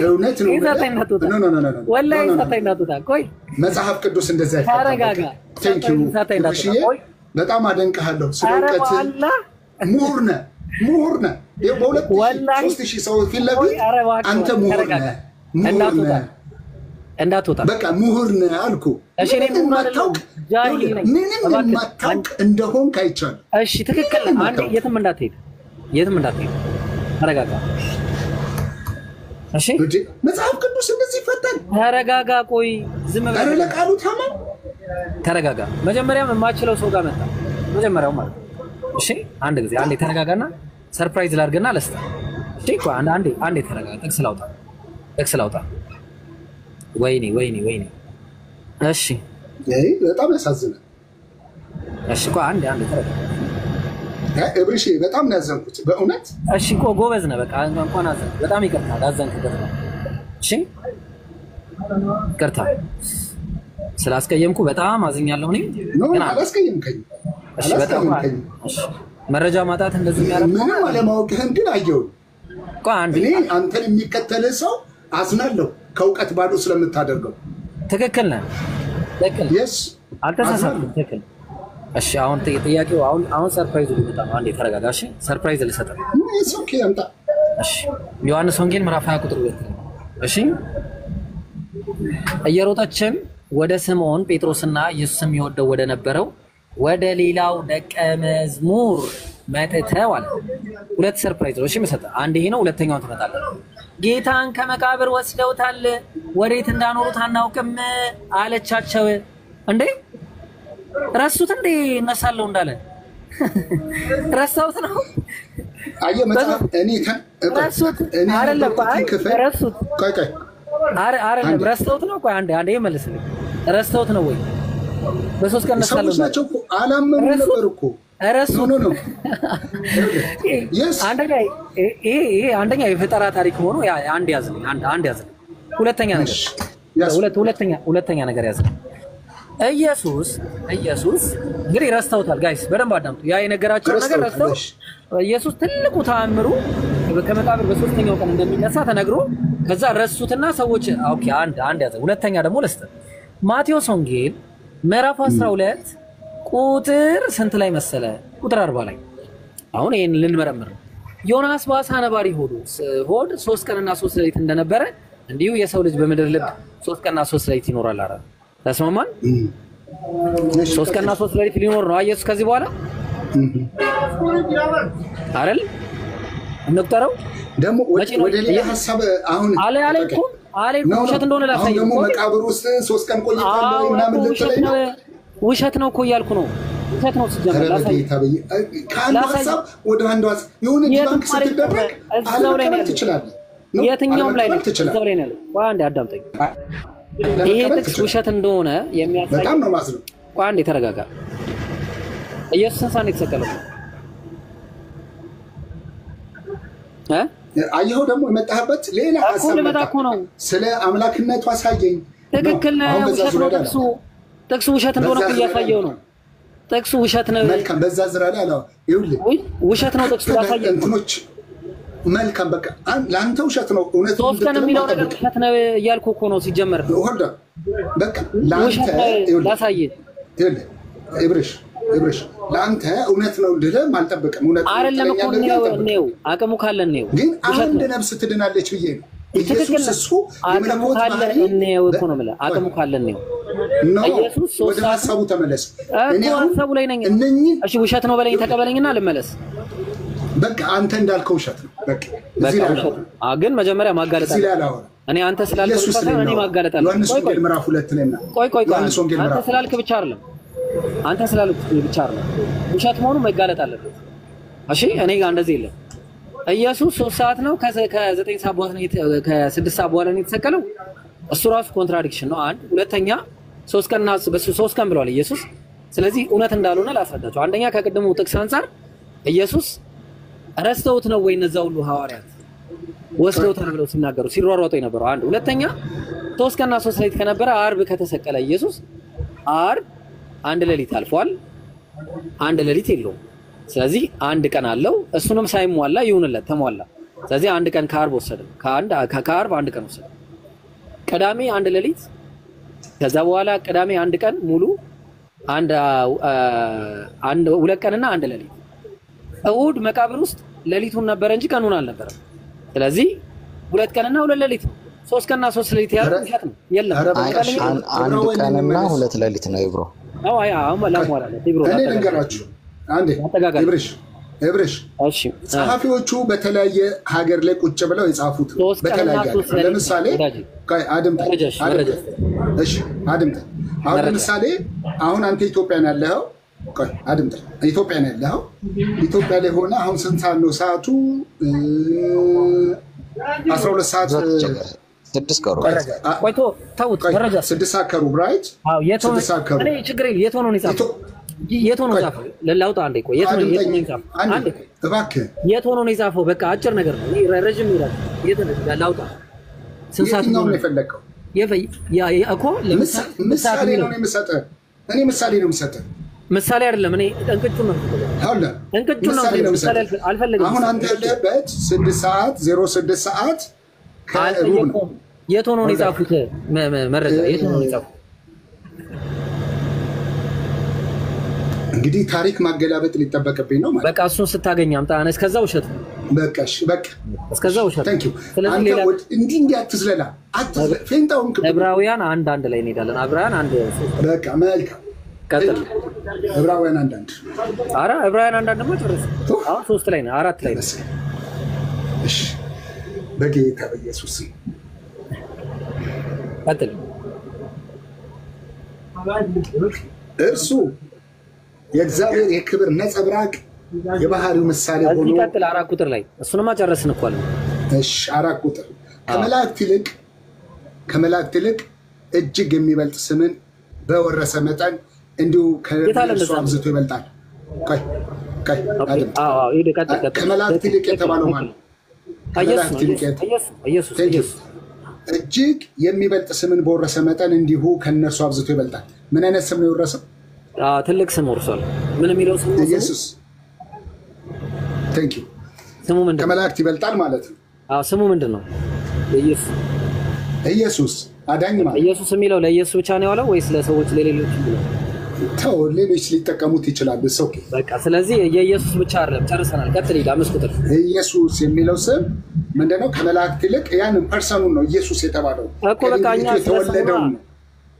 እውነት ነው። ወላሂ ሳታይናቱታ ቆይ መጽሐፍ ቅዱስ እንደዛ ይፈታል። ተረጋጋ። ቴንክ ዩ በጣም አደንቅሃለሁ። ስለ እውቀት ምሁር ነህ። በ2000 ሰው ፊት ለፊት አንተ ምሁር ነህ። እንዳትወጣ በቃ ምሁር ነህ አልኩ። እሺ እኔ ምንም የማታውቅ እንደሆንክ አይቻልም። እሺ ትክክል ነህ። አንዴ የትም እንዳትሄድ ተረጋጋ። እሺ መጽሐፍ ቅዱስ እንደዚህ ይፈታል። ተረጋጋ። ቆይ ዝም ብለህ ለቃሉ ታማኝ ተረጋጋ። መጀመሪያም የማችለው ሰው ጋር መጣ መጀመሪያው ማለት ነው። እሺ አንድ ጊዜ አንዴ ተረጋጋና ሰርፕራይዝ ላድርግና ለስታ። እሺ ቆይ አንዴ ተረጋጋ። ጥቅስ ላውጣ። ወይኔ እሺ በጣም ያሳዝናል። እሺ ቆይ አንዴ ተረጋጋ። እብርሽ በጣም ነው ያዘንኩት በእውነት። እሺ ቆይ ጎበዝ ነህ። በቃ እንኳን አዘንክ። በጣም ይቅርታ አዘንክበት ነው። እሺ ይቅርታ ስላስቀየምኩ በጣም አዝኛለሁ። እኔ ግን አላስቀየምከኝ። መረጃ ማጣት እንደዚህ የሚያደርግ ምንም አለማወቅህን ግን አየሁ። እኔ አንተን የሚከተልህ ሰው አዝናለሁ ከእውቀት ባዶ ስለምታደርገው። ትክክል ነህ። ትክክል አልተሳሳትኩም። ትክክል። እሺ አሁን ጥያቄው አሁን ሰርፕራይዝ ሊመጣ ነው። አንዴ ተረጋጋ። እሺ ሰርፕራይዝ ልሰጥ ነው። ኦኬ አምጣ። እሺ ዮሐንስ ወንጌል ምዕራፍ 20 ቁጥር 2 እሺ እየሮጠችም ወደ ስምዖን ጴጥሮስና ኢየሱስም ይወደው ወደ ነበረው ወደ ሌላው ደቀ መዝሙር መጥተው አለ። ሁለት ሰርፕራይዝ ነው። እሺ መሰጠ አንድ ይሄ ነው። ሁለተኛውን ትመጣለህ። ጌታን ከመቃብር ወስደውታል፣ ወዴት እንዳኖሩት አናውቅም አለቻቸው። እንዴ ረሱት እንዴ እነሳለሁ እንዳለ ረሳውት ነው። አየ መጽሐፍ እኔ ረሱት አይደለም ረሱት አይደለም ረስተውት ነው። ቆይ አንዴ መልስልኝ። ረስተውት ነው ወይ? በሶስት ቀን እነሳለሁ ናቸው እኮ አላመኑ ነበር እኮ ረሱት ነው። አንደኛ የፈጠራ ታሪክ ሆኖ አንድ ያዝልኝ። አንድ ያዝልኝ። ሁለተኛ ነገር ያዝልኝ። ኢየሱስ እንግዲህ ረስተውታል። ጋይስ በደንብ አዳምጡ። ያ የነገራቸው ነገር ረስተው ኢየሱስ ትልቁ ተአምሩ ከመቃብር በሶስተኛው ቀን እንደሚነሳ ተነግሮ ከዛ ረሱትና ሰዎች ኦኬ አንድ ያዘ። ሁለተኛ ደግሞ ለስተ ማቴዎስ ወንጌል ምዕራፍ 12 ቁጥር ስንት ላይ መሰለ? ቁጥር 40 ላይ። አሁን ይሄን ልንመረምር ነው። ዮናስ በአሳ ነባሪ ሆድ 3 ቀንና 3 ሌሊት እንደነበረ እንዲሁ የሰው ልጅ በምድር ልብ 3 ቀንና 3 ሌሊት ይኖራል አረ ተስማማን? 3 ቀንና 3 ሌሊት ሊኖር ነው ኢየሱስ ከዚህ በኋላ አይደል? እንቁጠረው ደግሞ ወደ ሌላ ሐሳብ አሁን አለይኩም ውሸት እንደሆነ ላሳየው። ደግሞ መቃብር ውስጥ 3 ቀን ቆይቷል ምናምን ልትለኝ ነው? ውሸት ነው እኮ እያልኩ ነው። ውሸት ነው ሲጀመር ላሳየው። ከአንዱ ሐሳብ ወደ አንዱ ሐሳብ የሆነ ዲባንክ ስትደረግ እዛው ላይ ነው ትችላለህ። የትኛውም ላይ ነው እዛው ላይ ነው። አንዴ አዳምጠኝ። ይሄ ጥቅስ ውሸት እንደሆነ የሚያሳይ በጣም ነው ማስለው። አንዴ ተረጋጋ። ኢየሱስን ሳን የተሰቀለው አየሁ። ደግሞ የመጣህበት ሌላ ሐሳብ ነው። ስለ አምላክነቱ አሳየኝ። ትክክል ነው። ውሸት ነው ጥቅሱ ውሸት እንደሆነ እያሳየው ነው። ጥቅሱ ውሸት ነው። መልካም በዛ ዝራ ላይ አላው ይኸውልህ ውሸት ነው ጥቅሱ ያሳየው እንትኖች መልካም በቃ ላንተ ውሸት ነው። እውነት ነው ነው የሚለው ነገር ውሸት ነው እያልኩ እኮ ነው ሲጀመር። ወርዳ በቃ ላንተ ላሳየ ይኸውልህ ኢብራሽ ላንተ እውነት ነው እንድልህ አልጠብቅም። እውነት አይደለም እኮ ነው አቅሙ ካለን ነው ግን አንድ ነፍስ ትድናለች ብዬ ነው። ኢየሱስ እሱ አቅሙ ካለን ነው እኮ ነው ማለት አቅሙ ካለን ነው። ኢየሱስ ወደ ሐሳቡ ተመለስ። እኔ ሐሳቡ ላይ ነኝ። እሺ ውሸት ነው በለኝ ተቀበለኝና ልመለስ። በቃ አንተ እንዳልከው ውሸት ነው። በቃ እዚህ ላይ ግን መጀመሪያ ማጋለጥ አለ። እኔ አንተ ስላልክ ብቻ እኔ ማጋለጥ አለ። ዮሐንስ ወንጌል ምዕራፍ 2 ላይ ነው። ቆይ አንተ ስላልክ ብቻ አይደለም። አንተ ስላልክ ብቻ አይደለም። ውሸት መሆኑ መጋለጥ አለበት። እሺ እኔ ጋር እንደዚህ የለም። ኢየሱስ 3 ሰዓት ነው ከ9 ሰዓት በኋላ ነው ከ6 ሰዓት በኋላ ነው የተሰቀለው። እሱ ራሱ ኮንትራዲክሽን ነው። አንድ ሁለተኛ 3 ቀንና በ3 ቀን ብሏል ኢየሱስ። ስለዚህ እውነት እንዳልሆነ ላስረዳቸው። አንደኛ ከቅድሙ ጥቅስ አንፃር ኢየሱስ ረስተውት ነው ወይ እነዛ ሁሉ ሐዋርያት ወስደውታል ብለው ሲናገሩ ሲሯሯጡ የነበረው? አንድ ሁለተኛ 3 ቀንና 3 ሌሊት ከነበረ አርብ ከተሰቀለ ኢየሱስ አርብ አንድ ሌሊት አልፏል። አንድ ሌሊት የለውም። ስለዚህ አንድ ቀን አለው። እሱንም ሳይሟላ ይሁንለት ተሟላ። ስለዚህ አንድ ቀን ከአርብ ወሰደ። ከአርብ አንድ ቀን ወሰደ። ቅዳሜ አንድ ሌሊት፣ ከዛ በኋላ ቅዳሜ አንድ ቀን ሙሉ አንድ ሁለት ቀንና አንድ ሌሊት። እሑድ መቃብር ውስጥ ሌሊቱን ነበረ እንጂ ቀኑን አልነበረም። ስለዚህ ሁለት ቀንና ሁለት ሌሊት ነው። 3 ቀንና 3 ሌሊት ያለው ውሸት ነው። የለም አንድ ቀንና ሁለት ሌሊት ነው ይብሮ። አይ ላሟላለት ይብሮ። እኔ ልንገራችሁ አንዴ ኢብራሽ እሺ ጸሐፊዎቹ በተለያየ ሀገር ላይ ቁጭ ብለው የጻፉት በተለያየ ለምሳሌ አድምጠኝ። አሁን ለምሳሌ አሁን አንተ ኢትዮጵያ ነው ያለኸው። ኢትዮጵያ ነው ያለኸው። ኢትዮጵያ ላይ ሆነ አሁን ስንት ሰዓት ነው? ሰዓቱ 12 ሰዓት 6 ከሩብ ቆይቶ ታውት ደረጃ 6 ሰዓት ከሩብ ራይት? አዎ እኔ ችግር የለም። የት ሆኖ ነው የጻፈው? የት ሆኖ ነው የጻፈው? ለላውጣ አንዴ ቆይ። የት ሆኖ ነው የጻፈው? አንዴ እባክህ የት ሆኖ ነው የጻፈው? በቃ አጭር ነገር ነው። ረጅም ይላል። የት ነው ላውጣ? ስንት ሰዓት ነው የፈለከው? እኮ ለምሳሌ ነው የምሰጠህ። እኔ ምሳሌ ነው የምሰጠህ። ምሳሌ አይደለም። እኔ እንቅጩ ነው ምሳሌ አልፈልግም። አሁን አንተ ያለበት 6 ሰዓት 06 ሰዓት ከሩብ ነው። የት ሆኖ ነው የጻፉት? መረጃ የት ሆኖ ነው የጻፉት? እንግዲህ ታሪክ ማገላበጥ ሊጠበቅብኝ ነው ማለት በቃ እሱን ስታገኝ አምጣ አነ እስከዛ ውሸት በቃ እሺ በቃ እስከዛ ውሸት ታንክ ዩ እንዲህ አትዝለላ ፌንታውን ዕብራውያን አንድ ላይ እንሄዳለን ዕብራውያን አንድ በቃ መልካም ቀጥል ዕብራውያን አንድ አራ ዕብራውያን አንድ ደግሞ ጨርስ አሁን 3 ላይ ነው 4 ላይ ነው እሺ በጌታ በኢየሱስ ቀጥል እርሱ የእግዚአብሔር የክብር ነጸብራቅ የባህሪው ምሳሌ ሆኖ ቀጥል 4 ቁጥር ላይ እሱንማ ጨረስን እኮ አለ እሺ 4 ቁጥር ከመላእክት ይልቅ እጅግ የሚበልጥ ስምን በወረሰ መጠን እንዲሁ ከእርሱ አብዝቶ ይበልጣል ከመላእክት ይልቅ የተባለው ማለት ኢየሱስ እጅግ የሚበልጥ ስምን በወረሰ መጠን እንዲሁ ከነርሱ አብዝቶ ይበልጣል ምን አይነት ስም ነው የወረሰው ትልቅ ስም ወርሷል ምን የሚለው ስም ኢየሱስ ታንክ ዩ ስሙ ምንድነው ከመላእክት ይበልጣል ማለት ነው ስሙ ምንድነው ኢየሱስ አዳኝ ማለት ኢየሱስ የሚለው ለኢየሱስ ብቻ ነው ያለው ወይስ ለሰዎች ለሌሎች ይላል ተው ሌሎች ሊጠቀሙት ይችላሉ ኦኬ በቃ ስለዚህ የኢየሱስ ብቻ አይደለም ጨርሰናል ቀጥል ይላ 5 ቁጥር ኢየሱስ የሚለው ስም ምንድነው ከመላእክት ይልቅ ያንን ፐርሰኑን ነው ኢየሱስ የተባለው እኮ በቃኛ የተወለደው ነው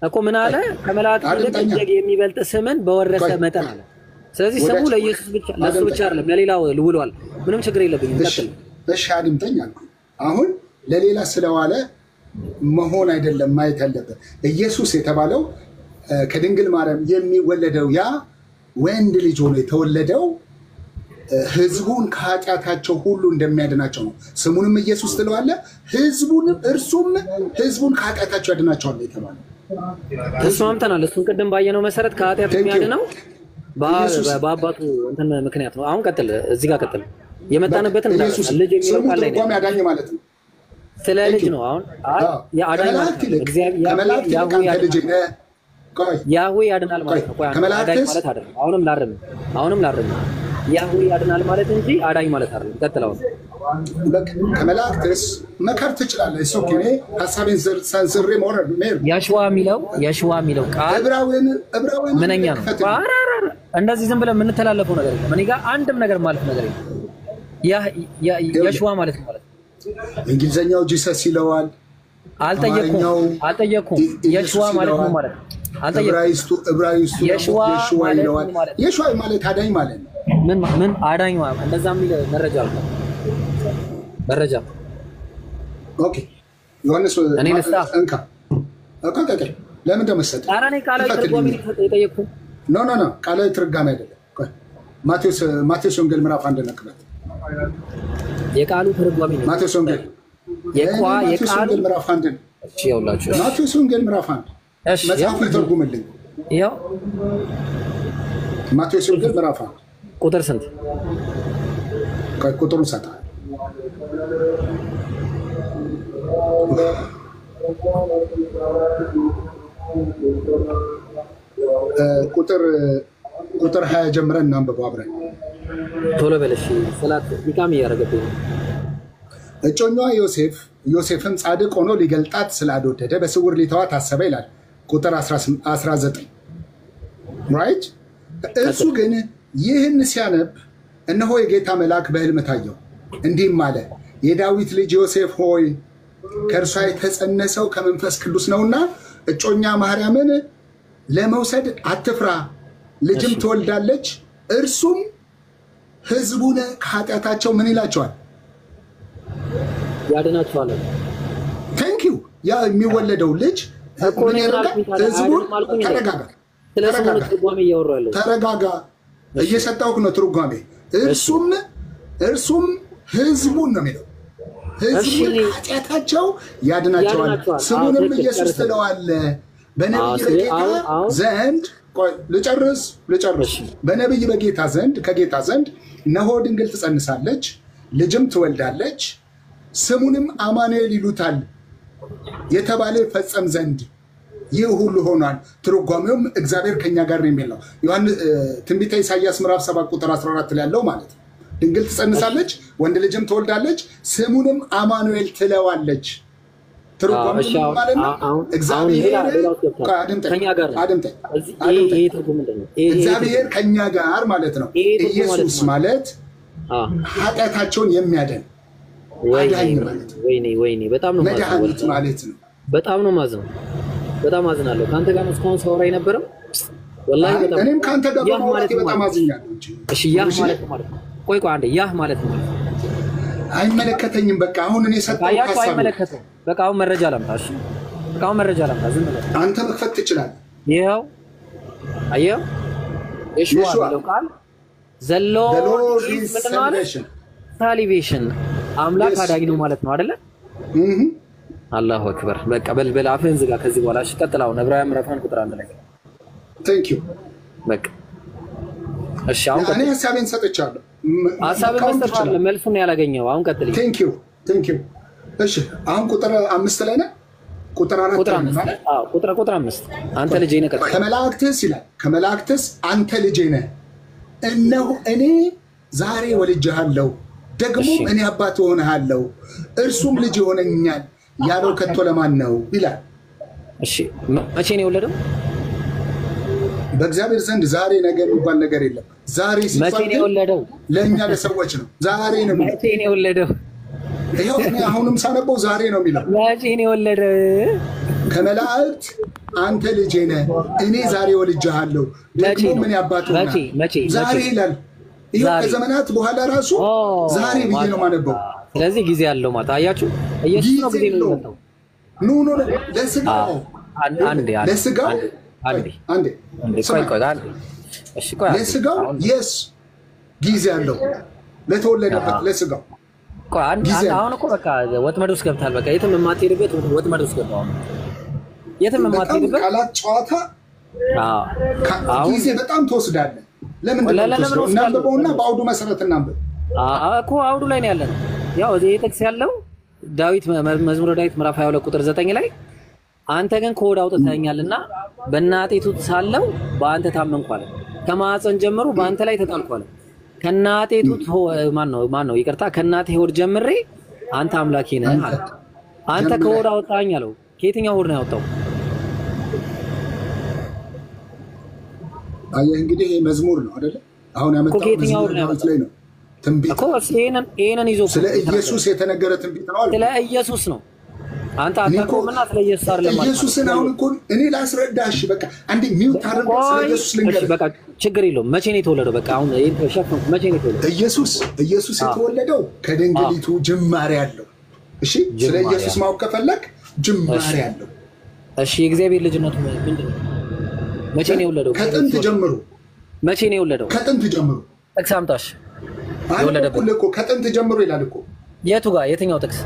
እኮ ምን አለ ከመላእክት ይልቅ እጅግ የሚበልጥ ስምን በወረሰ መጠን አለ ስለዚህ ስሙ ለኢየሱስ ብቻ ለሱ ብቻ አይደለም ለሌላው ልውሏል ምንም ችግር የለብኝም ቀጥል እሺ አድምጠኝ አልኩ አሁን ለሌላ ስለዋለ መሆን አይደለም ማየት ያለበት ኢየሱስ የተባለው ከድንግል ማርያም የሚወለደው ያ ወንድ ልጅ ሆኖ የተወለደው ህዝቡን ከኃጢአታቸው ሁሉ እንደሚያድናቸው ነው ስሙንም ኢየሱስ ትለዋለህ እርሱም ህዝቡን ከኃጢአታቸው ያድናቸዋል የተባለው ተስማምተናል እሱን ቅድም ባየነው መሰረት ከኃጢአት የሚያድነው በአባቱ እንትን ምክንያት ነው አሁን ቀጥል እዚህ ጋር ቀጥል የመጣንበትን ልጅ የሚለው ቃል ላይ ነው ያዳኝ ማለት ነው ስለ ልጅ ነው አሁን ያዳኝ ማለት እግዚአብሔር ያህዌ ያድናል ማለት ነው አዳኝ ማለት አይደለም አሁንም ላርም ያህዌ ያድናል ማለት እንጂ አዳኝ ማለት አይደለም ቀጥለው ከመላእክትስ መከር ትችላለህ እሱ ከኔ ሐሳቤን ሰንዝሬ መወረድ ነው ያሽዋ የሚለው ቃል ዕብራውያን ምንኛ ነው እንደዚህ ዝም ብለን የምንተላለፈው ነገር የለም እኔ ጋር አንድም ነገር ማለት ነገር የለም ያሽዋ ማለት ነው እንግሊዘኛው ጂሰስ ይለዋል አልጠየኩም ያሽዋ ማለት ነው ማለት ዕብራይስጡ የሽዋ ይለዋል የሽዋ ማለት አዳኝ ማለት ነው ምን አዳኝ ማለት እንደዛ የሚል መረጃ ኦኬ ዮሐንስ እኔ ልስታ እንካ ለምን እንደመሰጠ ኧረ እኔ ቃላዊ ትርጓሜ የጠየቅኩ ኖ ቃላዊ ትርጓሜ አይደለም ማቴዎስ ወንጌል ምዕራፍ 1 ነክበት የቃሉ ትርጓሜ ነው ማቴዎስ ወንጌል የቃሉ ምዕራፍ 1 እሺ ያውላችሁ ማቴዎስ ወንጌል ምዕራፍ 1 እሺ መጽሐፍ ይተርጉምልኝ ያው ማቴዎስ ወንጌል ምዕራፍ 1 ቁጥር ስንት ቁጥሩን ሰጣ ቁጥር 20 ጀምረን እናንብበው አብረን ቶሎ በለሽ ሰላት ኢቃም ያረጋግጥ እጮኛዋ ዮሴፍም ጻድቅ ሆኖ ሊገልጣት ስላልወደደ በስውር ሊተዋት አሰበ ይላል ቁጥር 19 ራይት እሱ ግን ይህን ሲያነብ እነሆ የጌታ መልአክ በሕልም ታየው እንዲህም አለ የዳዊት ልጅ ዮሴፍ ሆይ ከእርሷ የተጸነሰው ከመንፈስ ቅዱስ ነውና እጮኛ ማርያምን ለመውሰድ አትፍራ ልጅም ትወልዳለች እርሱም ህዝቡን ከኃጢአታቸው ምን ይላቸዋል ያድናቸዋል ታንክ ዩ ያ የሚወለደው ልጅ ህዝቡን ተረጋጋ እየሰጠሁህ ነው ትርጓሜ እርሱም ህዝቡን ነው የሚለው ህዝቡን ከኃጢአታቸው ያድናቸዋል ስሙንም ኢየሱስ ትለዋለህ በነቢይ በጌታ ዘንድ ልጨርስ በነቢይ በጌታ ዘንድ ከጌታ ዘንድ እነሆ ድንግል ትጸንሳለች ልጅም ትወልዳለች ስሙንም አማኑኤል ይሉታል የተባለ ይፈጸም ዘንድ ይህ ሁሉ ሆኗል ትርጓሜውም እግዚአብሔር ከኛ ጋር ነው የሚል ነው ትንቢተ ኢሳይያስ ምዕራፍ 7 ቁጥር 14 ላይ ያለው ማለት ነው ድንግል ትጸንሳለች ወንድ ልጅም ትወልዳለች ስሙንም አማኑኤል ትለዋለች ትርጓሜ ማለት ነው እግዚአብሔር ከኛ ጋር ማለት ነው። ኢየሱስ ማለት ኃጢአታቸውን የሚያድን አዳኝ ማለት ነው። ወይኔ በጣም ነው መድኃኒት ማለት ነው። በጣም ነው ማዝነው። በጣም አዝናለሁ። ካንተ ጋር እስካሁን ሳወራ የነበረው ወላሂ በጣም እኔም ካንተ ጋር በማውራት በጣም አዝኛለሁ። እሺ ያህ ማለት ቆይ አንዴ ያህ ማለት ነው አይመለከተኝም። በቃ አሁን እኔ ሰጣው ሐሳብ አይመለከተኝም። በቃ አሁን መረጃ ላምጣ። እሺ በቃ አሁን መረጃ ላምጣ። ዝም ብለህ አንተ መክፈት ትችላለህ። ይሄው አየው ኢየሱስ ነው ቃል ዘሎ ሳሊቬሽን አምላክ አዳኝ ነው ማለት ነው አይደለ? አላሁ አክበር። በቃ በል አፍህን ዝጋ ከዚህ በኋላ። እሺ ቀጥላው ዕብራውያን ምዕራፍ 1 ቁጥር 1 ላይ ቴንክ ዩ። በቃ እሺ አሁን እኔ ሐሳቤን ሰጥቻለሁ። ሐሳብን መስጠት አይደለም መልሱን ያላገኘው። አሁን ቀጥል። ቴንክ ዩ። እሺ አሁን ቁጥር 5 ላይ ነው። ቁጥር 4 ማለት ቁጥር 5 አንተ ልጄ ነህ ቀጥል። ከመላእክትስ ይላል ከመላእክትስ አንተ ልጄ ነህ፣ እነሆ እኔ ዛሬ ወልጄሃለሁ፣ ደግሞ እኔ አባት እሆንሃለሁ፣ እርሱም ልጅ ይሆነኛል ያለው ከቶ ለማን ነው ይላል። እሺ መቼ ነው የወለደው? በእግዚአብሔር ዘንድ ዛሬ ነገ የሚባል ነገር የለም። ዛሬ ሲባል ለእኛ ለሰዎች ነው። ዛሬ ነው የሚለው። መቼ ነው የወለደው? ይኸው እኔ አሁንም ሳነበው ዛሬ ነው የሚለው። መቼ ነው የወለደው? ከመላእክት አንተ ልጄ ነህ፣ እኔ ዛሬ ወልጄሃለሁ፣ ደግሞ ምን ያባቱ ዛሬ ይላል። ይኸው ከዘመናት በኋላ ራሱ ዛሬ ብዬ ነው የማነበው። ስለዚህ ጊዜ ያለው ማለት አያችሁ፣ ኢየሱስ ነው ጊዜ ነው የሚመጣው። ኖ ለስጋው ለስጋው አንዴ ለስጋው የስ ጊዜ አለው። ለተወለደበት ለስጋው አሁን እኮ በቃ ወጥመድ ውስጥ ገብታል። በቃ የትም የማትሄድበት ወጥመድ ውስጥ ገብታል። የትም የማትሄድበት ቃላት ጨዋታ ጊዜ በጣም ትወስዳለህ። ለምን እናንብበውና በአውዱ መሰረት እናንብብ እኮ አውዱ ላይ ነው ያለን። ያው እዚህ ጥቅስ ያለው ዳዊት መዝሙረ ዳዊት ምዕራፍ 22 ቁጥር 9 ላይ አንተ ግን ከሆድ አውጥተኸኛልና በእናቴ ጡት ሳለሁ በአንተ ታመንኩ አለ። ከማህፀን ጀምሮ በአንተ ላይ ተጣልኩ አለ። ከእናቴ ጡት ማን ነው ይቅርታ፣ ከእናቴ ሆድ ጀምሬ አንተ አምላኬ ነህ አለ። አንተ ከሆድ አወጣኸኝ አለው። ከየትኛው ሆድ ነው ያወጣው? አየህ እንግዲህ መዝሙር ነው አይደል? አሁን ያመጣው ዳዊት ላይ ነው ትንቢት እኮ። ይሄንን ይዞ ስለ ኢየሱስ የተነገረ ትንቢት ነው አይደል? ስለ ኢየሱስ ነው። አንተ አታቆምና ስለ ኢየሱስ አይደለም ማለት ኢየሱስን አሁን እኮ እኔ ላስረዳሽ። በቃ አንዴ ሚውት አድርገህ ስለ ኢየሱስ ልንገርህ። በቃ ችግር የለውም። መቼ ነው የተወለደው? በቃ አሁን ሸፈንኩ። መቼ ነው የተወለደው? ኢየሱስ የተወለደው ከድንግሊቱ ጅማሬ አለው። እሺ ስለ ኢየሱስ ማወቅ ከፈለክ ጅማሬ አለው። እሺ የእግዚአብሔር ልጅነቱ ምንድነው? መቼ ነው የወለደው? ከጥንት ጀምሮ። መቼ ነው የወለደው? ከጥንት ጀምሮ። ጥቅስ አምጣሽ። የወለደበት እኮ ከጥንት ጀምሮ ይላል እኮ። የቱ ጋር? የትኛው ጥቅስ?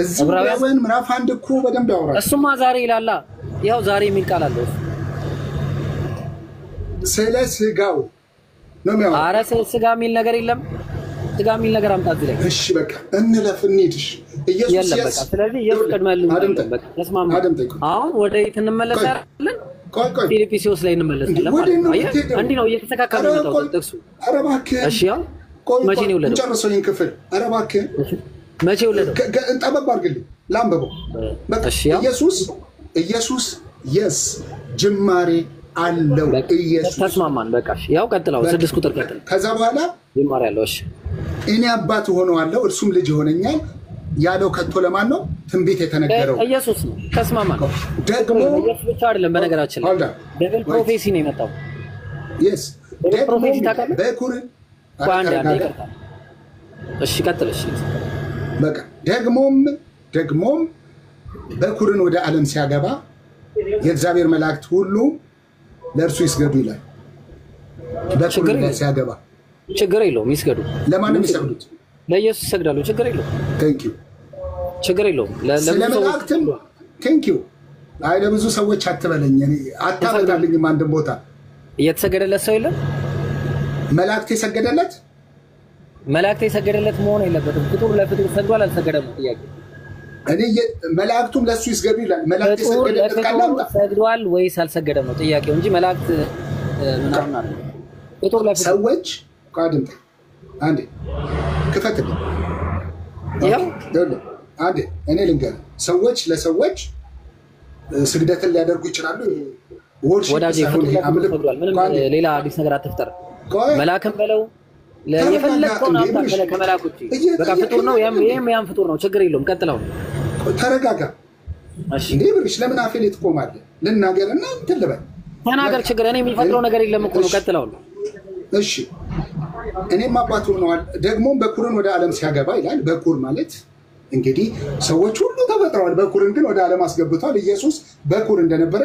እዚህ ዕብራውያን ምዕራፍ 1 እኮ በደንብ ያወራል። እሱማ ዛሬ ይላላ። ያው ዛሬ የሚል ቃል አለው። ስለ ስጋው ነው የሚያወራው። ኧረ ስጋ የሚል ነገር የለም። ስጋ የሚል ነገር አምጣ እዚህ ላይ። እሺ በቃ እንለፍ እንሂድሽ። ኢየሱስ በቃ ስለዚህ ኢየሱስ ቀድመል በቃ ተስማማ። አሁን ወደ የት እንመለሳለን? ቆይ ፊልጵስዩስ ላይ እንመለሳለን ማለት ነው። እንዲህ ነው እየተስተካከለ ነው ጥቅሱ። ኧረ እባክህ እሺ ያው መቼ ነው የወለደው? ጨርሰው ይሄን ክፍል። ኧረ እባክህ መቼ ወለደው? ጠበብ አድርግልኝ ላንብበው። በቃ ኢየሱስ የስ ጅማሬ አለው። ኢየሱስ ተስማማን። በቃ ያው ቀጥለው 6 ቁጥር ቀጥል። ከዛ በኋላ ጅማሬ አለው። እሺ እኔ አባት ሆነዋለሁ እርሱም ልጅ ይሆነኛል ያለው ከቶ ለማን ነው? ትንቢት የተነገረው ኢየሱስ ነው። ተስማማን። ደግሞ ኢየሱስ ብቻ አይደለም በነገራችን ላይ ደብል ፕሮፌሲ ነው የመጣው። yes ደብል ፕሮፌሲ ታውቃለህ? በኩር አንድ ይቅርታ። እሺ ቀጥል። እሺ በቃ ደግሞም በኩርን ወደ ዓለም ሲያገባ የእግዚአብሔር መላእክት ሁሉ ለእርሱ ይስገዱ ይላል። በኩርን ሲያገባ ችግር የለውም ይስገዱ። ለማን ነው የሚሰግዱት? ለኢየሱስ ይሰግዳሉ። ችግር የለውም። ቴንክ ዩ። ችግር የለውም። ለመላእክትም ቴንክ ዩ። አይ ለብዙ ሰዎች አትበለኝ፣ እኔ አታበላልኝም። አንድም ቦታ እየተሰገደለት ሰው የለም። መላእክት የሰገደለት መሆን የለበትም። ፍጡር ለፍጡር ሰግዷል አልሰገደም? ጥያቄ እኔ መላእክቱም ለሱ ይስገዱ ይላል። መላእክት የሰገደለት ካላምጣ ሰግዷል ወይስ አልሰገደም ነው ጥያቄው እንጂ መላእክት ምናምን አለ። ፍጡር ለፍጡር ሰዎች ቃድም አንዴ ክፈትልኝ። አንዴ እኔ ልንገር ሰዎች ለሰዎች ስግደትን ሊያደርጉ ይችላሉ ወዳጄ ምንም ሌላ አዲስ ነገር አትፍጠር መላክም በለው ለየፈለከው ነው ከመላክ ውጪ በቃ ፍጡር ነው ያም ፍጡር ነው ችግር የለውም ቀጥለው ተረጋጋ እንዴ ብርሽ ለምን አፌ ላይ ትቆማለህ ልናገርና እንትን ልበል ተናገር ችግር እኔ የሚፈጥረው ነገር የለም እኮ ነው ቀጥለው እሺ እኔም አባቱ ሆነዋል ደግሞም በኩርን ወደ ዓለም ሲያገባ ይላል በኩር ማለት እንግዲህ ሰዎች ሁሉ ተፈጥረዋል በኩርን ግን ወደ ዓለም አስገብቷል ኢየሱስ በኩር እንደነበረ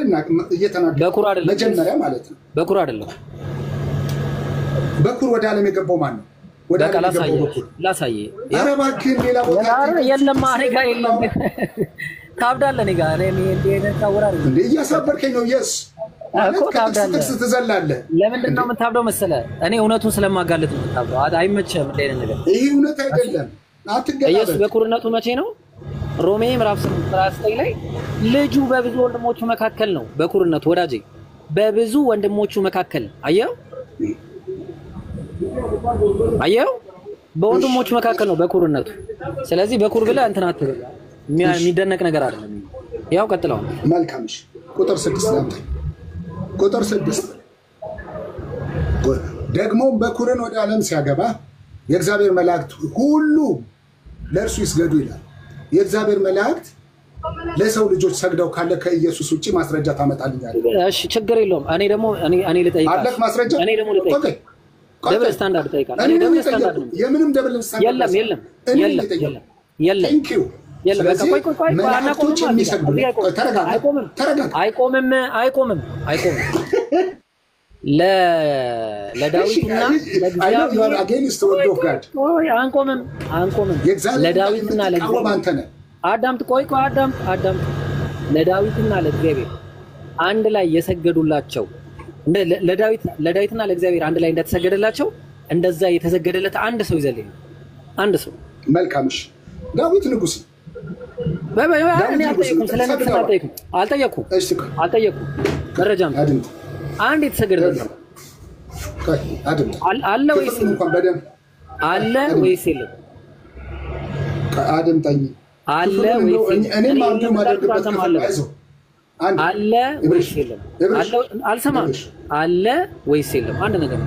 እየተናገረ መጀመሪያ ማለት ነው በኩር አይደለም በኩር ወደ ዓለም የገባው ማን ነው ወደ ዓለም የገባው በኩር ላሳየ አረባክን ሌላ ቦታ የለም ማሪጋ የለም ታብዳለህ እኔ ጋር እኔ እንደ ታወራሪ እንዴ እያሳበርከኝ ነው yes እኮ ታብዳለህ ትዘላለህ ለምንድን ነው የምታብደው መሰለህ እኔ እውነቱን ስለማጋለጥ ነው የምታብደው አይመችም እንደ አይነት ነገር ይሄ እውነት አይደለም ኢየሱስ በኩርነቱ መቼ ነው ሮሜ ምዕራፍ 9 ላይ ልጁ በብዙ ወንድሞቹ መካከል ነው በኩርነቱ ወዳጄ በብዙ ወንድሞቹ መካከል አየው በወንድሞቹ መካከል ነው በኩርነቱ ስለዚህ በኩር ብለህ እንትን አትበል የሚደነቅ ነገር አይደለም ያው ቀጥለው መልካምሽ ቁጥር 6 ላይ ቁጥር 6 ደግሞ በኩርን ወደ ዓለም ሲያገባ የእግዚአብሔር መላእክት ሁሉ ለእርሱ ይስገዱ ይላል የእግዚአብሔር መላእክት ለሰው ልጆች ሰግደው ካለ ከኢየሱስ ውጪ ማስረጃ ታመጣልኛለህ እሺ ችግር የለውም እኔ ልጠይቃለህ አለክ ማስረጃ እኔ ደግሞ ልጠይቃለህ ደብል ስታንዳርድ ጠይቃለህ እኔ ደብል ስታንዳርድ ነው የምንም ደብል ስታንዳርድ የለም ቴንክ ዩ የለም በቃ ቆይ መላእክቶች የሚሰግዱ አይቆምም ለዳዊትና ለእግዚአብሔር አንቆምም ለዳዊትና ለእግዚአብሔር አዳምጥ ለዳዊትና ለእግዚአብሔር አንድ ላይ የሰገዱላቸው ለዳዊትና ለእግዚአብሔር አንድ ላይ እንደተሰገደላቸው እንደዛ የተሰገደለት አንድ ሰው ይዘልኝ አንድ ሰው መልካምሽ ዳዊት ንጉስ አልጠየኩም መረጃም አንድ የተሰገደለት አለ ወይስ የለም አድምጠኝ አለ ወይስ የለም አልሰማም አለ ወይስ የለም አንድ ነገር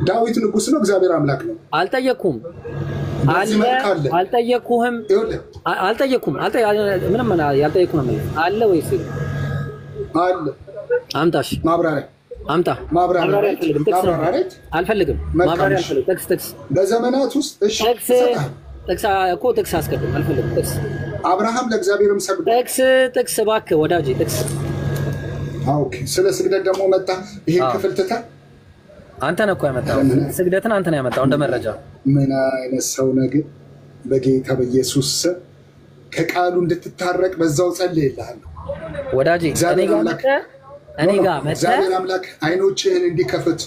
ዳዊት ንጉስ ነው እግዚአብሔር አምላክ ነው አልጠየኩም ምንም ያልጠየኩም አለ ወይስ የለም አለ አምጣሽ ማብራሪያ አልፈልግም ማብራሪያ አልፈልግም ጥቅስ በዘመናት ውስጥ እሺ ጥቅስ አስቀድም አልፈልግም ጥቅስ አብርሃም ለእግዚአብሔርም ሰግዶ ጥቅስ እባክህ ወዳጄ ጥቅስ ኦኬ ስለ ስግደት ደግሞ መጣ ይሄ ክፍል ትታ አንተ ነህ እኮ ያመጣው ስግደትን አንተ ነህ ያመጣው እንደ መረጃ ምን አይነት ሰው ነገር በጌታ በኢየሱስ ከቃሉ እንድትታረቅ በዛው ጸልይልሃለሁ ወዳጄ እኔ ጋር መጣ እግዚአብሔር አምላክ አይኖችህን እንዲከፍት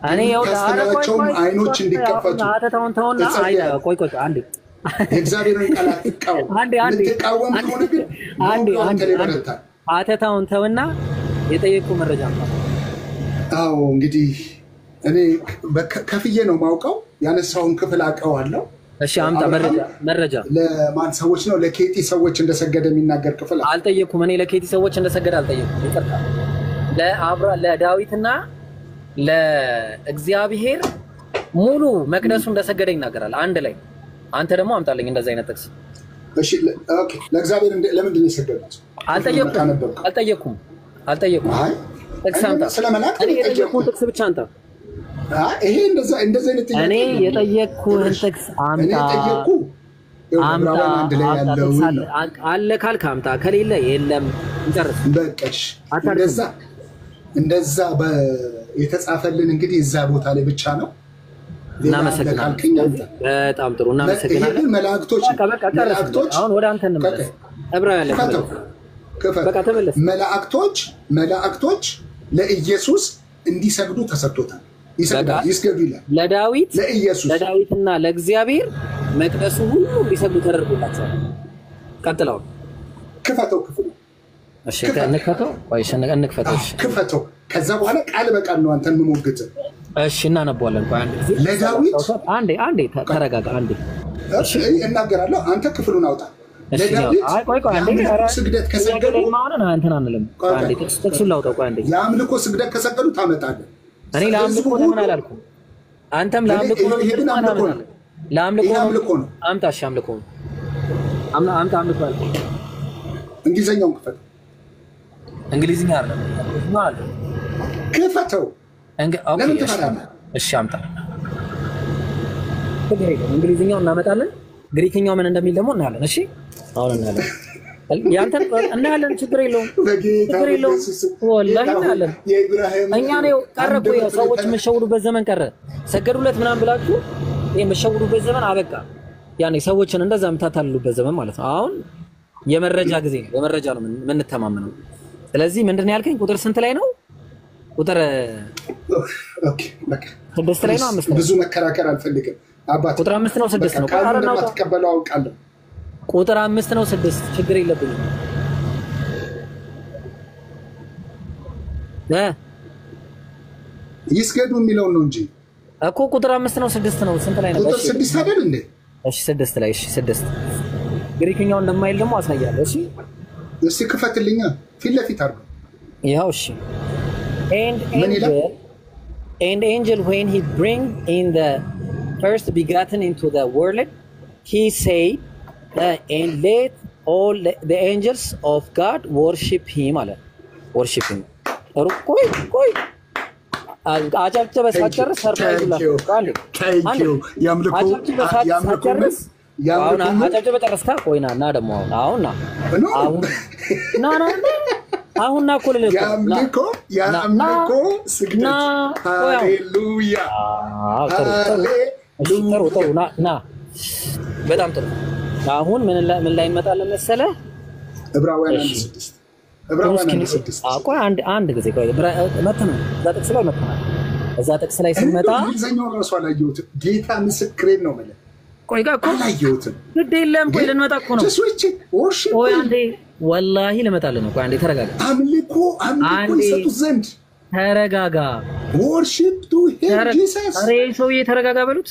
እኔ ያስተናቸውም አይኖች እንዲከፈቱ ተውና ቆይ አንዴ የእግዚአብሔርን ቃል አትቃወም ልትቃወም ከሆነ ግን አተታውን ተውና የጠየቁ መረጃ አዎ እንግዲህ እኔ ከፍዬ ነው ማውቀው ያነሳውን ክፍል አውቀዋለሁ እሺ አምጣ መረጃ ለማን ሰዎች ነው ለኬቲ ሰዎች እንደሰገደ የሚናገር ክፍል አልጠየኩም እኔ ለኬቲ ሰዎች እንደሰገደ አልጠየኩም ይቅርታ ለዳዊትና ለእግዚአብሔር ሙሉ መቅደሱ እንደሰገደ ይናገራል አንድ ላይ አንተ ደግሞ አምጣልኝ እንደዛ አይነት ጥቅስ እሺ ኦኬ ለእግዚአብሔር ለምንድን ነው የሰገዱት አልጠየኩም አይ ጥቅስ አምጣ ስለመላእክት የጠየኩህን ጥቅስ ብቻ አምጣ ይሄ እንደዛ አይነት እኔ የጠየኩህን ጥቅስ አምጣ አለ ካልክ አምጣ ከሌለ የለም እንጨርስ በቃሽ እንደዛ የተጻፈልን እንግዲህ እዛ ቦታ ላይ ብቻ ነው እናመሰግናለን በጣም ጥሩ እናመሰግናለን መላእክቶች አሁን ወደ አንተ እንመለስ ዕብራውያን መላእክቶች ለኢየሱስ እንዲሰግዱ ተሰጥቶታል ይስገዱ ይላል ለዳዊትና ለእግዚአብሔር መቅደሱ ሁሉ እንዲሰግዱ ተደርጎላቸዋል ቀጥለው ክፈተው ክፍሉ እሺ እንክፈተው ወይስ ክፈተው ከዛ በኋላ ቃል በቃል ነው አንተን መሞግት እሺ እናነባዋለን ለዳዊት አንዴ ተረጋጋ አንዴ እሺ እናገራለሁ አንተ ክፍሉን አውጣ ቆይ አንዴ ስግደት ከሰገዱ ማንን አንተን አንልም። አንዴ ጥቅሱን ላውጣው። ቆይ አንዴ የአምልኮ ስግደት ከሰገዱ ታመጣለህ። እኔ ለአምልኮ ለምን አላልኩም? አንተም ለአምልኮ ነው የምትማናለህ። ለአምልኮ ነው አምጣ። እሺ አምልኮ ነው አምጣ። አምልኮ አለ እንግሊዘኛውን ክፈት። እንግሊዝኛ አይደለም ማለት ክፈተው። ለምን ትፈራለህ? እሺ አምጣ። እንግሊዝኛውን እናመጣለን። ግሪክኛው ምን እንደሚል ደግሞ እናያለን። እሺ አሁን እናያለን። ያንተን እናያለን። ችግር የለውም። ችግር የለውም። ወላሂ እናያለን። እኛ ነው ቀረቁ። ሰዎች መሸውዱበት ዘመን ቀረ። ሰገዱለት ምናምን ብላችሁ የመሸውዱበት ዘመን አበቃ። ያኔ ሰዎችን እንደዛ የምታታልሉበት ዘመን ማለት ነው። አሁን የመረጃ ጊዜ ነው። በመረጃ ነው የምንተማመነው። ስለዚህ ምንድነው ያልከኝ? ቁጥር ስንት ላይ ነው? ቁጥር ኦኬ በቃ 6 ላይ ነው። 5 ብዙ መከራከር አልፈልግም። አባት ቁጥር 5 ነው 6 ነው? ተቀበለው አውቃለሁ። ቁጥር 5 ነው 6 ችግር የለብኝም። ይስገዱ የሚለው ነው እንጂ እኮ ቁጥር 5 ነው 6 ነው? ስንት ላይ ነው? ቁጥር 6 አይደል እንዴ? እሺ 6 ላይ። እሺ 6 ግሪክኛው እንደማይል ደግሞ አሳያለሁ። እሺ እስኪ ክፈትልኛ ፊት ለፊት አድርገው። ይኸው እሺ and angel when he bring in the first begotten into the world he said and let all the angels of God worship him አለ worship him ቆይ አጨብጭበ ሳጨርስ ሰርፕራይዝ ላድርግ። ታንኪዩ ያምልኩ አጨብጭበ ጨረስካ? ቆይና እና ደግሞ አሁን አሁንና እኮ ልልህ ያምልኮ ስግደት ሃሌሉያ ጥሩ ና በጣም ጥሩ። አሁን ምን ላይ እንመጣለን መሰለህ? ዕብራውያን 6 ቆይ አንድ ጊዜ ቆይ መተን እዛ ጥቅስ ላይ መተናል። እዛ ጥቅስ ላይ ስንመጣ እንግሊዘኛውን ራሱ አላየሁትም። ጌታ ምስክሬን ነው ማለት ቆይ ጋር እኮ አላየሁትም። ግድ የለም ቆይ ልንመጣ እኮ ነው። ቆይ አንዴ ወላሂ ልመጣልህ ነው። ቆይ አንዴ ተረጋጋ። አምልኮ ይሰጡ ዘንድ ተረጋጋ። worship to him Jesus አሬ ሰውዬ ተረጋጋ በሉት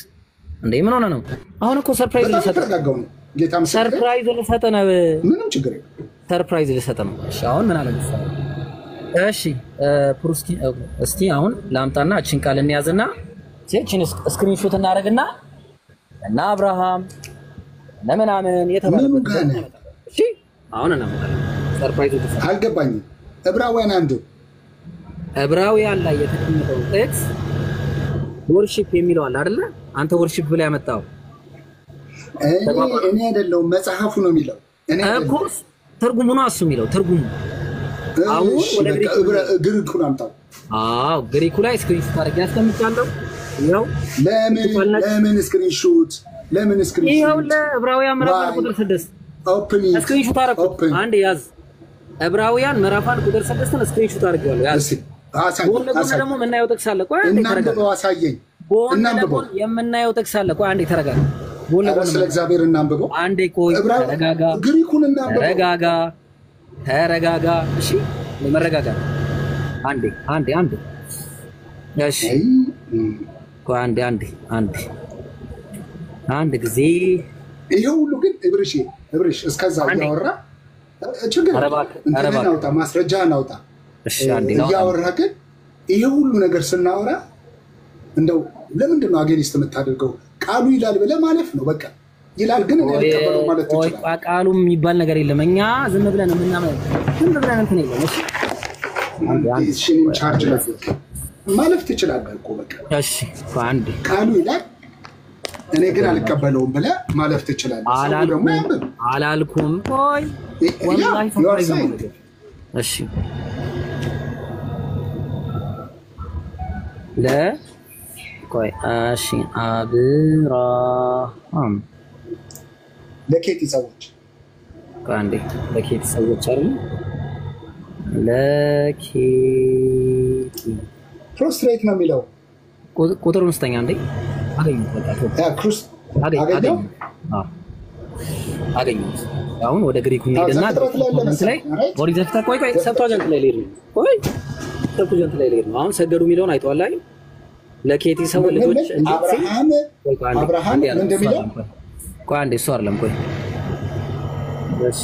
እንዴ። ምን ሆነ ነው? አሁን እኮ ሰርፕራይዝ ልሰጥ ነው። ጌታ ምስክሬን ሰርፕራይዝ ልሰጥ ነው። ምንም ችግር የለም። ሰርፕራይዝ ልሰጥ ነው። እሺ አሁን ምን አለ መሰለህ? እሺ ፕሩስኪ እስቲ አሁን ላምጣና እቺን ቃል እንያዝና እቺን ስክሪንሾት እናደርግና እና አብርሃም ለምናምን የተባለበት እሺ አሁን እናመጣለን። ሰርፕራይዝ ልሰጥ አልገባኝም። ዕብራውያን ላይ የተቀመጠው ጥቅስ ወርሺፕ የሚለው አለ አይደለ? አንተ ወርሺፕ ብለ ያመጣው እኔ አይደለሁም፣ መጽሐፉ ነው የሚለው። እኔ እኮ ትርጉሙ ነው እሱ የሚለው ትርጉሙ። አሁን ወደ ግሪኩን አምጣው። አዎ ግሪኩ ላይ ስክሪንሾት አድርጌ አስቀምጫለሁ። ይኸው ለምን ስክሪንሾት ይኸው ለዕብራውያን ምዕራፍ ቁጥር 6 ስክሪንሾት አደረኩት። አንድ ያዝ። ዕብራውያን ምዕራፍ ቁጥር 6ን ስክሪንሾት አድርጌዋለሁ። ያዝ። ደግሞ የምናየው ጥቅስ አለ። ቆይ አንዴ ተረጋጋ። አሳየኝ። እናንብበው። የምናየው ጥቅስ አለ። ቆይ አንዴ ተረጋጋ። ስለ እግዚአብሔር እናንብበው። አንዴ ቆይ ተረጋጋ። ግሪኩን እናንብበው። ተረጋጋ። እሺ መረጋጋት። አንዴ እሺ ቆይ አንድ ጊዜ ይሄ ሁሉ ግን እብርሽ እስከዛ ያወራ ችግር አረባ ማስረጃህን አውጣ። እሺ አንዴ ነው ያወራ። ግን ይሄ ሁሉ ነገር ስናወራ እንደው ለምንድን ነው አጌኒስት የምታደርገው? ቃሉ ይላል ብለህ ማለፍ ነው በቃ። ይላል ግን እኔ አልቀበለው ማለት ትችላለህ። ቆይ ቃሉ የሚባል ነገር የለም። እኛ ዝም ብለን እንትን የለም። እሺ አንዴ ቻርጅ ማለፍ ትችላለህ እኮ በቃ። እሺ አንዴ ቃሉ ይላል እኔ ግን አልቀበለውም ብለህ ማለፍ ትችላለህ። አላልኩም። ቆይ ወላሂ ሰርፕራይዝ ነው። እሺ ቆይ እሺ አብርሃም ለኬቲ ሰዎች አንዴ ለኬቲ ሰዎች አይደል? ለኬቲ ፕሮስትሬት ነው የሚለው ቁጥሩን ስተኛ እንዴ አገኘሁት። አሁን ወደ ግሪኩ እንሄድና ቆይ ሰብታጀንት ላይ ልሄድ ነው። አሁን ሰገዱ የሚለውን አይተዋል አይደል? ለኬቲ ሰው ልጆች አብርሃም እንደሚለው ቆይ አንዴ እሱ አይደለም። ቆይ እሺ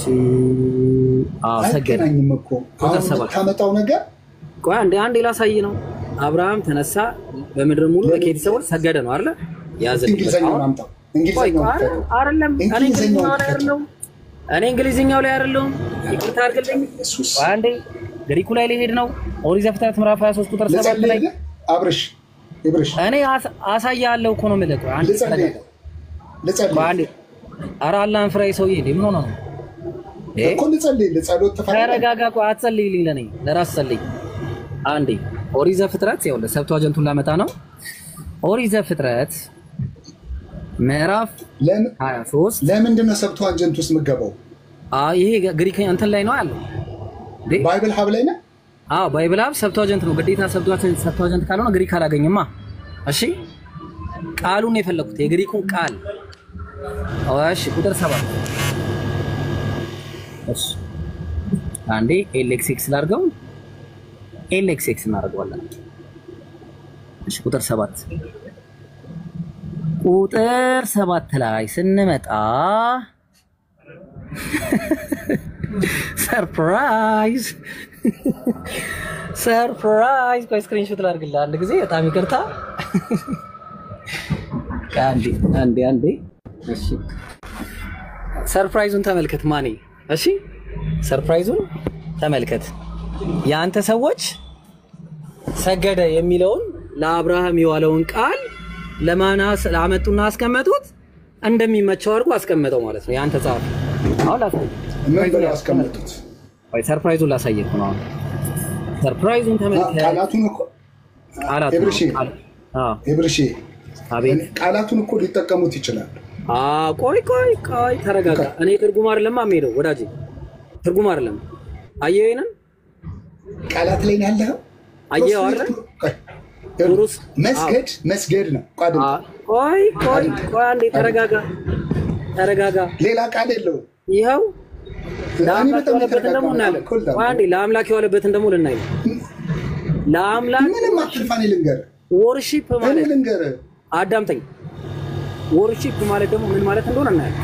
ሰገደ አይገናኝም እኮ ቁጥር 7 ታመጣው ነገር ቆይ አንዴ ላሳይ ነው። አብርሃም ተነሳ በምድር ሙሉ ለኬቲ ሰዎች ሰገደ ነው አይደል? ያዘልኝ እንግሊዘኛውን አምጣው። እንግሊዘኛው አይደለም እኔ እንግሊዘኛው ላይ አይደለም። ይቅርታ አድርግልኝ። አንዴ ግሪኩ ላይ ሊሄድ ነው። ኦሪት ዘፍጥረት ምዕራፍ 23 ቁጥር 7 ላይ አብርሽ እኔ አሳያለሁ እኮ ነው የምልህ። አንዴ ልጸልይ አንዴ ኧረ አላህን ፍራ ሰውዬ እንዴ ምን ሆነ ነው እኮ ልጸሎት ተረጋጋ። ቆይ አትጸልይልኝ፣ ለራስ ጸልይ። አንዴ ኦሪት ዘፍጥረት ይኸውልህ ሰብቷጀንቱን ላመጣ ነው። ኦሪት ዘፍጥረት ምዕራፍ 23 ለምንድን ነው ሰብቷጀንት ውስጥ የምትገባው? ይሄ ግሪክ እንትን ላይ ነው ያለው። ባይብል ሀብ ላይ ነው። ባይብል ሀብ ሰብቷጀንት ነው ግዴታ። ሰብቷጀንት ካልሆነ ግሪክ አላገኝማ። እሺ ቃሉን የፈለኩት የግሪኩን ቃል። እሺ ቁጥር 7 እሺ አንዴ ኤልኤክስ ላድርገው። ኤልኤክስ እናደርገዋለን። እሺ ቁጥር 7 ላይ ስንመጣ ሰርፕራይዝ ቆይ ስክሪንሾት ላድርግልህ አንድ ጊዜ። በጣም ይቅርታ አንዴ እሺ ሰርፕራይዙን ተመልከት ማኔ። እሺ ሰርፕራይዙን ተመልከት። ያንተ ሰዎች ሰገደ የሚለውን ለአብርሃም የዋለውን ቃል ለማናስ አመጡና አስቀመጡት። እንደሚመቸው አድርጎ አስቀመጠው ማለት ነው። ያንተ ጻፍ አሁን ምን አስቀመጡት? ወይ ሰርፕራይዙን ላሳየህ ነው። ሰርፕራይዙን ተመልከት። ቃላቱን እኮ ኤብርሺ አቤት ቃላቱን እኮ ሊጠቀሙት ይችላል። ቆይ ተረጋጋ። እኔ ትርጉም አይደለም የምሄደው ወዳጄ፣ ትርጉም አይደለም። አየህ ይሄንን ቃላት ላይ ነው ያለው። አየህ አይደል? ሩስ መስገድ ነው። ቆይ አንዴ ተረጋጋ። ሌላ ቃል የለውም። ይኸው ለአምላክ የዋለበትን ደግሞ እናያለን። ቆይ አንዴ ለአምላክ የዋለበትን ደግሞ ልናይ ነው። ለአምላክ ምንም አትልፋኔ ልንገርህ። ወርሺፕ ማለት ልንገርህ፣ አዳምጠኝ። ወርሺፕ ማለት ደግሞ ምን ማለት እንደሆነ እናያለን።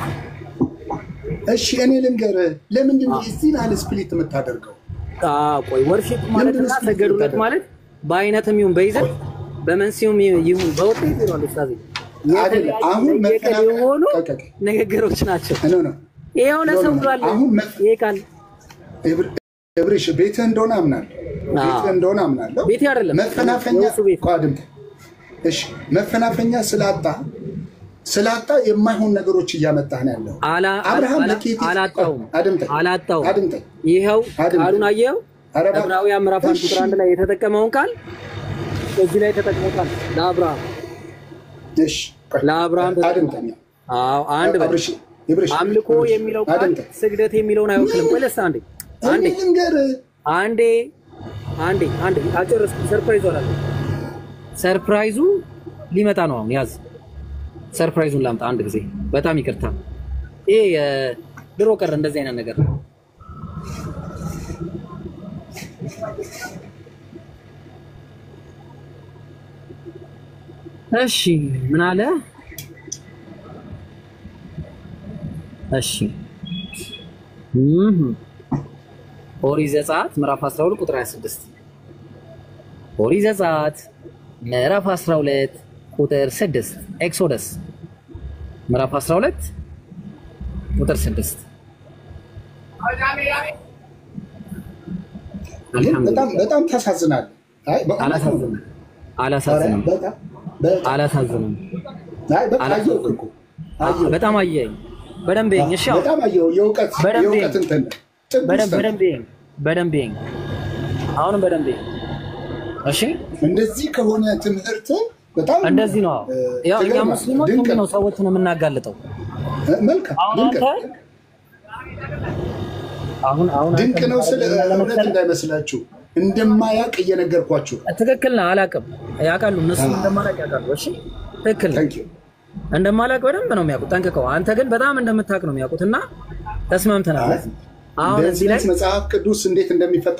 እሺ እኔ ልንገርህ፣ ለምንድን ነው እዚህ ላይ ስፕሊት የምታደርገው? ቆይ ወርሺፕ ማለትና ሰገዱለት ማለት በአይነትም ይሁን በይዘት በመንስኤውም ይሁን በውጤት ይሆናል። ኡስታዝ አሁን የሆኑ ንግግሮች ናቸው። ይሄው ነው ሰው ብሏል። ይሄ ቃል ኤብሪሽ ቤትህ እንደሆነ አምናለሁ። ቤቴ አይደለም መፈናፈኛ ስላጣ የማይሆን ነገሮች እያመጣህ ነው ያለው። አብርሃም ለኬቲ አላጣውም። ይሄው ቃሉን አየኸው? ዕብራውያን ምዕራፍ 1 ቁጥር 1 ላይ የተጠቀመውን ቃል እዚህ ላይ ተጠቅሞታል ለአብርሃም። አድምጠኛ። አንድ አምልኮ የሚለው ቃል ስግደት የሚለውን አይወክልም። ቆይለስ አንዴ አልጨረስኩም። ሰርፕራይዙ ሊመጣ ነው አሁን። ያዝ ሰርፕራይዙን ላምጣ አንድ ጊዜ። በጣም ይቅርታ። ይሄ ድሮ ቀረ እንደዚህ አይነት ነገር። እሺ ምን አለ? እሺ ኦሪት ዘጸአት ምዕራፍ 12 ቁጥር 26 ኦሪት ዘጸአት ምዕራፍ 12 ቁጥር 6 ኤክሶደስ ምዕራፍ 12 ቁጥር 6 በጣም ታሳዝናል። አላሳዝንም። በጣም አየኸኝ። በደንብ ይኸኝ። እሺ በጣም አየኸው። የእውቀት እንትን በደንብ ይኸኝ። አሁንም በደንብ ይኸኝ። እሺ እንደዚህ ከሆነ ትምህርት በጣም እንደዚህ ነው። ያው እኛ ሙስሊሞች ምን ነው ሰዎችን የምናጋልጠው? መልካም አሁን ድንቅ ነው። ስለ እውነት እንዳይመስላችሁ እንደማያውቅ እየነገርኳችሁ። ትክክል ነው። አላውቅም። ያውቃሉ እነሱ እንደማላውቅ ያውቃሉ። እሺ ትክክል ነው። እንደማላውቅ በደንብ ነው የሚያውቁት ጠንቅቀው። አንተ ግን በጣም እንደምታውቅ ነው የሚያውቁትና ተስማምተናል። አሁን እዚህ ላይ መጽሐፍ ቅዱስ እንዴት እንደሚፈታ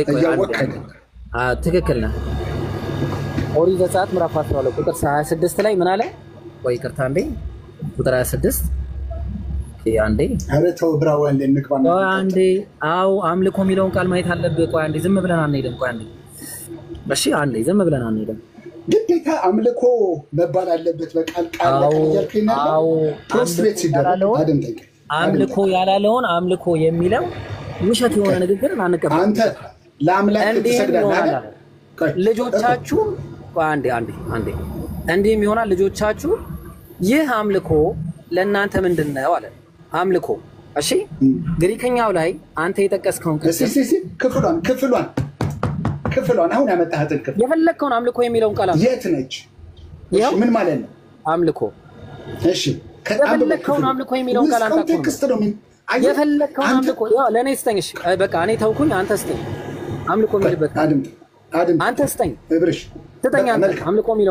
እያወቅህ ትክክል ነህ። ኦሪት ዘጸአት ምዕራፍ 12 ቁጥር 26 ላይ ምን አለ? ቆይ ይቅርታ እንዴ ቁጥር 26 አንዴ ኧረ ተው ብራው አንዴ እንግባና አንዴ አው አምልኮ የሚለውን ቃል ማየት አለብህ። ቆይ አንዴ ዝም ብለን አንሄድም። ቆይ አንዴ እሺ፣ አንዴ ዝም ብለን አንሄድም። ግዴታ አምልኮ መባል አለበት በቃል ቃል ያልከኝ ነው። ፕሮስትሬት ሲደረግ አደምጠኝ። አምልኮ ያላለውን አምልኮ የሚለው ውሸት የሆነ ንግግር አንቀበል። አንተ ለአምላክ ትሰግዳለህ አይደል? ልጆቻችሁ አንዴ እንዲህም ይሆናል። ልጆቻችሁ ይህ አምልኮ ለእናንተ ምንድነው አለ። አምልኮ እሺ፣ ግሪከኛው ላይ አንተ የጠቀስከውን ክፍሏን አሁን ያመጣሃትን ክፍል የፈለግከውን አምልኮ የሚለውን ቃል የት ነች? ምን ማለት ነው አምልኮ? እሺ የፈለግከውን አምልኮ የሚለውን ቃል አንተ የፈለግከውን አምልኮ ለእኔ ስጠኝ። እሺ በቃ እኔ ተውኩኝ፣ አንተ ስጠኝ። አምልኮ የሚልበት አድምጥ አንተ ስጠኝ። እብርሽ ስጠኝ አንተ አምልኮ የሚለው